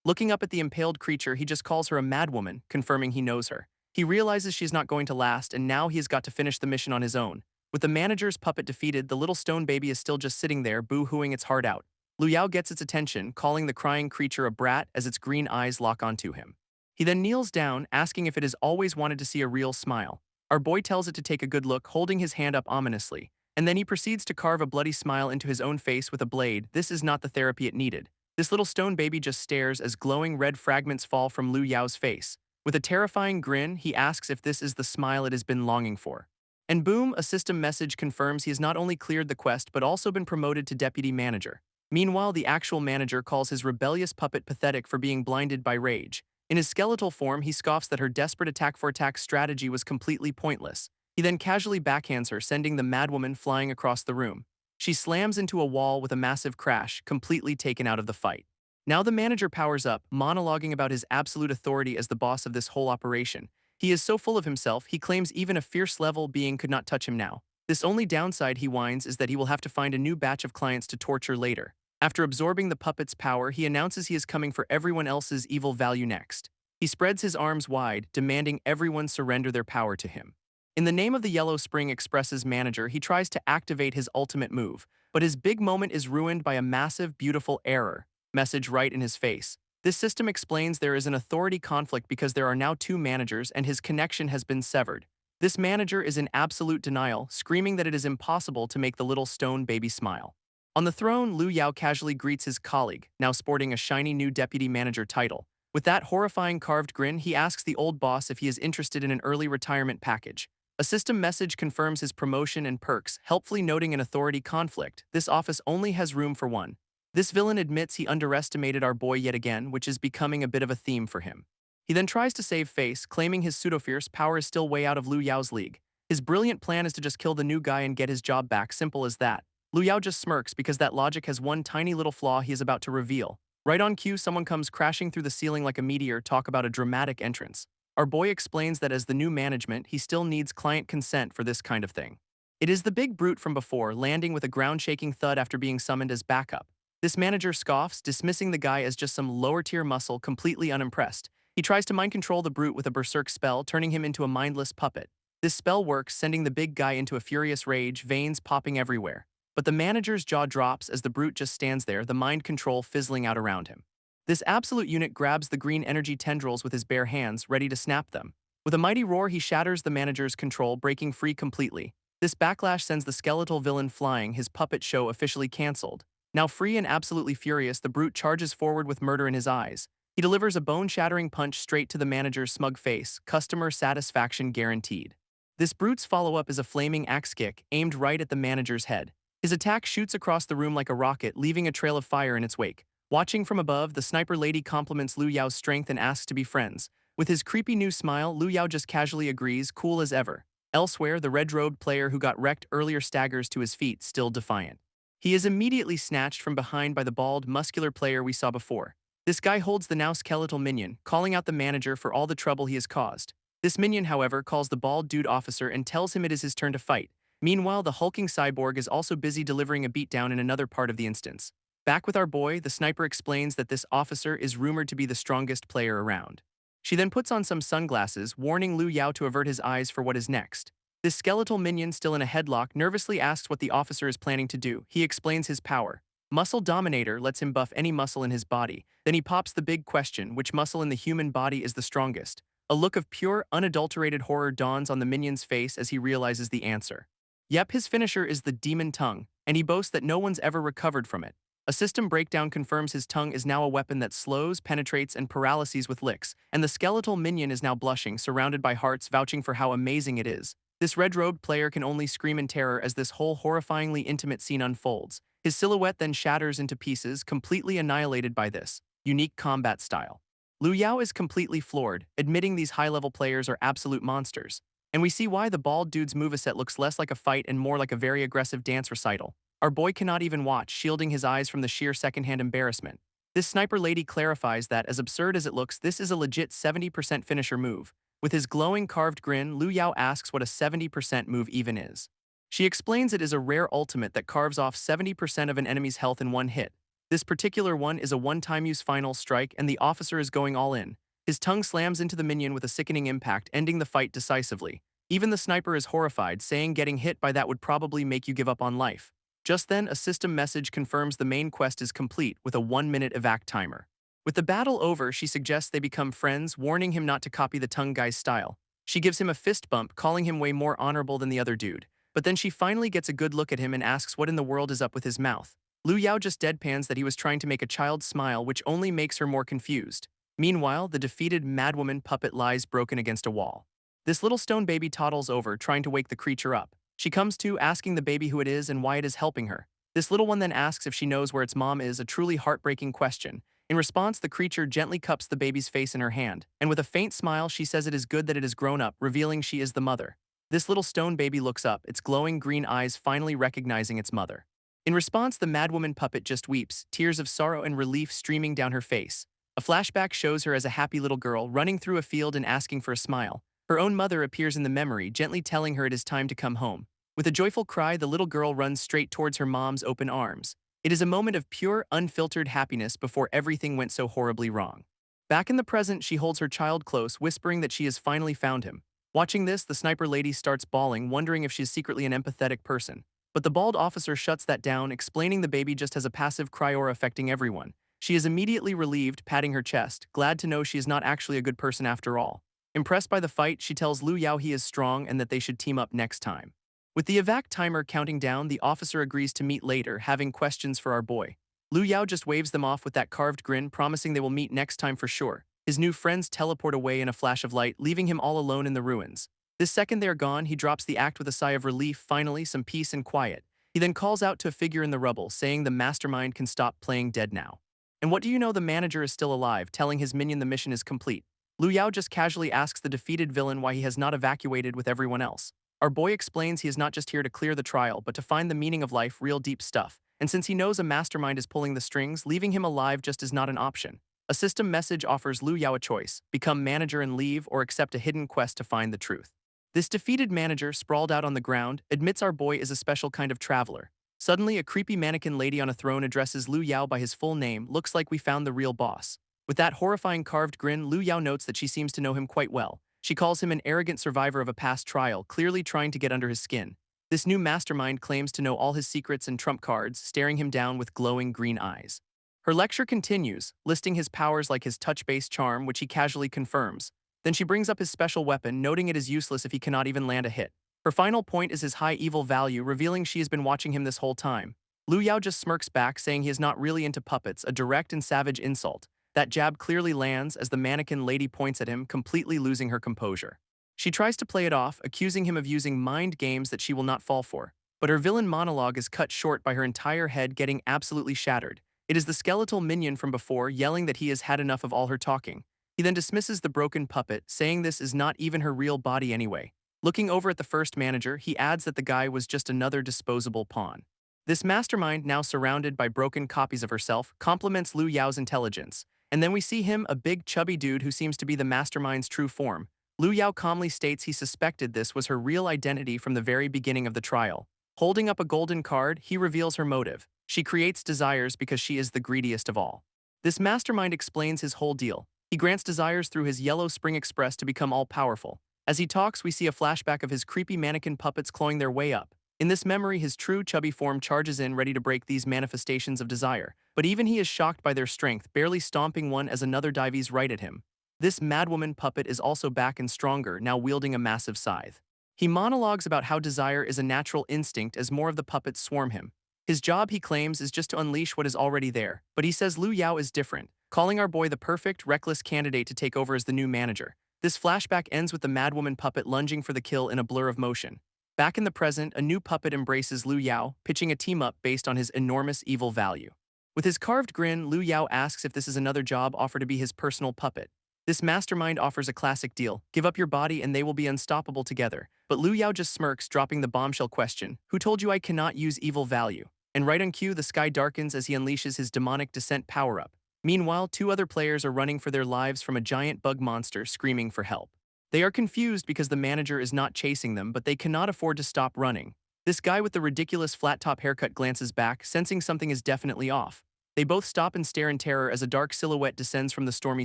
Looking up at the impaled creature, he just calls her a madwoman, confirming he knows her. He realizes she's not going to last, and now he has got to finish the mission on his own. With the manager's puppet defeated, the little stone baby is still just sitting there, boo-hooing its heart out. Liu Yao gets its attention, calling the crying creature a brat as its green eyes lock onto him. He then kneels down, asking if it has always wanted to see a real smile. Our boy tells it to take a good look, holding his hand up ominously, and then he proceeds to carve a bloody smile into his own face with a blade. This is not the therapy it needed. This little stone baby just stares as glowing red fragments fall from Liu Yao's face. With a terrifying grin, he asks if this is the smile it has been longing for. And boom, a system message confirms he has not only cleared the quest but also been promoted to deputy manager. Meanwhile, the actual manager calls his rebellious puppet pathetic for being blinded by rage. In his skeletal form, he scoffs that her desperate attack-for-attack strategy was completely pointless. He then casually backhands her, sending the madwoman flying across the room. She slams into a wall with a massive crash, completely taken out of the fight. Now the manager powers up, monologuing about his absolute authority as the boss of this whole operation. He is so full of himself, he claims even a fierce-level being could not touch him now. This only downside, he whines, is that he will have to find a new batch of clients to torture later. After absorbing the puppet's power, he announces he is coming for everyone else's evil value next. He spreads his arms wide, demanding everyone surrender their power to him. In the name of the Yellow Spring Express's manager, he tries to activate his ultimate move, but his big moment is ruined by a massive, beautiful error message right in his face. This system explains there is an authority conflict because there are now two managers and his connection has been severed. This manager is in absolute denial, screaming that it is impossible to make the little stone baby smile. On the throne, Liu Yao casually greets his colleague, now sporting a shiny new deputy manager title. With that horrifying carved grin, he asks the old boss if he is interested in an early retirement package. A system message confirms his promotion and perks, helpfully noting an authority conflict. This office only has room for one. This villain admits he underestimated our boy yet again, which is becoming a bit of a theme for him. He then tries to save face, claiming his pseudo-fierce power is still way out of Liu Yao's league. His brilliant plan is to just kill the new guy and get his job back, simple as that. Liu Yao just smirks because that logic has one tiny little flaw he is about to reveal. Right on cue, someone comes crashing through the ceiling like a meteor. Talk about a dramatic entrance. Our boy explains that as the new management, he still needs client consent for this kind of thing. It is the big brute from before, landing with a ground-shaking thud after being summoned as backup. This manager scoffs, dismissing the guy as just some lower-tier muscle, completely unimpressed. He tries to mind control the brute with a berserk spell, turning him into a mindless puppet. This spell works, sending the big guy into a furious rage, veins popping everywhere. But the manager's jaw drops as the brute just stands there, the mind control fizzling out around him. This absolute unit grabs the green energy tendrils with his bare hands, ready to snap them. With a mighty roar, he shatters the manager's control, breaking free completely. This backlash sends the skeletal villain flying, his puppet show officially cancelled. Now free and absolutely furious, the brute charges forward with murder in his eyes. He delivers a bone-shattering punch straight to the manager's smug face, customer satisfaction guaranteed. This brute's follow-up is a flaming axe kick, aimed right at the manager's head. His attack shoots across the room like a rocket, leaving a trail of fire in its wake. Watching from above, the sniper lady compliments Liu Yao's strength and asks to be friends. With his creepy new smile, Liu Yao just casually agrees, cool as ever. Elsewhere, the red-robed player who got wrecked earlier staggers to his feet, still defiant. He is immediately snatched from behind by the bald, muscular player we saw before. This guy holds the now skeletal minion, calling out the manager for all the trouble he has caused. This minion, however, calls the bald dude officer and tells him it is his turn to fight. Meanwhile, the hulking cyborg is also busy delivering a beatdown in another part of the instance. Back with our boy, the sniper explains that this officer is rumored to be the strongest player around. She then puts on some sunglasses, warning Liu Yao to avert his eyes for what is next. This skeletal minion, still in a headlock, nervously asks what the officer is planning to do. He explains his power. Muscle Dominator lets him buff any muscle in his body. Then he pops the big question, which muscle in the human body is the strongest? A look of pure, unadulterated horror dawns on the minion's face as he realizes the answer. Yep, his finisher is the demon tongue, and he boasts that no one's ever recovered from it. A system breakdown confirms his tongue is now a weapon that slows, penetrates, and paralyses with licks, and the skeletal minion is now blushing, surrounded by hearts vouching for how amazing it is. This red-robed player can only scream in terror as this whole horrifyingly intimate scene unfolds. His silhouette then shatters into pieces, completely annihilated by this unique combat style. Liu Yao is completely floored, admitting these high-level players are absolute monsters. And we see why the bald dude's moveset looks less like a fight and more like a very aggressive dance recital. Our boy cannot even watch, shielding his eyes from the sheer secondhand embarrassment. This sniper lady clarifies that, as absurd as it looks, this is a legit 70% finisher move. With his glowing carved grin, Liu Yao asks what a 70% move even is. She explains it is a rare ultimate that carves off 70% of an enemy's health in one hit. This particular one is a one-time use final strike, and the officer is going all in. His tongue slams into the minion with a sickening impact, ending the fight decisively. Even the sniper is horrified, saying getting hit by that would probably make you give up on life. Just then, a system message confirms the main quest is complete with a 1-minute evac timer. With the battle over, she suggests they become friends, warning him not to copy the tongue guy's style. She gives him a fist bump, calling him way more honorable than the other dude. But then she finally gets a good look at him and asks what in the world is up with his mouth. Liu Yao just deadpans that he was trying to make a child smile, which only makes her more confused. Meanwhile, the defeated madwoman puppet lies broken against a wall. This little stone baby toddles over, trying to wake the creature up. She comes to, asking the baby who it is and why it is helping her. This little one then asks if she knows where its mom is, a truly heartbreaking question. In response, the creature gently cups the baby's face in her hand, and with a faint smile she says it is good that it has grown up, revealing she is the mother. This little stone baby looks up, its glowing green eyes finally recognizing its mother. In response, the madwoman puppet just weeps, tears of sorrow and relief streaming down her face. A flashback shows her as a happy little girl running through a field and asking for a smile. Her own mother appears in the memory, gently telling her it is time to come home. With a joyful cry, the little girl runs straight towards her mom's open arms. It is a moment of pure, unfiltered happiness before everything went so horribly wrong. Back in the present, she holds her child close, whispering that she has finally found him. Watching this, the sniper lady starts bawling, wondering if she is secretly an empathetic person. But the bald officer shuts that down, explaining the baby just has a passive cry aura affecting everyone. She is immediately relieved, patting her chest, glad to know she is not actually a good person after all. Impressed by the fight, she tells Liu Yao he is strong and that they should team up next time. With the evac timer counting down, the officer agrees to meet later, having questions for our boy. Liu Yao just waves them off with that carved grin, promising they will meet next time for sure. His new friends teleport away in a flash of light, leaving him all alone in the ruins. This second they are gone, he drops the act with a sigh of relief, finally some peace and quiet. He then calls out to a figure in the rubble, saying the mastermind can stop playing dead now. And what do you know, the manager is still alive, telling his minion the mission is complete. Liu Yao just casually asks the defeated villain why he has not evacuated with everyone else. Our boy explains he is not just here to clear the trial, but to find the meaning of life, real deep stuff. And since he knows a mastermind is pulling the strings, leaving him alive just is not an option. A system message offers Liu Yao a choice: become manager and leave, or accept a hidden quest to find the truth. This defeated manager, sprawled out on the ground, admits our boy is a special kind of traveler. Suddenly, a creepy mannequin lady on a throne addresses Liu Yao by his full name. Looks like we found the real boss. With that horrifying carved grin, Liu Yao notes that she seems to know him quite well. She calls him an arrogant survivor of a past trial, clearly trying to get under his skin. This new mastermind claims to know all his secrets and trump cards, staring him down with glowing green eyes. Her lecture continues, listing his powers like his touch-based charm, which he casually confirms. Then she brings up his special weapon, noting it is useless if he cannot even land a hit. Her final point is his high evil value, revealing she has been watching him this whole time. Liu Yao just smirks back, saying he is not really into puppets, a direct and savage insult. That jab clearly lands as the mannequin lady points at him, completely losing her composure. She tries to play it off, accusing him of using mind games that she will not fall for. But her villain monologue is cut short by her entire head getting absolutely shattered. It is the skeletal minion from before, yelling that he has had enough of all her talking. He then dismisses the broken puppet, saying this is not even her real body anyway. Looking over at the first manager, he adds that the guy was just another disposable pawn. This mastermind, now surrounded by broken copies of herself, compliments Liu Yao's intelligence. And then we see him, a big chubby dude who seems to be the mastermind's true form. Liu Yao calmly states he suspected this was her real identity from the very beginning of the trial. Holding up a golden card, he reveals her motive. She creates desires because she is the greediest of all. This mastermind explains his whole deal. He grants desires through his yellow spring express to become all-powerful. As he talks, we see a flashback of his creepy mannequin puppets clawing their way up. In this memory, his true chubby form charges in, ready to break these manifestations of desire. But even he is shocked by their strength, barely stomping one as another dives right at him. This madwoman puppet is also back and stronger, now wielding a massive scythe. He monologues about how desire is a natural instinct as more of the puppets swarm him. His job, he claims, is just to unleash what is already there. But he says Liu Yao is different, calling our boy the perfect, reckless candidate to take over as the new manager. This flashback ends with the madwoman puppet lunging for the kill in a blur of motion. Back in the present, a new puppet embraces Liu Yao, pitching a team-up based on his enormous evil value. With his carved grin, Liu Yao asks if this is another job offer to be his personal puppet. This mastermind offers a classic deal: give up your body and they will be unstoppable together. But Liu Yao just smirks, dropping the bombshell question: who told you I cannot use evil value? And right on cue, the sky darkens as he unleashes his demonic descent power-up. Meanwhile, two other players are running for their lives from a giant bug monster screaming for help. They are confused because the manager is not chasing them, but they cannot afford to stop running. This guy with the ridiculous flat-top haircut glances back, sensing something is definitely off. They both stop and stare in terror as a dark silhouette descends from the stormy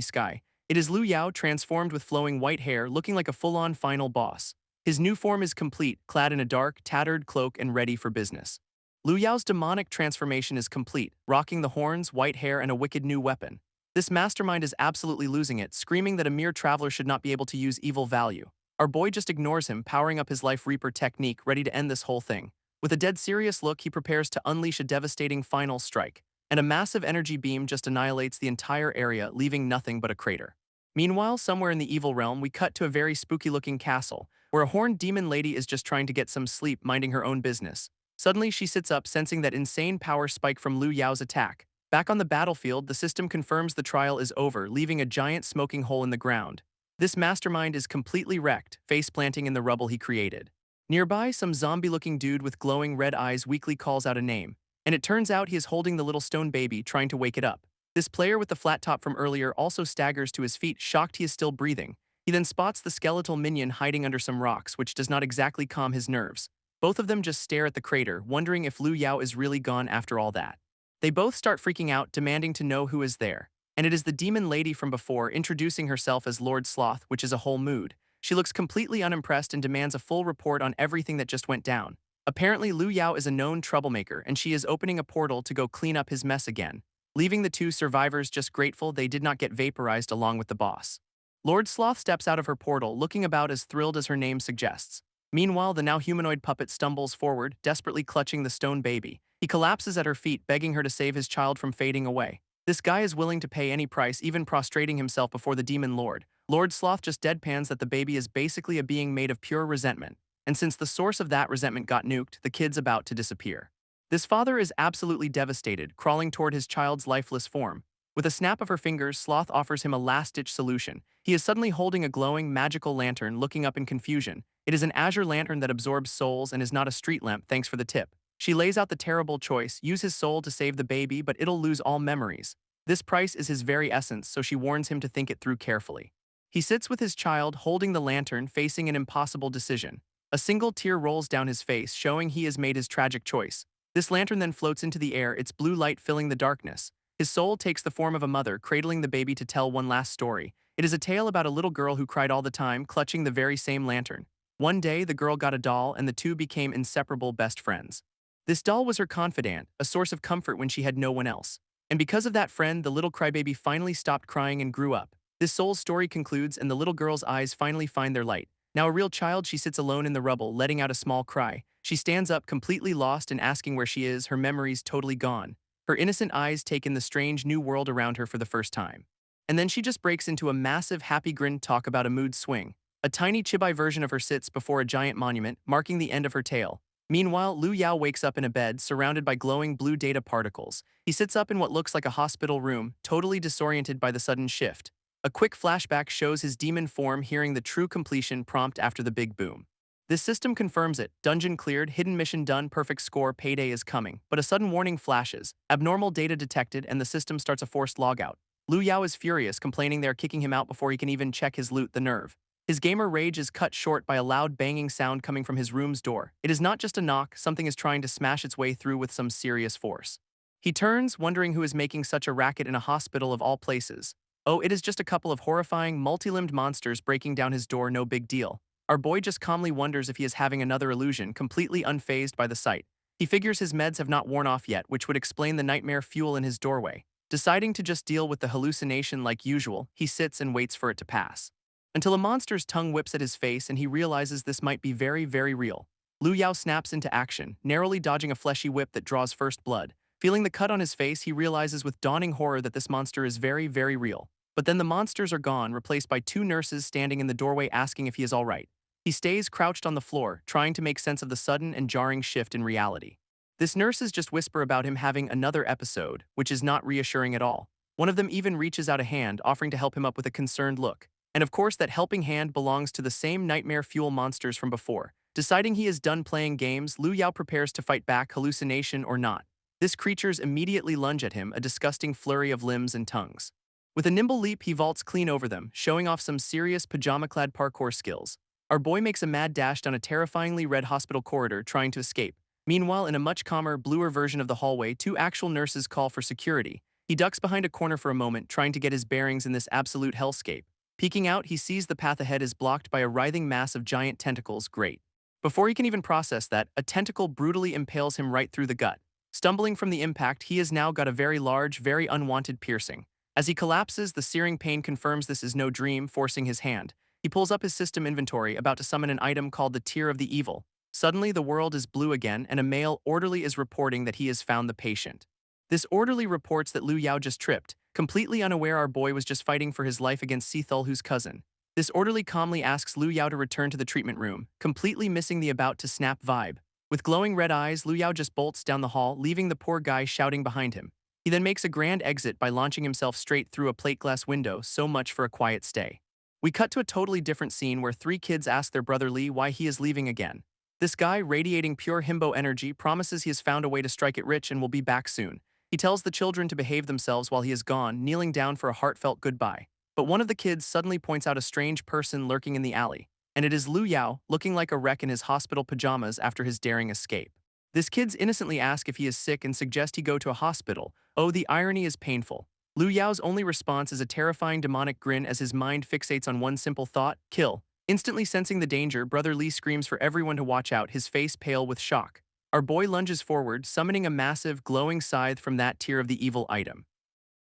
sky. It is Liu Yao, transformed with flowing white hair, looking like a full-on final boss. His new form is complete, clad in a dark, tattered cloak and ready for business. Liu Yao's demonic transformation is complete, rocking the horns, white hair, and a wicked new weapon. This mastermind is absolutely losing it, screaming that a mere traveler should not be able to use evil value. Our boy just ignores him, powering up his Life Reaper technique, ready to end this whole thing. With a dead serious look, he prepares to unleash a devastating final strike, and a massive energy beam just annihilates the entire area, leaving nothing but a crater. Meanwhile, somewhere in the evil realm, we cut to a very spooky-looking castle, where a horned demon lady is just trying to get some sleep, minding her own business. Suddenly, she sits up, sensing that insane power spike from Liu Yao's attack. Back on the battlefield, the system confirms the trial is over, leaving a giant smoking hole in the ground. This mastermind is completely wrecked, face-planting in the rubble he created. Nearby, some zombie-looking dude with glowing red eyes weakly calls out a name, and it turns out he is holding the little stone baby, trying to wake it up. This player with the flat top from earlier also staggers to his feet, shocked he is still breathing. He then spots the skeletal minion hiding under some rocks, which does not exactly calm his nerves. Both of them just stare at the crater, wondering if Liu Yao is really gone after all that. They both start freaking out, demanding to know who is there. And it is the demon lady from before, introducing herself as Lord Sloth, which is a whole mood. She looks completely unimpressed and demands a full report on everything that just went down. Apparently, Liu Yao is a known troublemaker, and she is opening a portal to go clean up his mess again, leaving the two survivors just grateful they did not get vaporized along with the boss. Lord Sloth steps out of her portal, looking about as thrilled as her name suggests. Meanwhile, the now humanoid puppet stumbles forward, desperately clutching the stone baby. He collapses at her feet, begging her to save his child from fading away. This guy is willing to pay any price, even prostrating himself before the demon lord. Lord Sloth just deadpans that the baby is basically a being made of pure resentment, and since the source of that resentment got nuked, the kid's about to disappear. This father is absolutely devastated, crawling toward his child's lifeless form. With a snap of her fingers, Sloth offers him a last-ditch solution. He is suddenly holding a glowing, magical lantern, looking up in confusion. It is an azure lantern that absorbs souls and is not a street lamp, thanks for the tip. She lays out the terrible choice: use his soul to save the baby, but it'll lose all memories. This price is his very essence, so she warns him to think it through carefully. He sits with his child, holding the lantern, facing an impossible decision. A single tear rolls down his face, showing he has made his tragic choice. This lantern then floats into the air, its blue light filling the darkness. His soul takes the form of a mother, cradling the baby to tell one last story. It is a tale about a little girl who cried all the time, clutching the very same lantern. One day, the girl got a doll, and the two became inseparable best friends. This doll was her confidant, a source of comfort when she had no one else. And because of that friend, the little crybaby finally stopped crying and grew up. This soul's story concludes, and the little girl's eyes finally find their light. Now a real child, she sits alone in the rubble, letting out a small cry. She stands up, completely lost and asking where she is, her memories totally gone. Her innocent eyes take in the strange new world around her for the first time. And then she just breaks into a massive happy grin, talk about a mood swing. A tiny chibi version of her sits before a giant monument, marking the end of her tale. Meanwhile, Liu Yao wakes up in a bed, surrounded by glowing blue data particles. He sits up in what looks like a hospital room, totally disoriented by the sudden shift. A quick flashback shows his demon form hearing the true completion prompt after the big boom. This system confirms it: dungeon cleared, hidden mission done, perfect score, payday is coming. But a sudden warning flashes, abnormal data detected, and the system starts a forced logout. Liu Yao is furious, complaining they are kicking him out before he can even check his loot, the nerve. His gamer rage is cut short by a loud banging sound coming from his room's door. It is not just a knock, something is trying to smash its way through with some serious force. He turns, wondering who is making such a racket in a hospital of all places. Oh, it is just a couple of horrifying, multi-limbed monsters breaking down his door, no big deal. Our boy just calmly wonders if he is having another illusion, completely unfazed by the sight. He figures his meds have not worn off yet, which would explain the nightmare fuel in his doorway. Deciding to just deal with the hallucination like usual, he sits and waits for it to pass. Until a monster's tongue whips at his face and he realizes this might be very, very real. Liu Yao snaps into action, narrowly dodging a fleshy whip that draws first blood. Feeling the cut on his face, he realizes with dawning horror that this monster is very, very real. But then the monsters are gone, replaced by two nurses standing in the doorway asking if he is all right. He stays crouched on the floor, trying to make sense of the sudden and jarring shift in reality. This nurses just whisper about him having another episode, which is not reassuring at all. One of them even reaches out a hand, offering to help him up with a concerned look. And of course, that helping hand belongs to the same nightmare fuel monsters from before. Deciding he is done playing games, Liu Yao prepares to fight back, hallucination or not. This creatures immediately lunge at him, a disgusting flurry of limbs and tongues. With a nimble leap, he vaults clean over them, showing off some serious pajama-clad parkour skills. Our boy makes a mad dash down a terrifyingly red hospital corridor, trying to escape. Meanwhile, in a much calmer, bluer version of the hallway, two actual nurses call for security. He ducks behind a corner for a moment, trying to get his bearings in this absolute hellscape. Peeking out, he sees the path ahead is blocked by a writhing mass of giant tentacles. Great. Before he can even process that, a tentacle brutally impales him right through the gut. Stumbling from the impact, he has now got a very large, very unwanted piercing. As he collapses, the searing pain confirms this is no dream, forcing his hand. He pulls up his system inventory, about to summon an item called the Tear of the Evil. Suddenly, the world is blue again, and a male orderly is reporting that he has found the patient. This orderly reports that Liu Yao just tripped, completely unaware our boy was just fighting for his life against Sithulhu's cousin. This orderly calmly asks Liu Yao to return to the treatment room, completely missing the about-to-snap vibe. With glowing red eyes, Liu Yao just bolts down the hall, leaving the poor guy shouting behind him. He then makes a grand exit by launching himself straight through a plate glass window, so much for a quiet stay. We cut to a totally different scene where three kids ask their brother Lee why he is leaving again. This guy, radiating pure himbo energy, promises he has found a way to strike it rich and will be back soon. He tells the children to behave themselves while he is gone, kneeling down for a heartfelt goodbye. But one of the kids suddenly points out a strange person lurking in the alley, and it is Liu Yao, looking like a wreck in his hospital pajamas after his daring escape. This kids innocently ask if he is sick and suggest he go to a hospital. Oh, the irony is painful. Liu Yao's only response is a terrifying demonic grin as his mind fixates on one simple thought: kill. Instantly sensing the danger, Brother Lee screams for everyone to watch out, his face pale with shock. Our boy lunges forward, summoning a massive, glowing scythe from that Tear of the Evil item.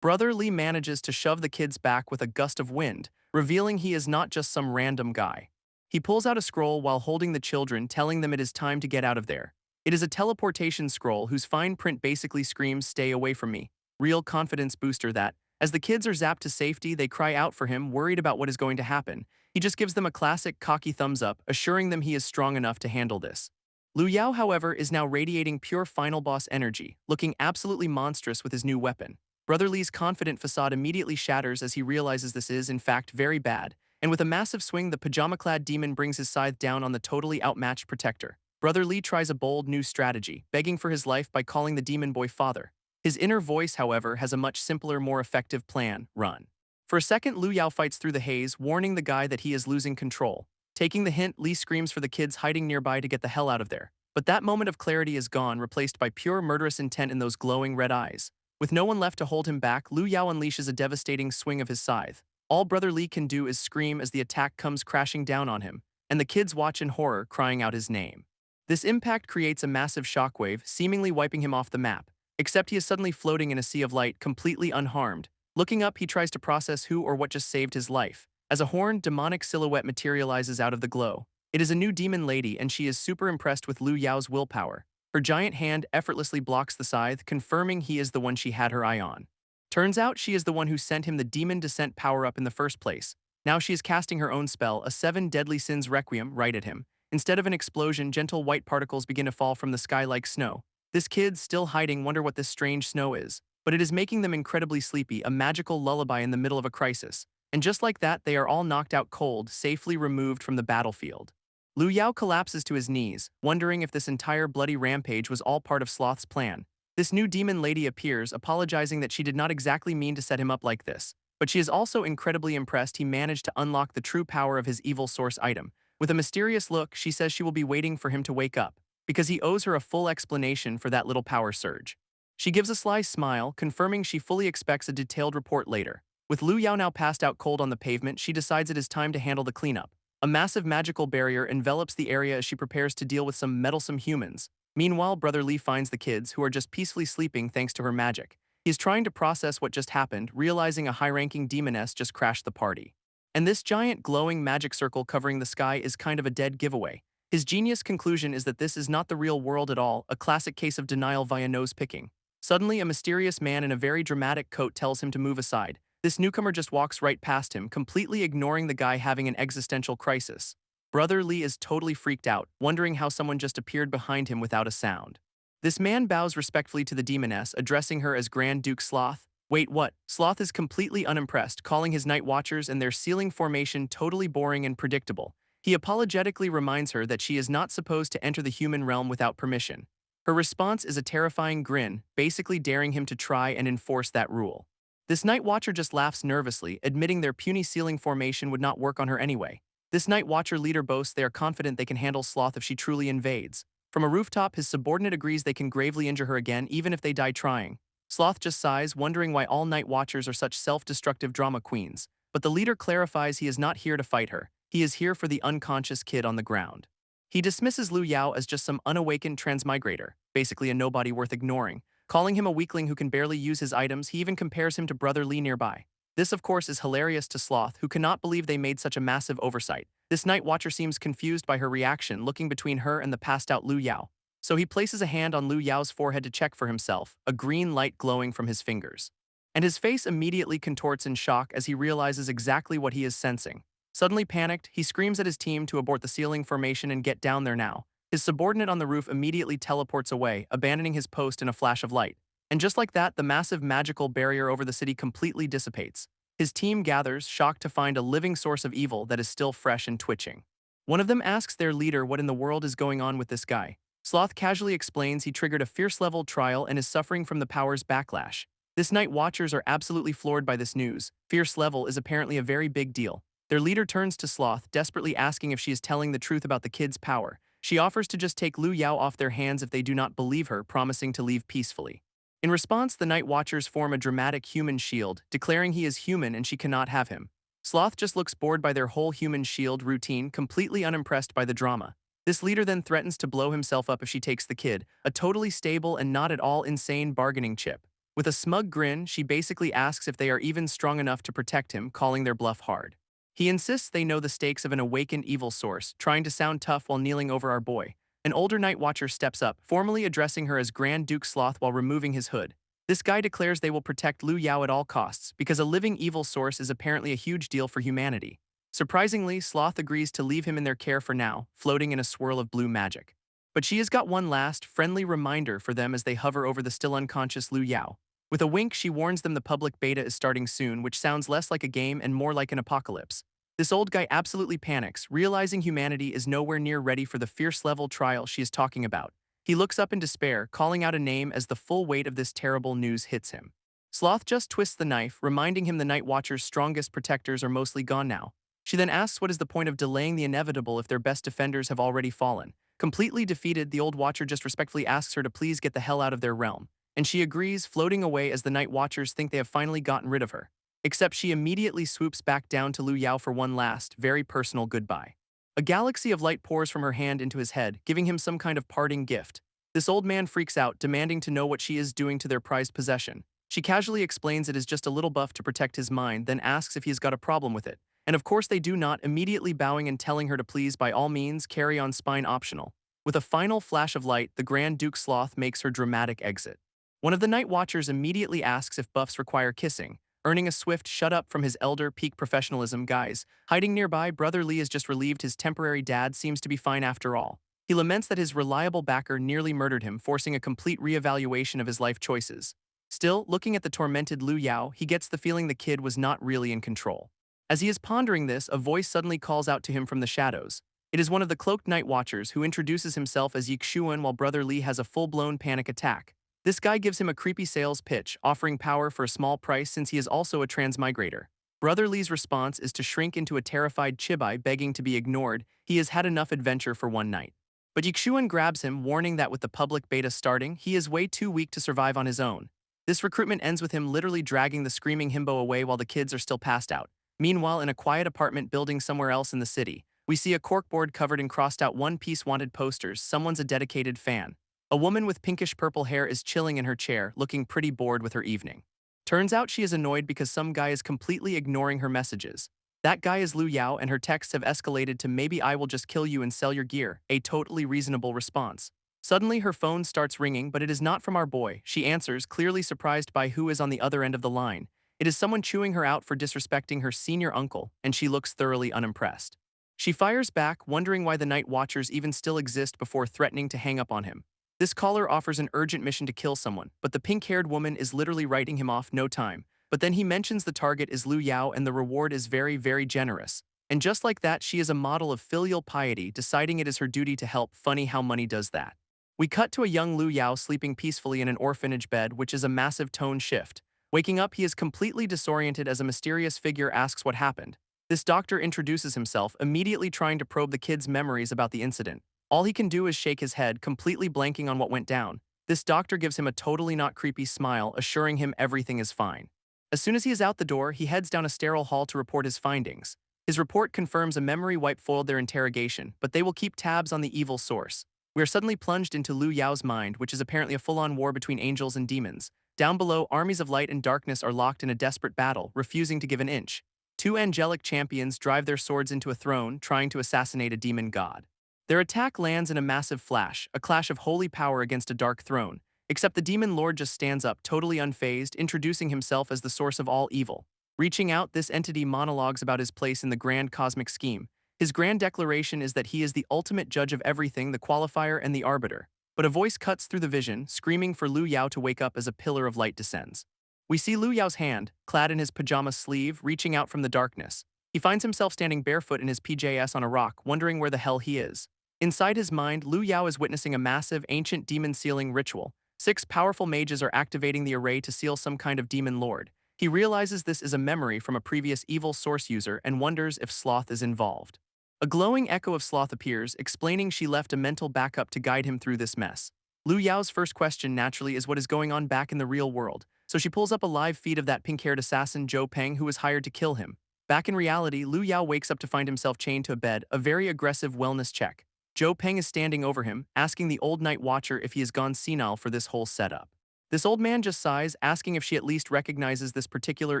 Brother Lee manages to shove the kids back with a gust of wind, revealing he is not just some random guy. He pulls out a scroll while holding the children, telling them it is time to get out of there. It is a teleportation scroll whose fine print basically screams, "Stay away from me." Real confidence booster that. As the kids are zapped to safety, they cry out for him, worried about what is going to happen. He just gives them a classic cocky thumbs up, assuring them he is strong enough to handle this. Liu Yao, however, is now radiating pure final boss energy, looking absolutely monstrous with his new weapon. Brother Lee's confident facade immediately shatters as he realizes this is, in fact, very bad, and with a massive swing, the pajama-clad demon brings his scythe down on the totally outmatched protector. Brother Lee tries a bold new strategy, begging for his life by calling the demon boy father. His inner voice, however, has a much simpler, more effective plan: run. For a second, Liu Yao fights through the haze, warning the guy that he is losing control. Taking the hint, Lee screams for the kids hiding nearby to get the hell out of there. But that moment of clarity is gone, replaced by pure murderous intent in those glowing red eyes. With no one left to hold him back, Liu Yao unleashes a devastating swing of his scythe. All Brother Lee can do is scream as the attack comes crashing down on him, and the kids watch in horror, crying out his name. This impact creates a massive shockwave, seemingly wiping him off the map, except he is suddenly floating in a sea of light, completely unharmed. Looking up, he tries to process who or what just saved his life. As a horned, demonic silhouette materializes out of the glow. It is a new demon lady, and she is super impressed with Liu Yao's willpower. Her giant hand effortlessly blocks the scythe, confirming he is the one she had her eye on. Turns out she is the one who sent him the demon descent power-up in the first place. Now she is casting her own spell, a 7 deadly sins requiem, right at him. Instead of an explosion, gentle white particles begin to fall from the sky like snow. This kid, still hiding, wonder what this strange snow is. But it is making them incredibly sleepy, a magical lullaby in the middle of a crisis. And just like that, they are all knocked out cold, safely removed from the battlefield. Liu Yao collapses to his knees, wondering if this entire bloody rampage was all part of Sloth's plan. This new demon lady appears, apologizing that she did not exactly mean to set him up like this. But she is also incredibly impressed he managed to unlock the true power of his evil source item. With a mysterious look, she says she will be waiting for him to wake up, because he owes her a full explanation for that little power surge. She gives a sly smile, confirming she fully expects a detailed report later. With Liu Yao now passed out cold on the pavement, she decides it is time to handle the cleanup. A massive magical barrier envelops the area as she prepares to deal with some meddlesome humans. Meanwhile, Brother Lee finds the kids, who are just peacefully sleeping thanks to her magic. He is trying to process what just happened, realizing a high-ranking demoness just crashed the party. And this giant glowing magic circle covering the sky is kind of a dead giveaway. His genius conclusion is that this is not the real world at all, a classic case of denial via nose-picking. Suddenly, a mysterious man in a very dramatic coat tells him to move aside. This newcomer just walks right past him, completely ignoring the guy having an existential crisis. Brother Lee is totally freaked out, wondering how someone just appeared behind him without a sound. This man bows respectfully to the demoness, addressing her as Grand Duke Sloth. Wait, what? Sloth is completely unimpressed, calling his night watchers and their ceiling formation totally boring and predictable. He apologetically reminds her that she is not supposed to enter the human realm without permission. Her response is a terrifying grin, basically daring him to try and enforce that rule. This Night Watcher just laughs nervously, admitting their puny ceiling formation would not work on her anyway. This Night Watcher leader boasts they are confident they can handle Sloth if she truly invades. From a rooftop, his subordinate agrees they can gravely injure her again even if they die trying. Sloth just sighs, wondering why all Night Watchers are such self-destructive drama queens. But the leader clarifies he is not here to fight her. He is here for the unconscious kid on the ground. He dismisses Lu Yao as just some unawakened transmigrator, basically a nobody worth ignoring. Calling him a weakling who can barely use his items, he even compares him to Brother Li nearby. This, of course, is hilarious to Sloth, who cannot believe they made such a massive oversight. This Night Watcher seems confused by her reaction, looking between her and the passed-out Lu Yao. So he places a hand on Lu Yao's forehead to check for himself, a green light glowing from his fingers. And his face immediately contorts in shock as he realizes exactly what he is sensing. Suddenly panicked, he screams at his team to abort the ceiling formation and get down there now. His subordinate on the roof immediately teleports away, abandoning his post in a flash of light. And just like that, the massive magical barrier over the city completely dissipates. His team gathers, shocked to find a living source of evil that is still fresh and twitching. One of them asks their leader what in the world is going on with this guy. Sloth casually explains he triggered a fierce-level trial and is suffering from the power's backlash. This Night Watchers are absolutely floored by this news. Fierce level is apparently a very big deal. Their leader turns to Sloth, desperately asking if she is telling the truth about the kid's power. She offers to just take Lu Yao off their hands if they do not believe her, promising to leave peacefully. In response, the Night Watchers form a dramatic human shield, declaring he is human and she cannot have him. Sloth just looks bored by their whole human shield routine, completely unimpressed by the drama. This leader then threatens to blow himself up if she takes the kid, a totally stable and not at all insane bargaining chip. With a smug grin, she basically asks if they are even strong enough to protect him, calling their bluff hard. He insists they know the stakes of an awakened evil source, trying to sound tough while kneeling over our boy. An older Night Watcher steps up, formally addressing her as Grand Duke Sloth while removing his hood. This guy declares they will protect Lu Yao at all costs, because a living evil source is apparently a huge deal for humanity. Surprisingly, Sloth agrees to leave him in their care for now, floating in a swirl of blue magic. But she has got one last, friendly reminder for them as they hover over the still unconscious Lu Yao. With a wink, she warns them the public beta is starting soon, which sounds less like a game and more like an apocalypse. This old guy absolutely panics, realizing humanity is nowhere near ready for the fierce-level trial she is talking about. He looks up in despair, calling out a name as the full weight of this terrible news hits him. Sloth just twists the knife, reminding him the Night Watcher's strongest protectors are mostly gone now. She then asks what is the point of delaying the inevitable if their best defenders have already fallen. Completely defeated, the old Watcher just respectfully asks her to please get the hell out of their realm. And she agrees, floating away as the Night Watchers think they have finally gotten rid of her. Except she immediately swoops back down to Lu Yao for one last, very personal goodbye. A galaxy of light pours from her hand into his head, giving him some kind of parting gift. This old man freaks out, demanding to know what she is doing to their prized possession. She casually explains it is just a little buff to protect his mind, then asks if he's got a problem with it. And of course they do not, immediately bowing and telling her to please by all means carry on, spine optional. With a final flash of light, the Grand Duke Sloth makes her dramatic exit. One of the Night Watchers immediately asks if buffs require kissing, earning a swift shut up from his elder peak professionalism. Guys, hiding nearby, Brother Li has just relieved his temporary dad seems to be fine after all. He laments that his reliable backer nearly murdered him, forcing a complete reevaluation of his life choices. Still, looking at the tormented Lu Yao, he gets the feeling the kid was not really in control. As he is pondering this, a voice suddenly calls out to him from the shadows. It is one of the cloaked Night Watchers who introduces himself as Cheon while Brother Li has a full-blown panic attack. This guy gives him a creepy sales pitch, offering power for a small price since he is also a transmigrator. Brother Li's response is to shrink into a terrified chibai, begging to be ignored. He has had enough adventure for one night. But Cheon grabs him, warning that with the public beta starting, he is way too weak to survive on his own. This recruitment ends with him literally dragging the screaming himbo away while the kids are still passed out. Meanwhile, in a quiet apartment building somewhere else in the city, we see a corkboard covered in crossed-out one-piece wanted posters. Someone's a dedicated fan. A woman with pinkish-purple hair is chilling in her chair, looking pretty bored with her evening. Turns out she is annoyed because some guy is completely ignoring her messages. That guy is Lu Yao, and her texts have escalated to "maybe I will just kill you and sell your gear," a totally reasonable response. Suddenly, her phone starts ringing, but it is not from our boy. She answers, clearly surprised by who is on the other end of the line. It is someone chewing her out for disrespecting her senior uncle, and she looks thoroughly unimpressed. She fires back, wondering why the Night Watchers even still exist before threatening to hang up on him. This caller offers an urgent mission to kill someone, but the pink-haired woman is literally writing him off no time. But then he mentions the target is Lu Yao and the reward is very, very generous. And just like that, she is a model of filial piety, deciding it is her duty to help. Funny how money does that. We cut to a young Lu Yao sleeping peacefully in an orphanage bed, which is a massive tone shift. Waking up, he is completely disoriented as a mysterious figure asks what happened. This doctor introduces himself, immediately trying to probe the kid's memories about the incident. All he can do is shake his head, completely blanking on what went down. This doctor gives him a totally not creepy smile, assuring him everything is fine. As soon as he is out the door, he heads down a sterile hall to report his findings. His report confirms a memory wipe foiled their interrogation, but they will keep tabs on the evil source. We are suddenly plunged into Lu Yao's mind, which is apparently a full-on war between angels and demons. Down below, armies of light and darkness are locked in a desperate battle, refusing to give an inch. Two angelic champions drive their swords into a throne, trying to assassinate a demon god. Their attack lands in a massive flash, a clash of holy power against a dark throne, except the demon lord just stands up, totally unfazed, introducing himself as the source of all evil. Reaching out, this entity monologues about his place in the grand cosmic scheme. His grand declaration is that he is the ultimate judge of everything, the qualifier and the arbiter. But a voice cuts through the vision, screaming for Lu Yao to wake up as a pillar of light descends. We see Lu Yao's hand, clad in his pajama sleeve, reaching out from the darkness. He finds himself standing barefoot in his PJs on a rock, wondering where the hell he is. Inside his mind, Lu Yao is witnessing a massive, ancient demon sealing ritual. 6 powerful mages are activating the array to seal some kind of demon lord. He realizes this is a memory from a previous evil source user and wonders if Sloth is involved. A glowing echo of Sloth appears, explaining she left a mental backup to guide him through this mess. Lu Yao's first question naturally is what is going on back in the real world, so she pulls up a live feed of that pink-haired assassin Zhou Peng who was hired to kill him. Back in reality, Lu Yao wakes up to find himself chained to a bed, a very aggressive wellness check. Zhou Peng is standing over him, asking the old night watcher if he has gone senile for this whole setup. This old man just sighs, asking if she at least recognizes this particular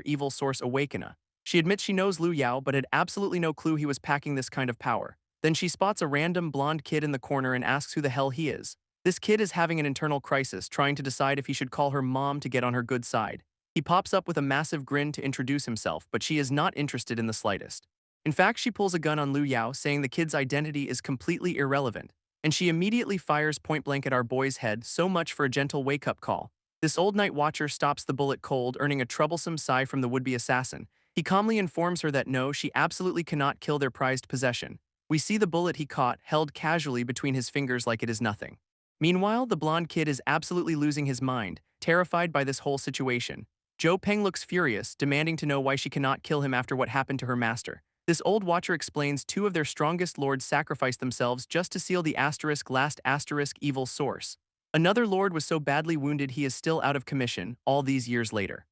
evil source awakener. She admits she knows Lu Yao but had absolutely no clue he was packing this kind of power. Then she spots a random blonde kid in the corner and asks who the hell he is. This kid is having an internal crisis, trying to decide if he should call her mom to get on her good side. He pops up with a massive grin to introduce himself, but she is not interested in the slightest. In fact, she pulls a gun on Lu Yao, saying the kid's identity is completely irrelevant, and she immediately fires point-blank at our boy's head, so much for a gentle wake-up call. This old night watcher stops the bullet cold, earning a troublesome sigh from the would-be assassin. He calmly informs her that no, she absolutely cannot kill their prized possession. We see the bullet he caught, held casually between his fingers like it is nothing. Meanwhile, the blonde kid is absolutely losing his mind, terrified by this whole situation. Zhou Peng looks furious, demanding to know why she cannot kill him after what happened to her master. This old watcher explains 2 of their strongest lords sacrificed themselves just to seal the last evil source. Another lord was so badly wounded he is still out of commission, all these years later.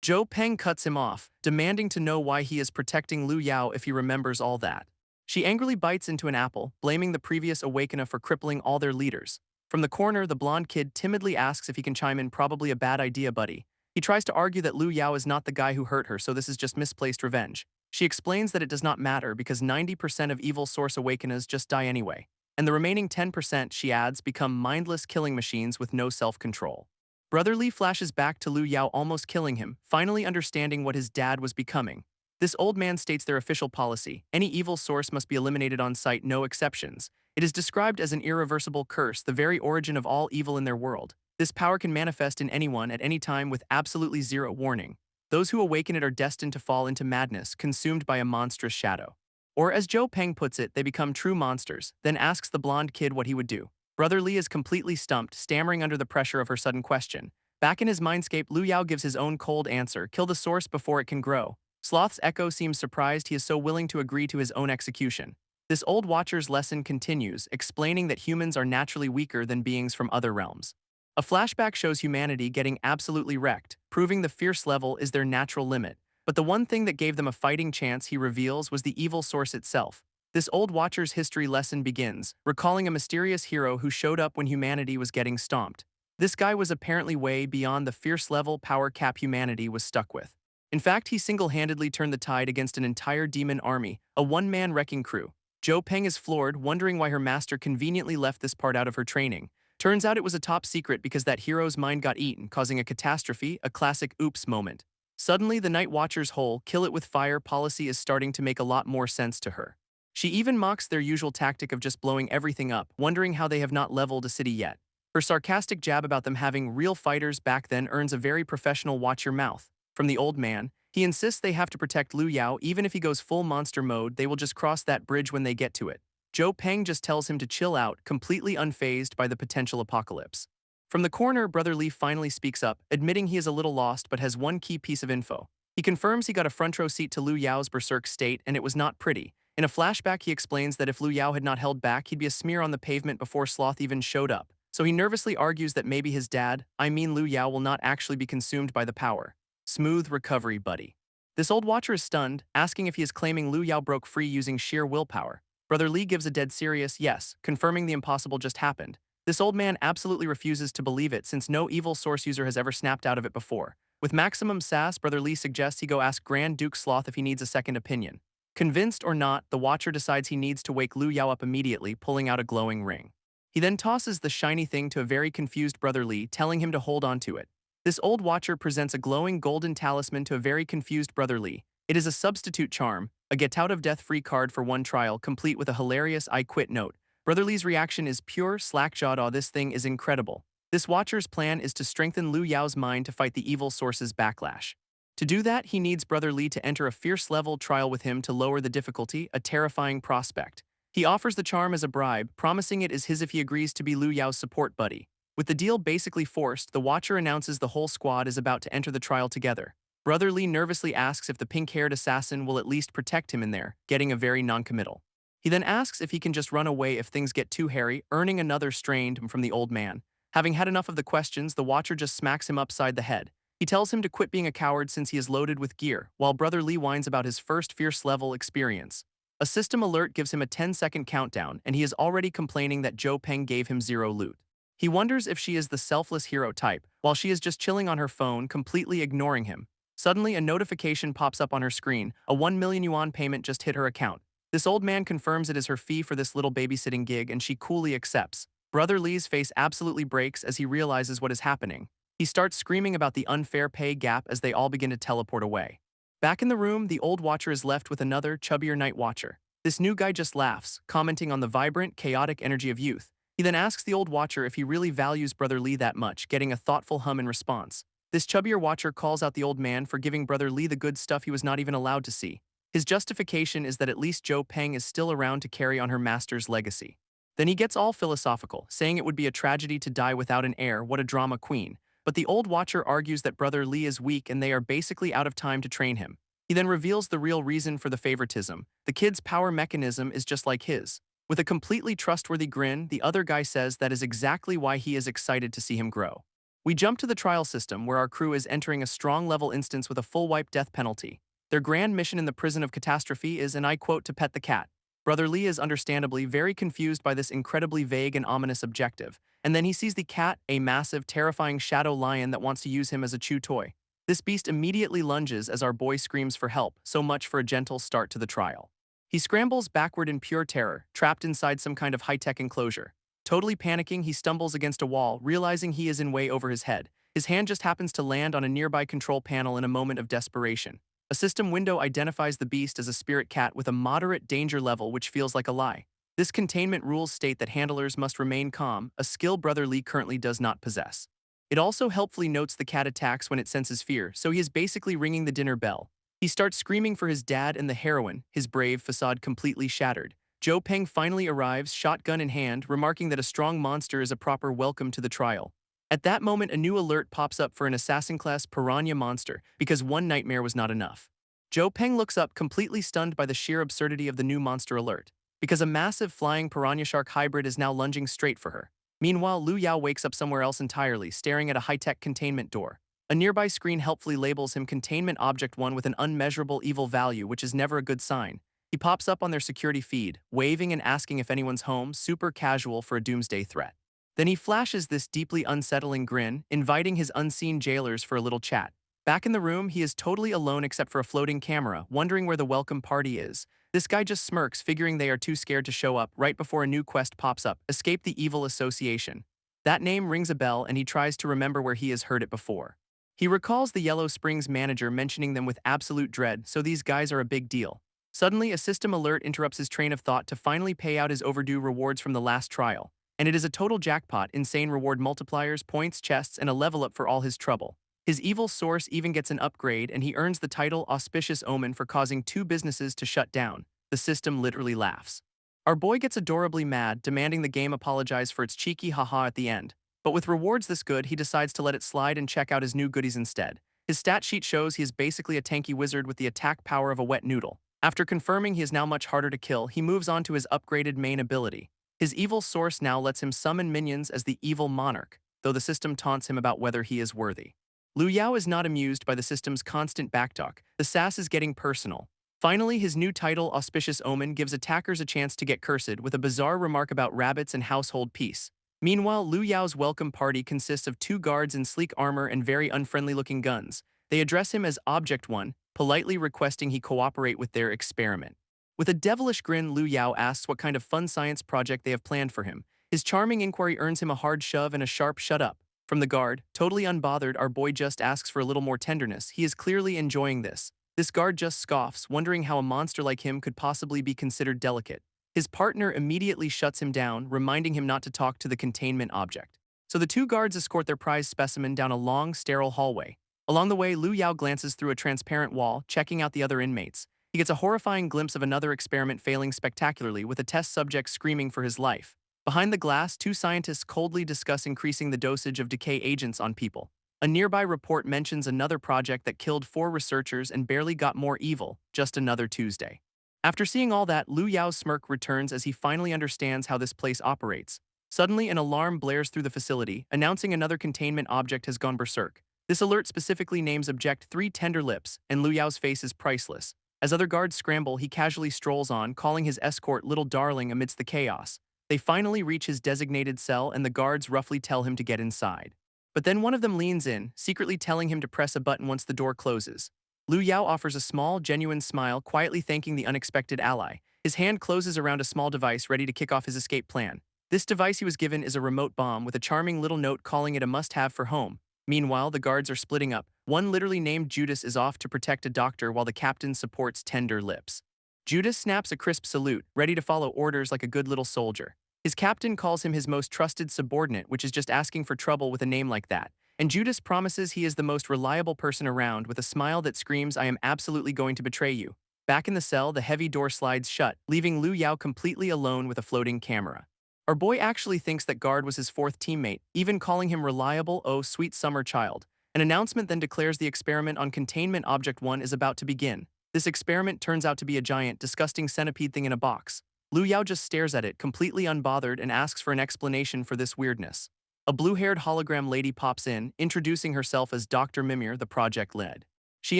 Zhou Peng cuts him off, demanding to know why he is protecting Lu Yao if he remembers all that. She angrily bites into an apple, blaming the previous awakener for crippling all their leaders. From the corner, the blonde kid timidly asks if he can chime in. Probably a bad idea, buddy. He tries to argue that Lu Yao is not the guy who hurt her, so this is just misplaced revenge. She explains that it does not matter because 90% of evil source awakeners just die anyway. And the remaining 10%, she adds, become mindless killing machines with no self-control. Brother Lee flashes back to Lu Yao almost killing him, finally understanding what his dad was becoming. This old man states their official policy: any evil source must be eliminated on sight, no exceptions. It is described as an irreversible curse, the very origin of all evil in their world. This power can manifest in anyone at any time with absolutely zero warning. Those who awaken it are destined to fall into madness, consumed by a monstrous shadow. Or as Zhou Peng puts it, they become true monsters, then asks the blonde kid what he would do. Brother Lee is completely stumped, stammering under the pressure of her sudden question. Back in his mindscape, Lu Yao gives his own cold answer: kill the source before it can grow. Sloth's echo seems surprised he is so willing to agree to his own execution. This old watcher's lesson continues, explaining that humans are naturally weaker than beings from other realms. A flashback shows humanity getting absolutely wrecked, proving the fierce level is their natural limit. But the one thing that gave them a fighting chance, he reveals, was the evil source itself. This old watcher's history lesson begins, recalling a mysterious hero who showed up when humanity was getting stomped. This guy was apparently way beyond the fierce level power cap humanity was stuck with. In fact, he single-handedly turned the tide against an entire demon army, a one-man wrecking crew. Zhou Peng is floored, wondering why her master conveniently left this part out of her training. Turns out it was a top secret because that hero's mind got eaten, causing a catastrophe, a classic oops moment. Suddenly, the Night Watcher's whole kill it with fire policy is starting to make a lot more sense to her. She even mocks their usual tactic of just blowing everything up, wondering how they have not leveled a city yet. Her sarcastic jab about them having real fighters back then earns a very professional watch your mouth from the old man. He insists they have to protect Lu Yao. Even if he goes full monster mode, they will just cross that bridge when they get to it. Joe Peng just tells him to chill out, completely unfazed by the potential apocalypse. From the corner, Brother Lee finally speaks up, admitting he is a little lost but has one key piece of info. He confirms he got a front row seat to Lu Yao's berserk state and it was not pretty. In a flashback, he explains that if Lu Yao had not held back, he'd be a smear on the pavement before Sloth even showed up. So he nervously argues that maybe his dad, I mean Lu Yao, will not actually be consumed by the power. Smooth recovery, buddy. This old watcher is stunned, asking if he is claiming Lu Yao broke free using sheer willpower. Brother Lee gives a dead serious yes, confirming the impossible just happened. This old man absolutely refuses to believe it since no evil source user has ever snapped out of it before. With maximum sass, Brother Lee suggests he go ask Grand Duke Sloth if he needs a second opinion. Convinced or not, the Watcher decides he needs to wake Lu Yao up immediately, pulling out a glowing ring. He then tosses the shiny thing to a very confused Brother Lee, telling him to hold on to it. This old Watcher presents a glowing golden talisman to a very confused Brother Lee. It is a substitute charm, a get-out-of-death-free card for one trial, complete with a hilarious I quit note. Brother Lee's reaction is pure slack-jawed. "Aw, this thing is incredible." This Watcher's plan is to strengthen Lu Yao's mind to fight the evil source's backlash. To do that, he needs Brother Lee to enter a fierce-level trial with him to lower the difficulty, a terrifying prospect. He offers the charm as a bribe, promising it is his if he agrees to be Lu Yao's support buddy. With the deal basically forced, the Watcher announces the whole squad is about to enter the trial together. Brother Lee nervously asks if the pink-haired assassin will at least protect him in there, getting a very non-committal. He then asks if he can just run away if things get too hairy, earning another strained from the old man. Having had enough of the questions, the Watcher just smacks him upside the head. He tells him to quit being a coward since he is loaded with gear, while Brother Lee whines about his first fierce-level experience. A system alert gives him a 10-second countdown, and he is already complaining that Joe Peng gave him zero loot. He wonders if she is the selfless hero type, while she is just chilling on her phone, completely ignoring him. Suddenly, a notification pops up on her screen. A 1 million yuan payment just hit her account. This old man confirms it is her fee for this little babysitting gig, and she coolly accepts. Brother Lee's face absolutely breaks as he realizes what is happening. He starts screaming about the unfair pay gap as they all begin to teleport away. Back in the room, the old Watcher is left with another, chubbier Night Watcher. This new guy just laughs, commenting on the vibrant, chaotic energy of youth. He then asks the old Watcher if he really values Brother Lee that much, getting a thoughtful hum in response. This chubbier Watcher calls out the old man for giving Brother Lee the good stuff he was not even allowed to see. His justification is that at least Joe Peng is still around to carry on her master's legacy. Then he gets all philosophical, saying it would be a tragedy to die without an heir, what a drama queen. But the old Watcher argues that Brother Lee is weak and they are basically out of time to train him. He then reveals the real reason for the favoritism. The kid's power mechanism is just like his. With a completely trustworthy grin, the other guy says that is exactly why he is excited to see him grow. We jump to the trial system where our crew is entering a strong-level instance with a full-wipe death penalty. Their grand mission in the prison of catastrophe is, and I quote, to pet the cat. Brother Lee is understandably very confused by this incredibly vague and ominous objective, and then he sees the cat, a massive, terrifying shadow lion that wants to use him as a chew toy. This beast immediately lunges as our boy screams for help, so much for a gentle start to the trial. He scrambles backward in pure terror, trapped inside some kind of high-tech enclosure. Totally panicking, he stumbles against a wall, realizing he is in way over his head. His hand just happens to land on a nearby control panel in a moment of desperation. A system window identifies the beast as a spirit cat with a moderate danger level, which feels like a lie. This containment rules state that handlers must remain calm, a skill Brother Lee currently does not possess. It also helpfully notes the cat attacks when it senses fear, so he is basically ringing the dinner bell. He starts screaming for his dad and the heroine, his brave facade completely shattered. Joe Peng finally arrives, shotgun in hand, remarking that a strong monster is a proper welcome to the trial. At that moment, a new alert pops up for an assassin-class piranha monster, because one nightmare was not enough. Joe Peng looks up, completely stunned by the sheer absurdity of the new monster alert, because a massive flying piranha shark hybrid is now lunging straight for her. Meanwhile, Lu Yao wakes up somewhere else entirely, staring at a high-tech containment door. A nearby screen helpfully labels him Containment Object 1 with an unmeasurable evil value, which is never a good sign. He pops up on their security feed, waving and asking if anyone's home, super casual for a doomsday threat. Then he flashes this deeply unsettling grin, inviting his unseen jailers for a little chat. Back in the room, he is totally alone except for a floating camera, wondering where the welcome party is. This guy just smirks, figuring they are too scared to show up right before a new quest pops up, Escape the Evil Association. That name rings a bell and he tries to remember where he has heard it before. He recalls the Yellow Springs manager mentioning them with absolute dread, so these guys are a big deal. Suddenly, a system alert interrupts his train of thought to finally pay out his overdue rewards from the last trial. And it is a total jackpot, insane reward multipliers, points, chests, and a level up for all his trouble. His evil source even gets an upgrade and he earns the title Auspicious Omen for causing 2 businesses to shut down. The system literally laughs. Our boy gets adorably mad, demanding the game apologize for its cheeky haha at the end. But with rewards this good, he decides to let it slide and check out his new goodies instead. His stat sheet shows he is basically a tanky wizard with the attack power of a wet noodle. After confirming he is now much harder to kill, he moves on to his upgraded main ability. His evil source now lets him summon minions as the evil monarch, though the system taunts him about whether he is worthy. Liu Yao is not amused by the system's constant backtalk. The sass is getting personal. Finally, his new title, Auspicious Omen, gives attackers a chance to get cursed with a bizarre remark about rabbits and household peace. Meanwhile, Liu Yao's welcome party consists of 2 guards in sleek armor and very unfriendly-looking guns. They address him as Object One, politely requesting he cooperate with their experiment. With a devilish grin, Liu Yao asks what kind of fun science project they have planned for him. His charming inquiry earns him a hard shove and a sharp shut up. From the guard, totally unbothered, our boy just asks for a little more tenderness. He is clearly enjoying this. This guard just scoffs, wondering how a monster like him could possibly be considered delicate. His partner immediately shuts him down, reminding him not to talk to the containment object. So the 2 guards escort their prized specimen down a long, sterile hallway. Along the way, Liu Yao glances through a transparent wall, checking out the other inmates. He gets a horrifying glimpse of another experiment failing spectacularly, with a test subject screaming for his life. Behind the glass, 2 scientists coldly discuss increasing the dosage of decay agents on people. A nearby report mentions another project that killed 4 researchers and barely got more evil, just another Tuesday. After seeing all that, Liu Yao's smirk returns as he finally understands how this place operates. Suddenly, an alarm blares through the facility, announcing another containment object has gone berserk. This alert specifically names Object 3 Tender Lips, and Liu Yao's face is priceless. As other guards scramble, he casually strolls on, calling his escort Little Darling amidst the chaos. They finally reach his designated cell, and the guards roughly tell him to get inside. But then one of them leans in, secretly telling him to press a button once the door closes. Liu Yao offers a small, genuine smile, quietly thanking the unexpected ally. His hand closes around a small device ready to kick off his escape plan. This device he was given is a remote bomb with a charming little note calling it a must-have for home. Meanwhile, the guards are splitting up. One literally named Judas is off to protect a doctor while the captain supports Tender Lips. Judas snaps a crisp salute, ready to follow orders like a good little soldier. His captain calls him his most trusted subordinate, which is just asking for trouble with a name like that. And Judas promises he is the most reliable person around with a smile that screams, "I am absolutely going to betray you." Back in the cell, the heavy door slides shut, leaving Liu Yao completely alone with a floating camera. Our boy actually thinks that guard was his 4th teammate, even calling him reliable, oh sweet summer child. An announcement then declares the experiment on Containment Object 1 is about to begin. This experiment turns out to be a giant, disgusting centipede thing in a box. Liu Yao just stares at it, completely unbothered, and asks for an explanation for this weirdness. A blue-haired hologram lady pops in, introducing herself as Dr. Mimir, the project lead. She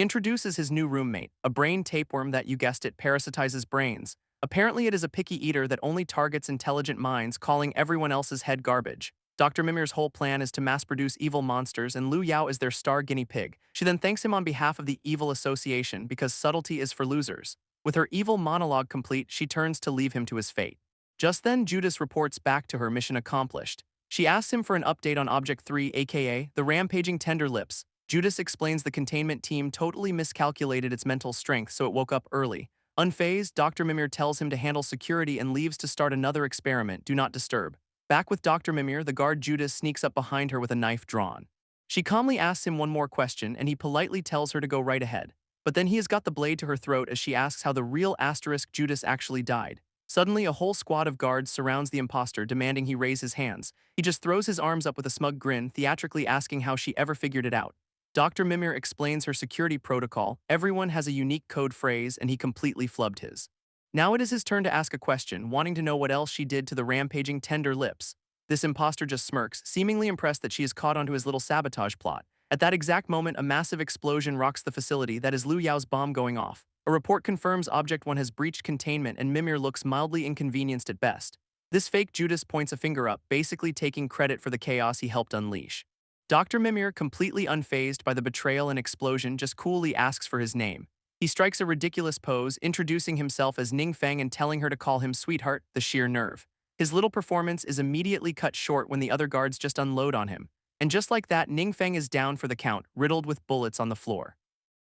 introduces his new roommate, a brain tapeworm that, you guessed it, parasitizes brains. Apparently it is a picky eater that only targets intelligent minds, calling everyone else's head garbage. Dr. Mimir's whole plan is to mass-produce evil monsters, and Liu Yao is their star guinea pig. She then thanks him on behalf of the Evil Association because subtlety is for losers. With her evil monologue complete, she turns to leave him to his fate. Just then, Judas reports back to her mission accomplished. She asks him for an update on Object 3, aka the rampaging Tender Lips. Judas explains the containment team totally miscalculated its mental strength, so it woke up early. Unfazed, Dr. Mimir tells him to handle security and leaves to start another experiment, Do Not Disturb. Back with Dr. Mimir, the guard Judas sneaks up behind her with a knife drawn. She calmly asks him one more question, and he politely tells her to go right ahead. But then he has got the blade to her throat as she asks how the real asterisk Judas actually died. Suddenly, a whole squad of guards surrounds the imposter, demanding he raise his hands. He just throws his arms up with a smug grin, theatrically asking how she ever figured it out. Dr. Mimir explains her security protocol. Everyone has a unique code phrase, and he completely flubbed his. Now it is his turn to ask a question, wanting to know what else she did to the rampaging Tender Lips. This imposter just smirks, seemingly impressed that she is caught onto his little sabotage plot. At that exact moment, a massive explosion rocks the facility. That is Liu Yao's bomb going off. A report confirms Object 1 has breached containment, and Mimir looks mildly inconvenienced at best. This fake Judas points a finger up, basically taking credit for the chaos he helped unleash. Dr. Mimir, completely unfazed by the betrayal and explosion, just coolly asks for his name. He strikes a ridiculous pose, introducing himself as Ning Feng and telling her to call him sweetheart, the sheer nerve. His little performance is immediately cut short when the other guards just unload on him. And just like that, Ning Feng is down for the count, riddled with bullets on the floor.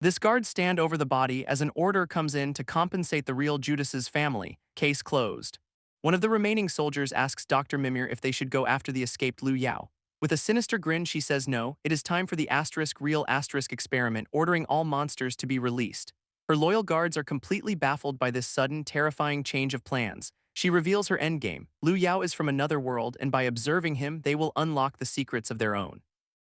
This guards stand over the body as an order comes in to compensate the real Judas's family. Case closed. One of the remaining soldiers asks Dr. Mimir if they should go after the escaped Liu Yao. With a sinister grin, she says no, it is time for the real asterisk experiment, ordering all monsters to be released. Her loyal guards are completely baffled by this sudden, terrifying change of plans. She reveals her endgame. Lu Yao is from another world, and by observing him, they will unlock the secrets of their own.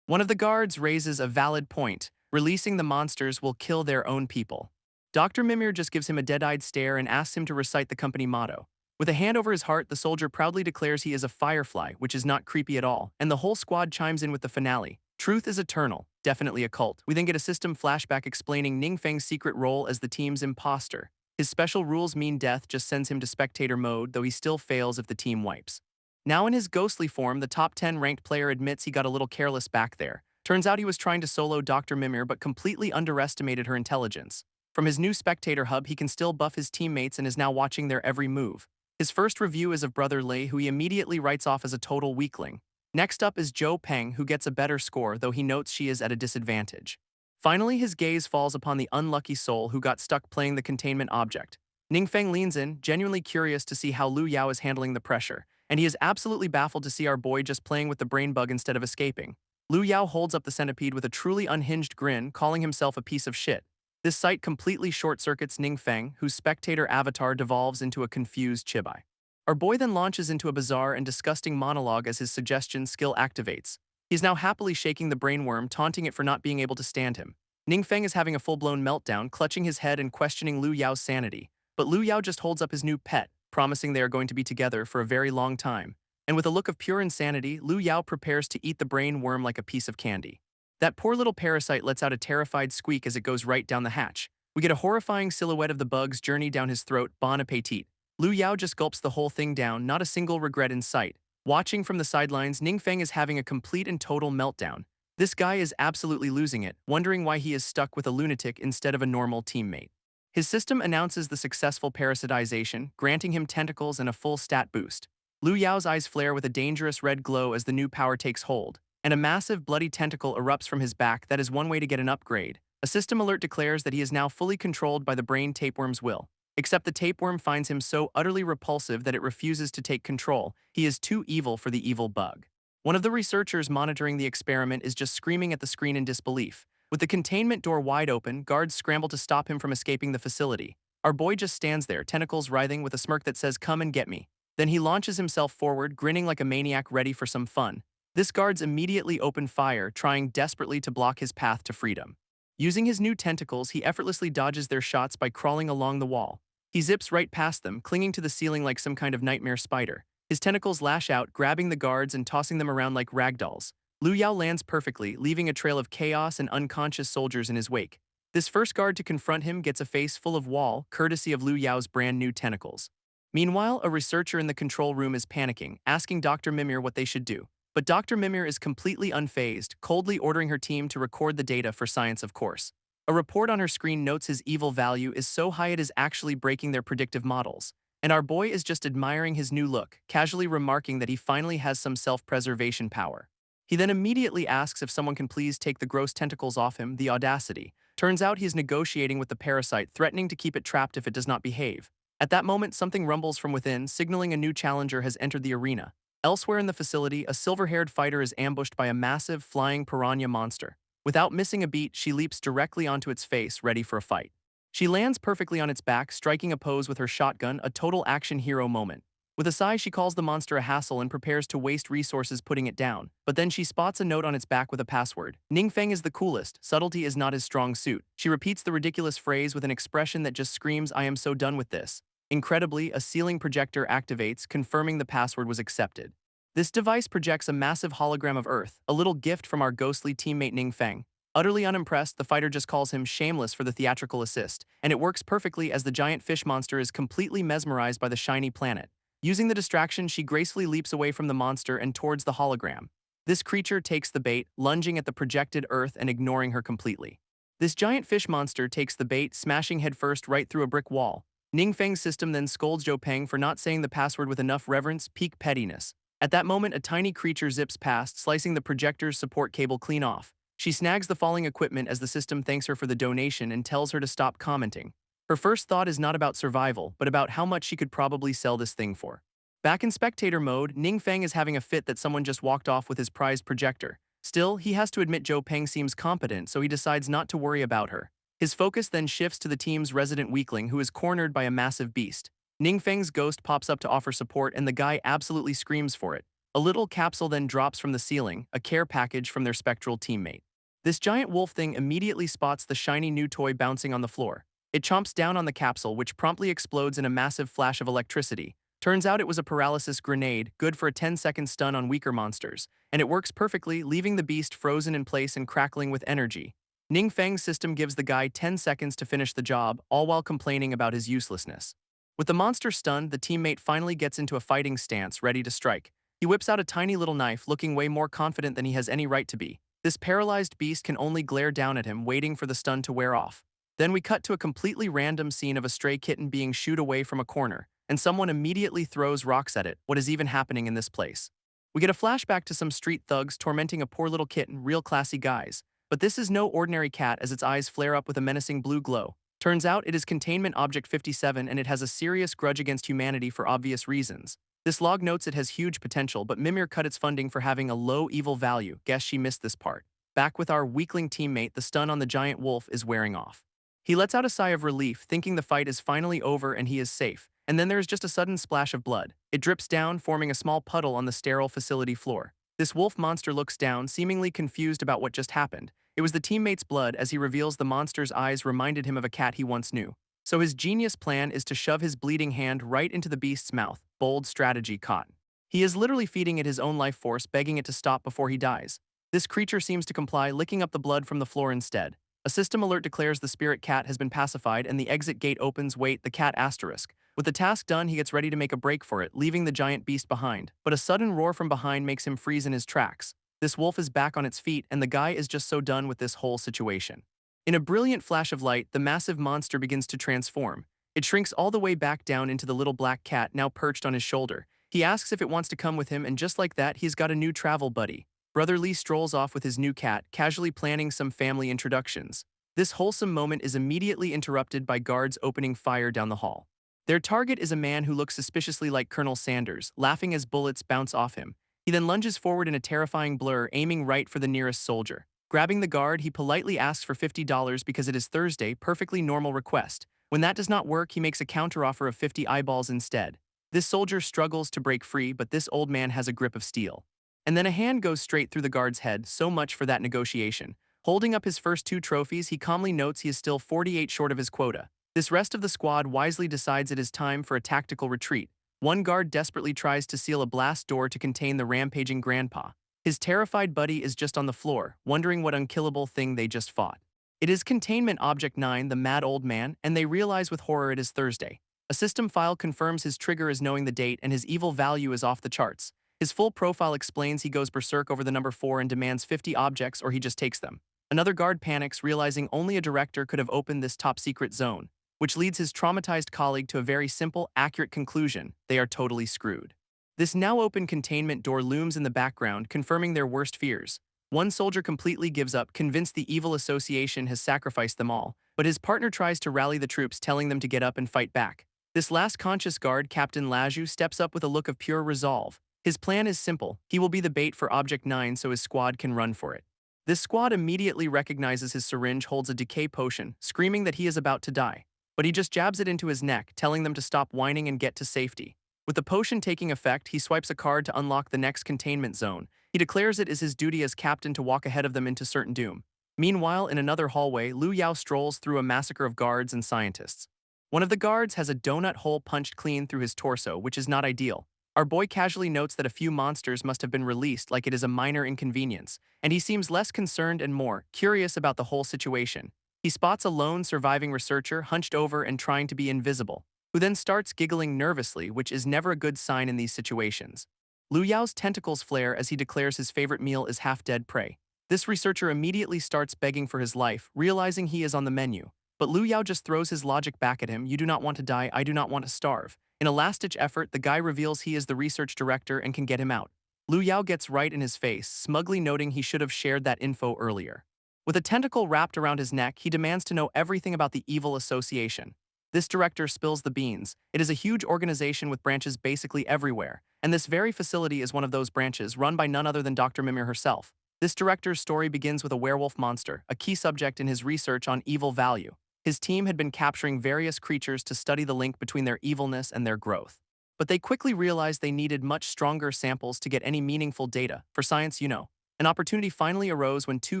One of the guards raises a valid point. Releasing the monsters will kill their own people. Dr. Mimir just gives him a dead-eyed stare and asks him to recite the company motto. With a hand over his heart, the soldier proudly declares he is a firefly, which is not creepy at all, and the whole squad chimes in with the finale. Truth is eternal, definitely a cult. We then get a system flashback explaining Ningfeng's secret role as the team's imposter. His special rules mean death just sends him to spectator mode, though he still fails if the team wipes. Now in his ghostly form, the top 10 ranked player admits he got a little careless back there. Turns out he was trying to solo Dr. Mimir but completely underestimated her intelligence. From his new spectator hub, he can still buff his teammates and is now watching their every move. His first review is of Brother Lei, who he immediately writes off as a total weakling. Next up is Zhou Peng, who gets a better score, though he notes she is at a disadvantage. Finally, his gaze falls upon the unlucky soul who got stuck playing the containment object. Ningfeng leans in, genuinely curious to see how Lu Yao is handling the pressure, and he is absolutely baffled to see our boy just playing with the brain bug instead of escaping. Lu Yao holds up the centipede with a truly unhinged grin, calling himself a piece of shit. This sight completely short-circuits Ningfeng, whose spectator avatar devolves into a confused chibai. Our boy then launches into a bizarre and disgusting monologue as his suggestion skill activates. He is now happily shaking the brainworm, taunting it for not being able to stand him. Ningfeng is having a full-blown meltdown, clutching his head and questioning Lu Yao's sanity. But Lu Yao just holds up his new pet, promising they are going to be together for a very long time. And with a look of pure insanity, Lu Yao prepares to eat the brain worm like a piece of candy. That poor little parasite lets out a terrified squeak as it goes right down the hatch. We get a horrifying silhouette of the bug's journey down his throat. Bon appetit. Lu Yao just gulps the whole thing down, not a single regret in sight. Watching from the sidelines, Ningfeng is having a complete and total meltdown. This guy is absolutely losing it, wondering why he is stuck with a lunatic instead of a normal teammate. His system announces the successful parasitization, granting him tentacles and a full stat boost. Lu Yao's eyes flare with a dangerous red glow as the new power takes hold, and a massive bloody tentacle erupts from his back. That is one way to get an upgrade. A system alert declares that he is now fully controlled by the brain tapeworm's will. Except the tapeworm finds him so utterly repulsive that it refuses to take control. He is too evil for the evil bug. One of the researchers monitoring the experiment is just screaming at the screen in disbelief. With the containment door wide open, guards scramble to stop him from escaping the facility. Our boy just stands there, tentacles writhing, with a smirk that says, "Come and get me." Then he launches himself forward, grinning like a maniac ready for some fun. This guards immediately open fire, trying desperately to block his path to freedom. Using his new tentacles, he effortlessly dodges their shots by crawling along the wall. He zips right past them, clinging to the ceiling like some kind of nightmare spider. His tentacles lash out, grabbing the guards and tossing them around like ragdolls. Lu Yao lands perfectly, leaving a trail of chaos and unconscious soldiers in his wake. This first guard to confront him gets a face full of wall, courtesy of Lu Yao's brand new tentacles. Meanwhile, a researcher in the control room is panicking, asking Dr. Mimir what they should do. But Dr. Mimir is completely unfazed, coldly ordering her team to record the data for science, of course. A report on her screen notes his evil value is so high it is actually breaking their predictive models. And our boy is just admiring his new look, casually remarking that he finally has some self-preservation power. He then immediately asks if someone can please take the gross tentacles off him. The audacity. Turns out he's negotiating with the parasite, threatening to keep it trapped if it does not behave. At that moment, something rumbles from within, signaling a new challenger has entered the arena. Elsewhere in the facility, a silver-haired fighter is ambushed by a massive, flying piranha monster. Without missing a beat, she leaps directly onto its face, ready for a fight. She lands perfectly on its back, striking a pose with her shotgun, a total action hero moment. With a sigh, she calls the monster a hassle and prepares to waste resources putting it down. But then she spots a note on its back with a password. Ningfeng is the coolest, subtlety is not his strong suit. She repeats the ridiculous phrase with an expression that just screams, "I am so done with this." Incredibly, a ceiling projector activates, confirming the password was accepted. This device projects a massive hologram of Earth, a little gift from our ghostly teammate Ningfeng. Utterly unimpressed, the fighter just calls him shameless for the theatrical assist, and it works perfectly as the giant fish monster is completely mesmerized by the shiny planet. Using the distraction, she gracefully leaps away from the monster and towards the hologram. This creature takes the bait, lunging at the projected Earth and ignoring her completely. This giant fish monster takes the bait, smashing headfirst right through a brick wall. Ningfeng's system then scolds Zhou Peng for not saying the password with enough reverence, peak pettiness. At that moment, a tiny creature zips past, slicing the projector's support cable clean off. She snags the falling equipment as the system thanks her for the donation and tells her to stop commenting. Her first thought is not about survival, but about how much she could probably sell this thing for. Back in spectator mode, Ningfeng is having a fit that someone just walked off with his prized projector. Still, he has to admit Zhou Peng seems competent, so he decides not to worry about her. His focus then shifts to the team's resident weakling, who is cornered by a massive beast. Ningfeng's ghost pops up to offer support and the guy absolutely screams for it. A little capsule then drops from the ceiling, a care package from their spectral teammate. This giant wolf thing immediately spots the shiny new toy bouncing on the floor. It chomps down on the capsule, which promptly explodes in a massive flash of electricity. Turns out it was a paralysis grenade, good for a 10-second stun on weaker monsters, and it works perfectly, leaving the beast frozen in place and crackling with energy. Ning Feng's system gives the guy 10 seconds to finish the job, all while complaining about his uselessness. With the monster stunned, the teammate finally gets into a fighting stance, ready to strike. He whips out a tiny little knife, looking way more confident than he has any right to be. This paralyzed beast can only glare down at him, waiting for the stun to wear off. Then we cut to a completely random scene of a stray kitten being shooed away from a corner, and someone immediately throws rocks at it. What is even happening in this place? We get a flashback to some street thugs tormenting a poor little kitten, real classy guys. But this is no ordinary cat, as its eyes flare up with a menacing blue glow. Turns out it is Containment Object 57 and it has a serious grudge against humanity for obvious reasons. This log notes it has huge potential, but Mimir cut its funding for having a low evil value. Guess she missed this part. Back with our weakling teammate, the stun on the giant wolf is wearing off. He lets out a sigh of relief, thinking the fight is finally over and he is safe. And then there is just a sudden splash of blood. It drips down, forming a small puddle on the sterile facility floor. This wolf monster looks down, seemingly confused about what just happened. It was the teammate's blood, as he reveals the monster's eyes reminded him of a cat he once knew. So his genius plan is to shove his bleeding hand right into the beast's mouth. Bold strategy caught. He is literally feeding it his own life force, begging it to stop before he dies. This creature seems to comply, licking up the blood from the floor instead. A system alert declares the spirit cat has been pacified and the exit gate opens. Wait, the cat asterisk. With the task done, he gets ready to make a break for it, leaving the giant beast behind. But a sudden roar from behind makes him freeze in his tracks. This wolf is back on its feet and the guy is just so done with this whole situation. In a brilliant flash of light, the massive monster begins to transform. It shrinks all the way back down into the little black cat now perched on his shoulder. He asks if it wants to come with him, and just like that, he's got a new travel buddy. Brother Lee strolls off with his new cat, casually planning some family introductions. This wholesome moment is immediately interrupted by guards opening fire down the hall. Their target is a man who looks suspiciously like Colonel Sanders, laughing as bullets bounce off him. He then lunges forward in a terrifying blur, aiming right for the nearest soldier. Grabbing the guard, he politely asks for $50 because it is Thursday, perfectly normal request. When that does not work, he makes a counteroffer of 50 eyeballs instead. This soldier struggles to break free, but this old man has a grip of steel. And then a hand goes straight through the guard's head, so much for that negotiation. Holding up his first 2 trophies, he calmly notes he is still 48 short of his quota. This rest of the squad wisely decides it is time for a tactical retreat. One guard desperately tries to seal a blast door to contain the rampaging grandpa. His terrified buddy is just on the floor, wondering what unkillable thing they just fought. It is Containment Object 9, the mad old man, and they realize with horror it is Thursday. A system file confirms his trigger as knowing the date and his evil value is off the charts. His full profile explains he goes berserk over the number 4 and demands 50 objects or he just takes them. Another guard panics, realizing only a director could have opened this top-secret zone, which leads his traumatized colleague to a very simple, accurate conclusion: they are totally screwed. This now open containment door looms in the background, confirming their worst fears. One soldier completely gives up, convinced the evil association has sacrificed them all, but his partner tries to rally the troops, telling them to get up and fight back. This last conscious guard, Captain Laju, steps up with a look of pure resolve. His plan is simple: he will be the bait for Object 9 so his squad can run for it. This squad immediately recognizes his syringe holds a decay potion, screaming that he is about to die. But he just jabs it into his neck, telling them to stop whining and get to safety. With the potion taking effect, he swipes a card to unlock the next containment zone. He declares it is his duty as captain to walk ahead of them into certain doom. Meanwhile, in another hallway, Lu Yao strolls through a massacre of guards and scientists. One of the guards has a donut hole punched clean through his torso, which is not ideal. Our boy casually notes that a few monsters must have been released, like it is a minor inconvenience, and he seems less concerned and more curious about the whole situation. He spots a lone surviving researcher hunched over and trying to be invisible, who then starts giggling nervously, which is never a good sign in these situations. Lu Yao's tentacles flare as he declares his favorite meal is half-dead prey. This researcher immediately starts begging for his life, realizing he is on the menu. But Lu Yao just throws his logic back at him: you do not want to die, I do not want to starve. In a last-ditch effort, the guy reveals he is the research director and can get him out. Lu Yao gets right in his face, smugly noting he should have shared that info earlier. With a tentacle wrapped around his neck, he demands to know everything about the evil association. This director spills the beans. It is a huge organization with branches basically everywhere, and this very facility is one of those branches, run by none other than Dr. Mimir herself. This director's story begins with a werewolf monster, a key subject in his research on evil value. His team had been capturing various creatures to study the link between their evilness and their growth. But they quickly realized they needed much stronger samples to get any meaningful data. For science, you know. An opportunity finally arose when two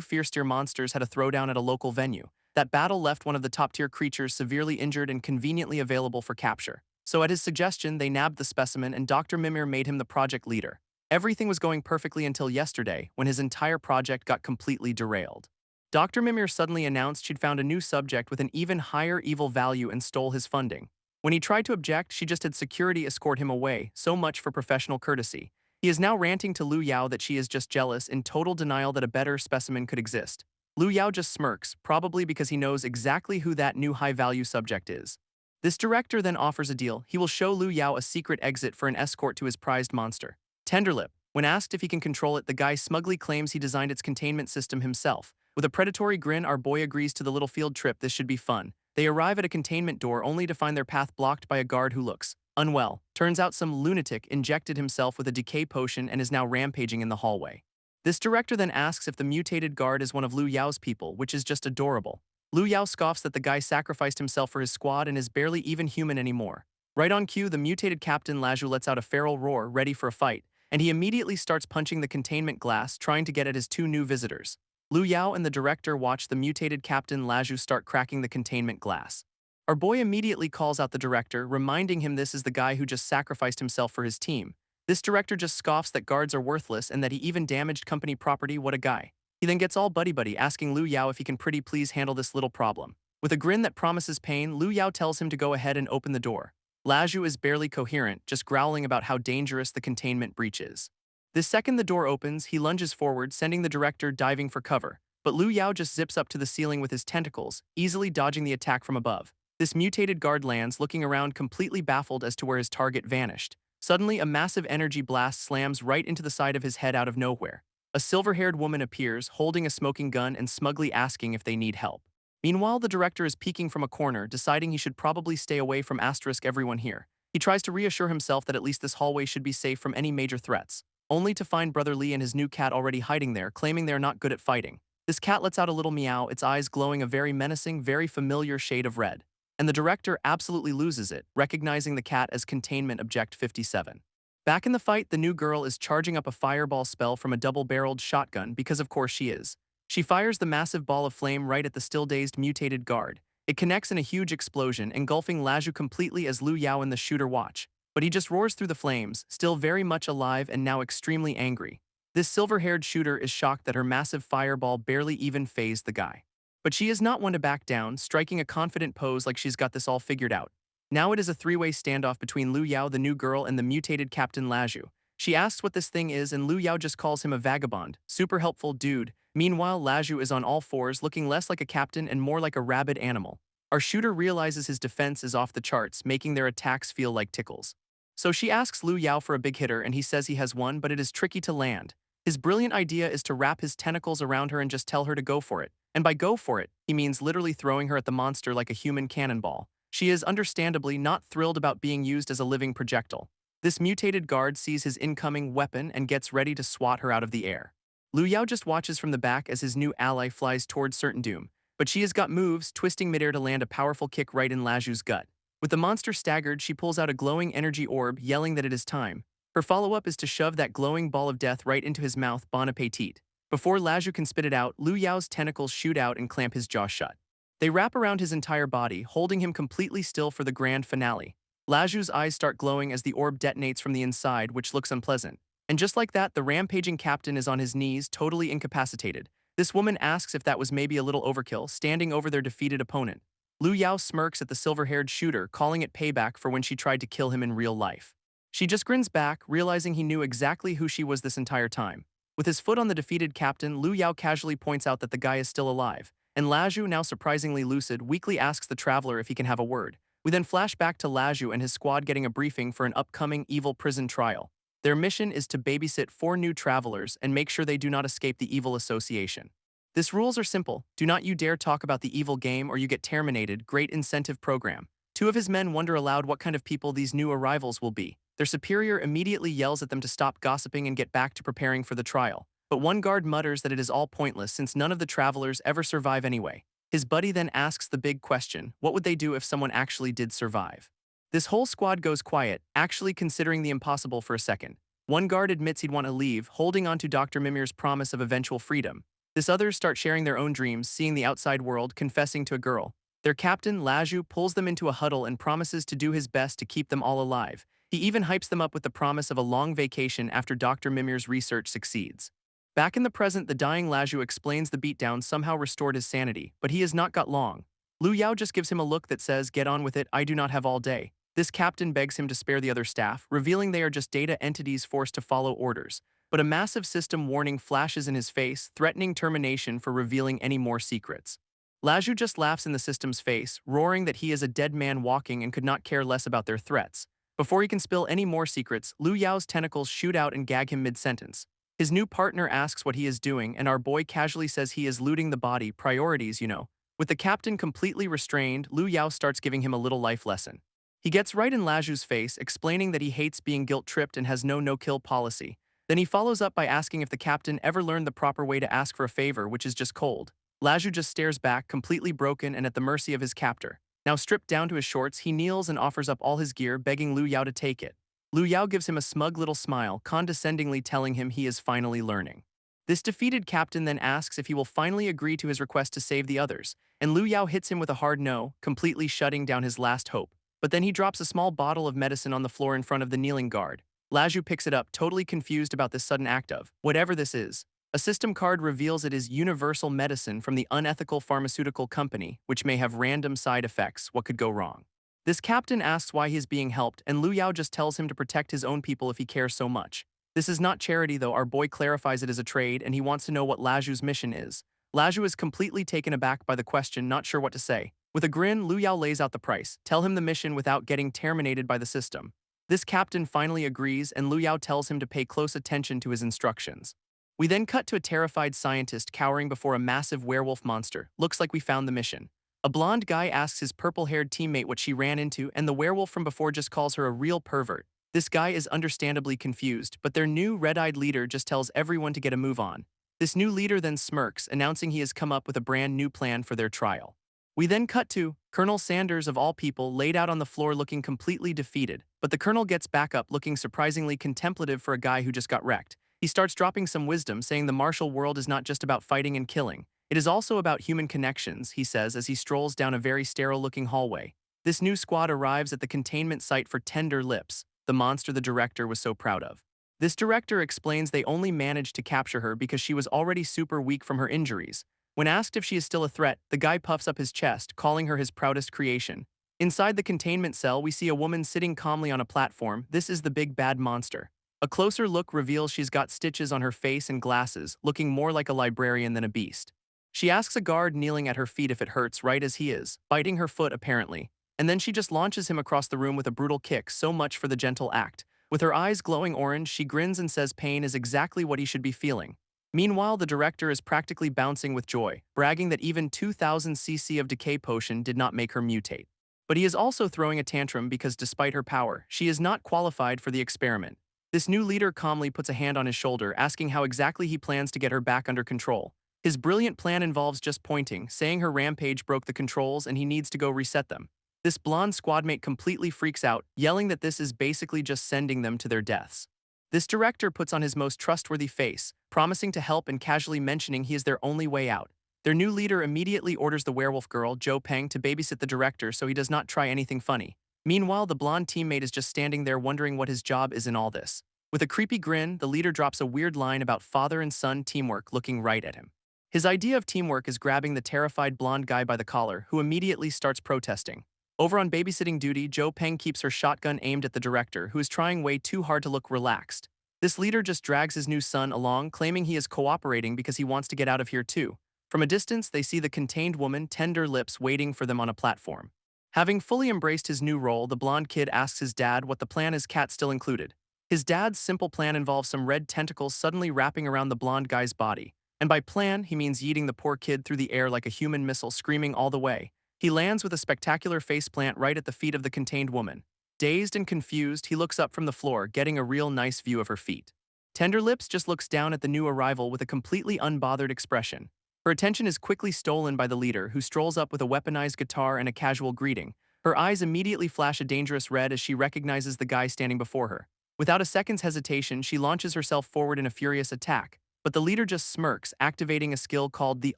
fierce-tier monsters had a throwdown at a local venue. That battle left one of the top-tier creatures severely injured and conveniently available for capture. So at his suggestion, they nabbed the specimen and Dr. Mimir made him the project leader. Everything was going perfectly until yesterday, when his entire project got completely derailed. Dr. Mimir suddenly announced she'd found a new subject with an even higher evil value and stole his funding. When he tried to object, she just had security escort him away, so much for professional courtesy. He is now ranting to Lu Yao that she is just jealous, in total denial that a better specimen could exist. Lu Yao just smirks, probably because he knows exactly who that new high-value subject is. This director then offers a deal. He will show Lu Yao a secret exit for an escort to his prized monster. Tenderlip. When asked if he can control it, the guy smugly claims he designed its containment system himself. With a predatory grin, our boy agrees to the little field trip. This should be fun. They arrive at a containment door only to find their path blocked by a guard who looks unwell. Turns out some lunatic injected himself with a decay potion and is now rampaging in the hallway. This director then asks if the mutated guard is one of Lu Yao's people, which is just adorable. Lu Yao scoffs that the guy sacrificed himself for his squad and is barely even human anymore. Right on cue, the mutated Captain Laju lets out a feral roar, ready for a fight, and he immediately starts punching the containment glass, trying to get at his two new visitors. Lu Yao and the director watch the mutated Captain Laju start cracking the containment glass. Our boy immediately calls out the director, reminding him this is the guy who just sacrificed himself for his team. This director just scoffs that guards are worthless and that he even damaged company property. What a guy. He then gets all buddy-buddy, asking Lu Yao if he can pretty please handle this little problem. With a grin that promises pain, Lu Yao tells him to go ahead and open the door. Laju is barely coherent, just growling about how dangerous the containment breach is. The second the door opens, he lunges forward, sending the director diving for cover. But Lu Yao just zips up to the ceiling with his tentacles, easily dodging the attack from above. This mutated guard lands, looking around completely baffled as to where his target vanished. Suddenly, a massive energy blast slams right into the side of his head out of nowhere. A silver-haired woman appears, holding a smoking gun and smugly asking if they need help. Meanwhile, the director is peeking from a corner, deciding he should probably stay away from everyone here. He tries to reassure himself that at least this hallway should be safe from any major threats, only to find Brother Lee and his new cat already hiding there, claiming they're not good at fighting. This cat lets out a little meow, its eyes glowing a very menacing, very familiar shade of red. And the director absolutely loses it, recognizing the cat as Containment Object 57. Back in the fight, the new girl is charging up a fireball spell from a double-barreled shotgun because of course she is. She fires the massive ball of flame right at the still-dazed mutated guard. It connects in a huge explosion, engulfing Laju completely as Lu Yao and the shooter watch. But he just roars through the flames, still very much alive and now extremely angry. This silver-haired shooter is shocked that her massive fireball barely even fazed the guy. But she is not one to back down, striking a confident pose like she's got this all figured out. Now it is a three-way standoff between Lu Yao, the new girl, and the mutated Captain Laju. She asks what this thing is and Lu Yao just calls him a vagabond, super helpful dude. Meanwhile, Laju is on all fours, looking less like a captain and more like a rabid animal. Our shooter realizes his defense is off the charts, making their attacks feel like tickles. So she asks Lu Yao for a big hitter and he says he has one, but it is tricky to land. His brilliant idea is to wrap his tentacles around her and just tell her to go for it. And by go for it, he means literally throwing her at the monster like a human cannonball. She is understandably not thrilled about being used as a living projectile. This mutated guard sees his incoming weapon and gets ready to swat her out of the air. Lu Yao just watches from the back as his new ally flies towards certain doom, but she has got moves, twisting midair to land a powerful kick right in Laju's gut. With the monster staggered, she pulls out a glowing energy orb, yelling that it is time. Her follow-up is to shove that glowing ball of death right into his mouth, bon appetit. Before Laju can spit it out, Lu Yao's tentacles shoot out and clamp his jaw shut. They wrap around his entire body, holding him completely still for the grand finale. Laju's eyes start glowing as the orb detonates from the inside, which looks unpleasant. And just like that, the rampaging captain is on his knees, totally incapacitated. This woman asks if that was maybe a little overkill, standing over their defeated opponent. Lu Yao smirks at the silver-haired shooter, calling it payback for when she tried to kill him in real life. She just grins back, realizing he knew exactly who she was this entire time. With his foot on the defeated captain, Lu Yao casually points out that the guy is still alive. And Laju, now surprisingly lucid, weakly asks the traveler if he can have a word. We then flash back to Laju and his squad getting a briefing for an upcoming evil prison trial. Their mission is to babysit 4 new travelers and make sure they do not escape the evil association. This rules are simple. Do not you dare talk about the evil game or you get terminated. Great incentive program. 2 of his men wonder aloud what kind of people these new arrivals will be. Their superior immediately yells at them to stop gossiping and get back to preparing for the trial. But one guard mutters that it is all pointless since none of the travelers ever survive anyway. His buddy then asks the big question, what would they do if someone actually did survive? This whole squad goes quiet, actually considering the impossible for a second. One guard admits he'd want to leave, holding on to Dr. Mimir's promise of eventual freedom. This others start sharing their own dreams, seeing the outside world, confessing to a girl. Their captain, Laju, pulls them into a huddle and promises to do his best to keep them all alive. He even hypes them up with the promise of a long vacation after Dr. Mimir's research succeeds. Back in the present, the dying Laju explains the beatdown somehow restored his sanity, but he has not got long. Lu Yao just gives him a look that says, "Get on with it, I do not have all day." This captain begs him to spare the other staff, revealing they are just data entities forced to follow orders. But a massive system warning flashes in his face, threatening termination for revealing any more secrets. Laju just laughs in the system's face, roaring that he is a dead man walking and could not care less about their threats. Before he can spill any more secrets, Lu Yao's tentacles shoot out and gag him mid-sentence. His new partner asks what he is doing, and our boy casually says he is looting the body, priorities, you know. With the captain completely restrained, Lu Yao starts giving him a little life lesson. He gets right in Laju's face, explaining that he hates being guilt-tripped and has no no-kill policy. Then he follows up by asking if the captain ever learned the proper way to ask for a favor, which is just cold. Laju just stares back, completely broken and at the mercy of his captor. Now stripped down to his shorts, he kneels and offers up all his gear, begging Lu Yao to take it. Lu Yao gives him a smug little smile, condescendingly telling him he is finally learning. This defeated captain then asks if he will finally agree to his request to save the others, and Lu Yao hits him with a hard no, completely shutting down his last hope. But then he drops a small bottle of medicine on the floor in front of the kneeling guard. Laju picks it up, totally confused about this sudden act of whatever this is. A system card reveals it is universal medicine from the unethical pharmaceutical company, which may have random side effects. What could go wrong? This captain asks why he is being helped, and Lu Yao just tells him to protect his own people if he cares so much. This is not charity though, our boy clarifies it as a trade, and he wants to know what Laju's mission is. Laju is completely taken aback by the question, not sure what to say. With a grin, Lu Yao lays out the price, tell him the mission without getting terminated by the system. This captain finally agrees, and Lu Yao tells him to pay close attention to his instructions. We then cut to a terrified scientist cowering before a massive werewolf monster. Looks like we found the mission. A blonde guy asks his purple-haired teammate what she ran into, and the werewolf from before just calls her a real pervert. This guy is understandably confused, but their new red-eyed leader just tells everyone to get a move on. This new leader then smirks, announcing he has come up with a brand new plan for their trial. We then cut to Colonel Sanders, of all people, laid out on the floor looking completely defeated, but the colonel gets back up looking surprisingly contemplative for a guy who just got wrecked. He starts dropping some wisdom, saying the martial world is not just about fighting and killing. It is also about human connections, he says as he strolls down a very sterile-looking hallway. This new squad arrives at the containment site for Tender Lips, the monster the director was so proud of. This director explains they only managed to capture her because she was already super weak from her injuries. When asked if she is still a threat, the guy puffs up his chest, calling her his proudest creation. Inside the containment cell, we see a woman sitting calmly on a platform. This is the big bad monster. A closer look reveals she's got stitches on her face and glasses, looking more like a librarian than a beast. She asks a guard kneeling at her feet if it hurts, right as he is, biting her foot apparently. And then she just launches him across the room with a brutal kick, so much for the gentle act. With her eyes glowing orange, she grins and says pain is exactly what he should be feeling. Meanwhile, the director is practically bouncing with joy, bragging that even 2000 cc of decay potion did not make her mutate. But he is also throwing a tantrum because despite her power, she is not qualified for the experiment. This new leader calmly puts a hand on his shoulder, asking how exactly he plans to get her back under control. His brilliant plan involves just pointing, saying her rampage broke the controls and he needs to go reset them. This blonde squadmate completely freaks out, yelling that this is basically just sending them to their deaths. This director puts on his most trustworthy face, promising to help and casually mentioning he is their only way out. Their new leader immediately orders the werewolf girl, Jo Peng, to babysit the director so he does not try anything funny. Meanwhile, the blonde teammate is just standing there wondering what his job is in all this. With a creepy grin, the leader drops a weird line about father and son teamwork, looking right at him. His idea of teamwork is grabbing the terrified blonde guy by the collar, who immediately starts protesting. Over on babysitting duty, Jo Peng keeps her shotgun aimed at the director, who is trying way too hard to look relaxed. This leader just drags his new son along, claiming he is cooperating because he wants to get out of here too. From a distance, they see the contained woman, Tender Lips, waiting for them on a platform. Having fully embraced his new role, the blonde kid asks his dad what the plan is, cat still included. His dad's simple plan involves some red tentacles suddenly wrapping around the blonde guy's body. And by plan, he means yeeting the poor kid through the air like a human missile, screaming all the way. He lands with a spectacular faceplant right at the feet of the contained woman. Dazed and confused, he looks up from the floor, getting a real nice view of her feet. Tender Lips just looks down at the new arrival with a completely unbothered expression. Her attention is quickly stolen by the leader, who strolls up with a weaponized guitar and a casual greeting. Her eyes immediately flash a dangerous red as she recognizes the guy standing before her. Without a second's hesitation, she launches herself forward in a furious attack. But the leader just smirks, activating a skill called the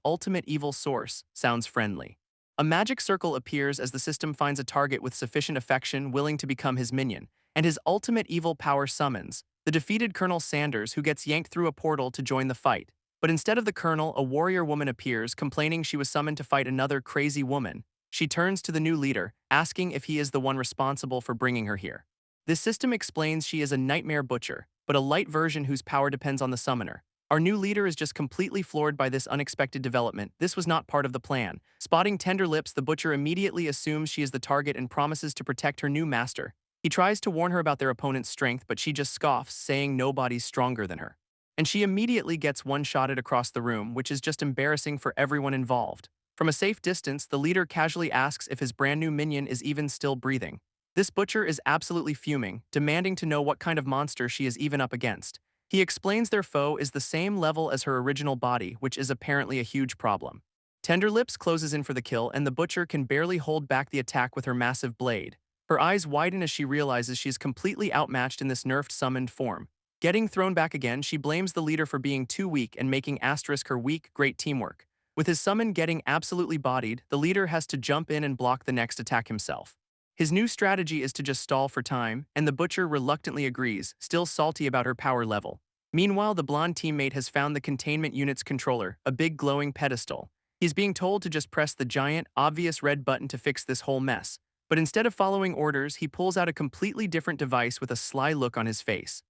Ultimate Evil Source. Sounds friendly. A magic circle appears as the system finds a target with sufficient affection willing to become his minion, and his ultimate evil power summons the defeated Colonel Sanders, who gets yanked through a portal to join the fight. But instead of the colonel, a warrior woman appears, complaining she was summoned to fight another crazy woman. She turns to the new leader, asking if he is the one responsible for bringing her here. This system explains she is a nightmare butcher, but a light version whose power depends on the summoner. Our new leader is just completely floored by this unexpected development. This was not part of the plan. Spotting Tender Lips, the butcher immediately assumes she is the target and promises to protect her new master. He tries to warn her about their opponent's strength, but she just scoffs, saying nobody's stronger than her. And she immediately gets one-shotted across the room, which is just embarrassing for everyone involved. From a safe distance, the leader casually asks if his brand new minion is even still breathing. This butcher is absolutely fuming, demanding to know what kind of monster she is even up against. He explains their foe is the same level as her original body, which is apparently a huge problem. Tender Lips closes in for the kill, and the butcher can barely hold back the attack with her massive blade. Her eyes widen as she realizes she is completely outmatched in this nerfed summoned form. Getting thrown back again, she blames the leader for being too weak and making asterisk her weak, great teamwork. With his summon getting absolutely bodied, the leader has to jump in and block the next attack himself. His new strategy is to just stall for time, and the butcher reluctantly agrees, still salty about her power level. Meanwhile, the blonde teammate has found the containment unit's controller, a big glowing pedestal. He's being told to just press the giant, obvious red button to fix this whole mess. But instead of following orders, he pulls out a completely different device with a sly look on his face.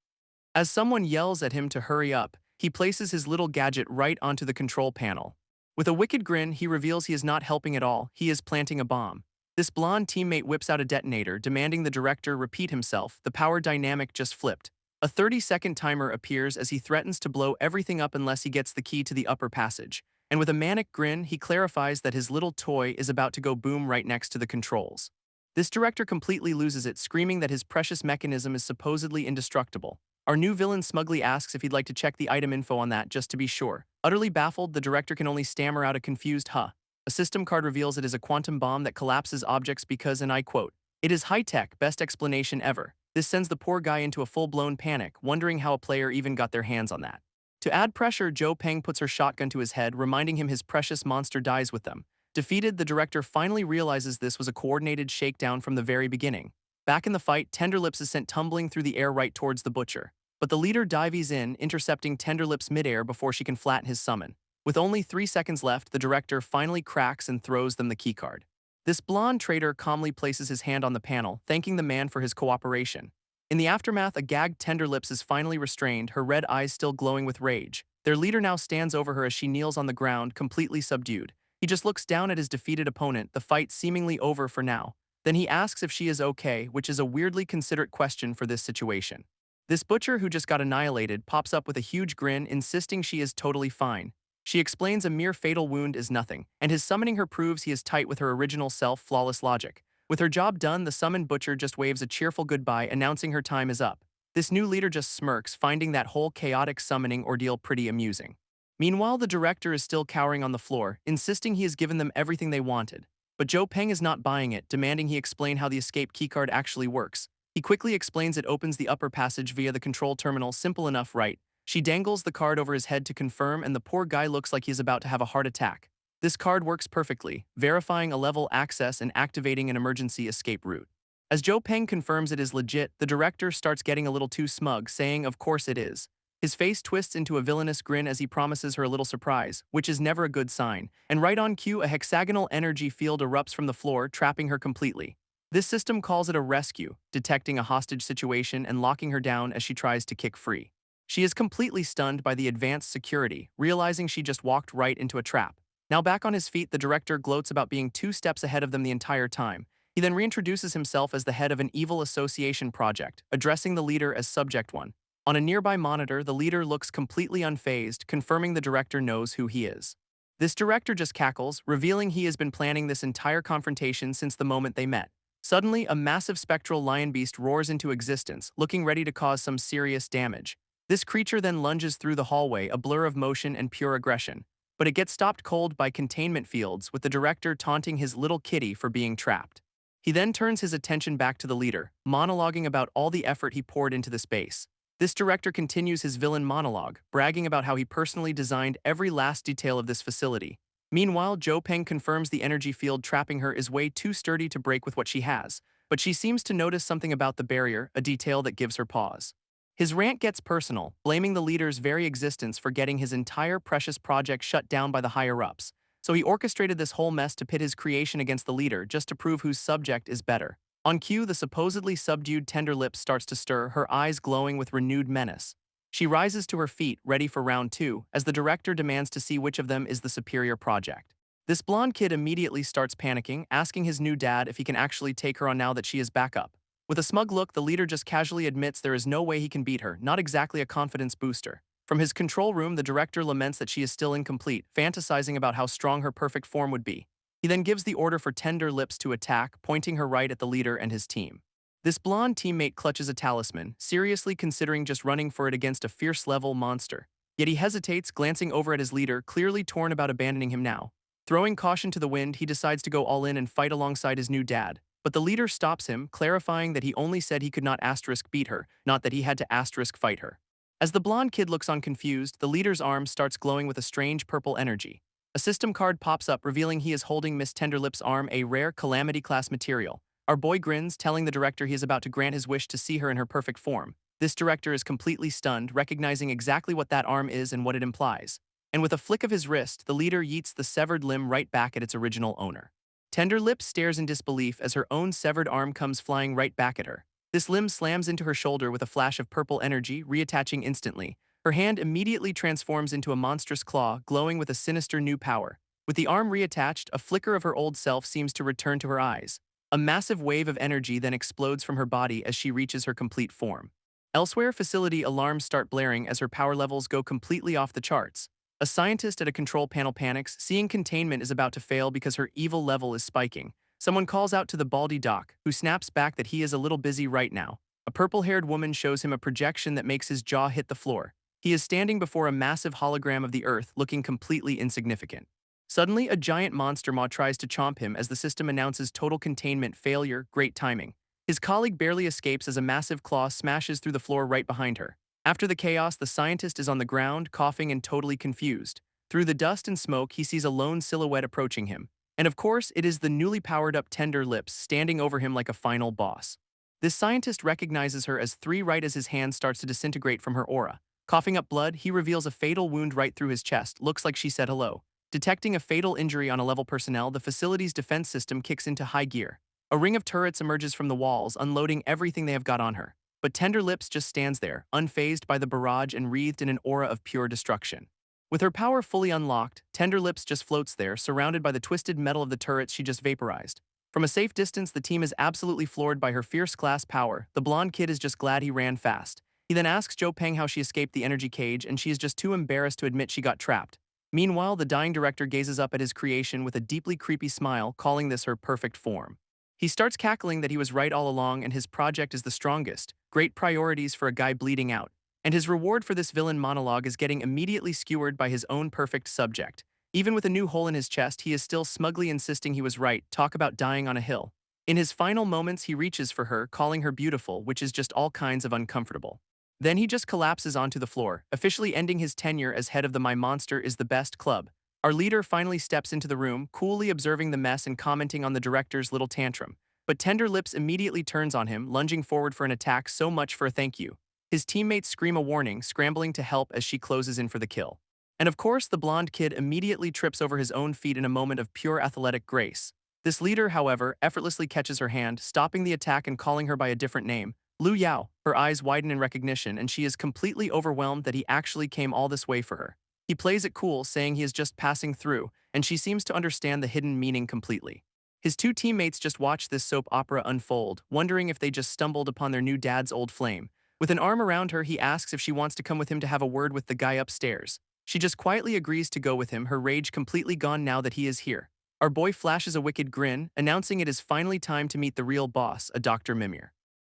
As someone yells at him to hurry up, he places his little gadget right onto the control panel. With a wicked grin, he reveals he is not helping at all, he is planting a bomb. This blonde teammate whips out a detonator, demanding the director repeat himself. The power dynamic just flipped. A 30-second timer appears as he threatens to blow everything up unless he gets the key to the upper passage. And with a manic grin, he clarifies that his little toy is about to go boom right next to the controls. This director completely loses it, screaming that his precious mechanism is supposedly indestructible. Our new villain smugly asks if he'd like to check the item info on that just to be sure. Utterly baffled, the director can only stammer out a confused huh. A system card reveals it is a quantum bomb that collapses objects because, and I quote, "It is high-tech, best explanation ever." This sends the poor guy into a full-blown panic, wondering how a player even got their hands on that. To add pressure, Jo Peng puts her shotgun to his head, reminding him his precious monster dies with them. Defeated, the director finally realizes this was a coordinated shakedown from the very beginning. Back in the fight, Tender Lips is sent tumbling through the air right towards the butcher. But the leader dives in, intercepting Tender Lips midair before she can flatten his summon. With only 3 seconds left, the director finally cracks and throws them the keycard. This blonde traitor calmly places his hand on the panel, thanking the man for his cooperation. In the aftermath, a gagged Tender Lips is finally restrained, her red eyes still glowing with rage. Their leader now stands over her as she kneels on the ground, completely subdued. He just looks down at his defeated opponent, the fight seemingly over for now. Then he asks if she is okay, which is a weirdly considerate question for this situation. This butcher who just got annihilated pops up with a huge grin, insisting she is totally fine. She explains a mere fatal wound is nothing, and his summoning her proves he is tight with her original self, flawless logic. With her job done, the summoned butcher just waves a cheerful goodbye, announcing her time is up. This new leader just smirks, finding that whole chaotic summoning ordeal pretty amusing. Meanwhile, the director is still cowering on the floor, insisting he has given them everything they wanted. But Jo Peng is not buying it, demanding he explain how the escape keycard actually works. He quickly explains it opens the upper passage via the control terminal, simple enough, right? She dangles the card over his head to confirm, and the poor guy looks like he's about to have a heart attack. This card works perfectly, verifying a level access and activating an emergency escape route. As Jo Peng confirms it is legit, the director starts getting a little too smug, saying of course it is. His face twists into a villainous grin as he promises her a little surprise, which is never a good sign, and right on cue a hexagonal energy field erupts from the floor, trapping her completely. This system calls it a rescue, detecting a hostage situation and locking her down as she tries to kick free. She is completely stunned by the advanced security, realizing she just walked right into a trap. Now back on his feet, the director gloats about being 2 steps ahead of them the entire time. He then reintroduces himself as the head of an evil association project, addressing the leader as Subject 1. On a nearby monitor, the leader looks completely unfazed, confirming the director knows who he is. This director just cackles, revealing he has been planning this entire confrontation since the moment they met. Suddenly, a massive spectral lion beast roars into existence, looking ready to cause some serious damage. This creature then lunges through the hallway, a blur of motion and pure aggression. but it gets stopped cold by containment fields, with the director taunting his little kitty for being trapped. He then turns his attention back to the leader, monologuing about all the effort he poured into the space. This director continues his villain monologue, bragging about how he personally designed every last detail of this facility. Meanwhile, Jo Peng confirms the energy field trapping her is way too sturdy to break with what she has, but she seems to notice something about the barrier, a detail that gives her pause. His rant gets personal, blaming the leader's very existence for getting his entire precious project shut down by the higher-ups. So he orchestrated this whole mess to pit his creation against the leader just to prove whose subject is better. On cue, the supposedly subdued tender lips starts to stir, her eyes glowing with renewed menace. She rises to her feet, ready for round two, as the director demands to see which of them is the superior project. This blonde kid immediately starts panicking, asking his new dad if he can actually take her on now that she is back up. With a smug look, the leader just casually admits there is no way he can beat her, not exactly a confidence booster. From his control room, the director laments that she is still incomplete, fantasizing about how strong her perfect form would be. He then gives the order for tender lips to attack, pointing her right at the leader and his team. This blonde teammate clutches a talisman, seriously considering just running for it against a fierce-level monster. Yet he hesitates, glancing over at his leader, clearly torn about abandoning him now. Throwing caution to the wind, he decides to go all in and fight alongside his new dad. But the leader stops him, clarifying that he only said he could not asterisk beat her, not that he had to asterisk fight her. As the blonde kid looks on confused, the leader's arm starts glowing with a strange purple energy. A system card pops up, revealing he is holding Miss Tenderlip's arm, a rare Calamity-class material. Our boy grins, telling the director he is about to grant his wish to see her in her perfect form. This director is completely stunned, recognizing exactly what that arm is and what it implies. And with a flick of his wrist, the leader yeets the severed limb right back at its original owner. Tenderlip stares in disbelief as her own severed arm comes flying right back at her. This limb slams into her shoulder with a flash of purple energy, reattaching instantly. Her hand immediately transforms into a monstrous claw, glowing with a sinister new power. With the arm reattached, a flicker of her old self seems to return to her eyes. A massive wave of energy then explodes from her body as she reaches her complete form. Elsewhere, facility alarms start blaring as her power levels go completely off the charts. A scientist at a control panel panics, seeing containment is about to fail because her evil level is spiking. Someone calls out to the baldy doc, who snaps back that he is a little busy right now. A purple-haired woman shows him a projection that makes his jaw hit the floor. He is standing before a massive hologram of the Earth, looking completely insignificant. Suddenly, a giant monster maw tries to chomp him as the system announces total containment failure, great timing. His colleague barely escapes as a massive claw smashes through the floor right behind her. After the chaos, the scientist is on the ground, coughing and totally confused. Through the dust and smoke, he sees a lone silhouette approaching him. And of course, it is the newly powered-up Tender Lips standing over him like a final boss. This scientist recognizes her as three right as his hand starts to disintegrate from her aura. Coughing up blood, he reveals a fatal wound right through his chest. Looks like she said hello. Detecting a fatal injury on a level personnel, the facility's defense system kicks into high gear. A ring of turrets emerges from the walls, unloading everything they have got on her. But Tender Lips just stands there, unfazed by the barrage and wreathed in an aura of pure destruction. With her power fully unlocked, Tender Lips just floats there, surrounded by the twisted metal of the turrets she just vaporized. From a safe distance, the team is absolutely floored by her fierce class power. The blonde kid is just glad he ran fast. He then asks Jo Peng how she escaped the energy cage, and she is just too embarrassed to admit she got trapped. Meanwhile, the dying director gazes up at his creation with a deeply creepy smile, calling this her perfect form. He starts cackling that he was right all along and his project is the strongest. Great priorities for a guy bleeding out. And his reward for this villain monologue is getting immediately skewered by his own perfect subject. Even with a new hole in his chest, he is still smugly insisting he was right. Talk about dying on a hill. In his final moments, he reaches for her, calling her beautiful, which is just all kinds of uncomfortable. Then he just collapses onto the floor, officially ending his tenure as head of the My Monster is the Best club. Our leader finally steps into the room, coolly observing the mess and commenting on the director's little tantrum. But Tender Lips immediately turns on him, lunging forward for an attack. So much for a thank you. His teammates scream a warning, scrambling to help as she closes in for the kill. And of course, the blonde kid immediately trips over his own feet in a moment of pure athletic grace. This leader, however, effortlessly catches her hand, stopping the attack and calling her by a different name, Lu Yao. Her eyes widen in recognition, and she is completely overwhelmed that he actually came all this way for her. He plays it cool, saying he is just passing through, and she seems to understand the hidden meaning completely. His two teammates just watch this soap opera unfold, wondering if they just stumbled upon their new dad's old flame. With an arm around her, he asks if she wants to come with him to have a word with the guy upstairs. She just quietly agrees to go with him, her rage completely gone now that he is here. Our boy flashes a wicked grin, announcing it is finally time to meet the real boss, a Dr. Mimir.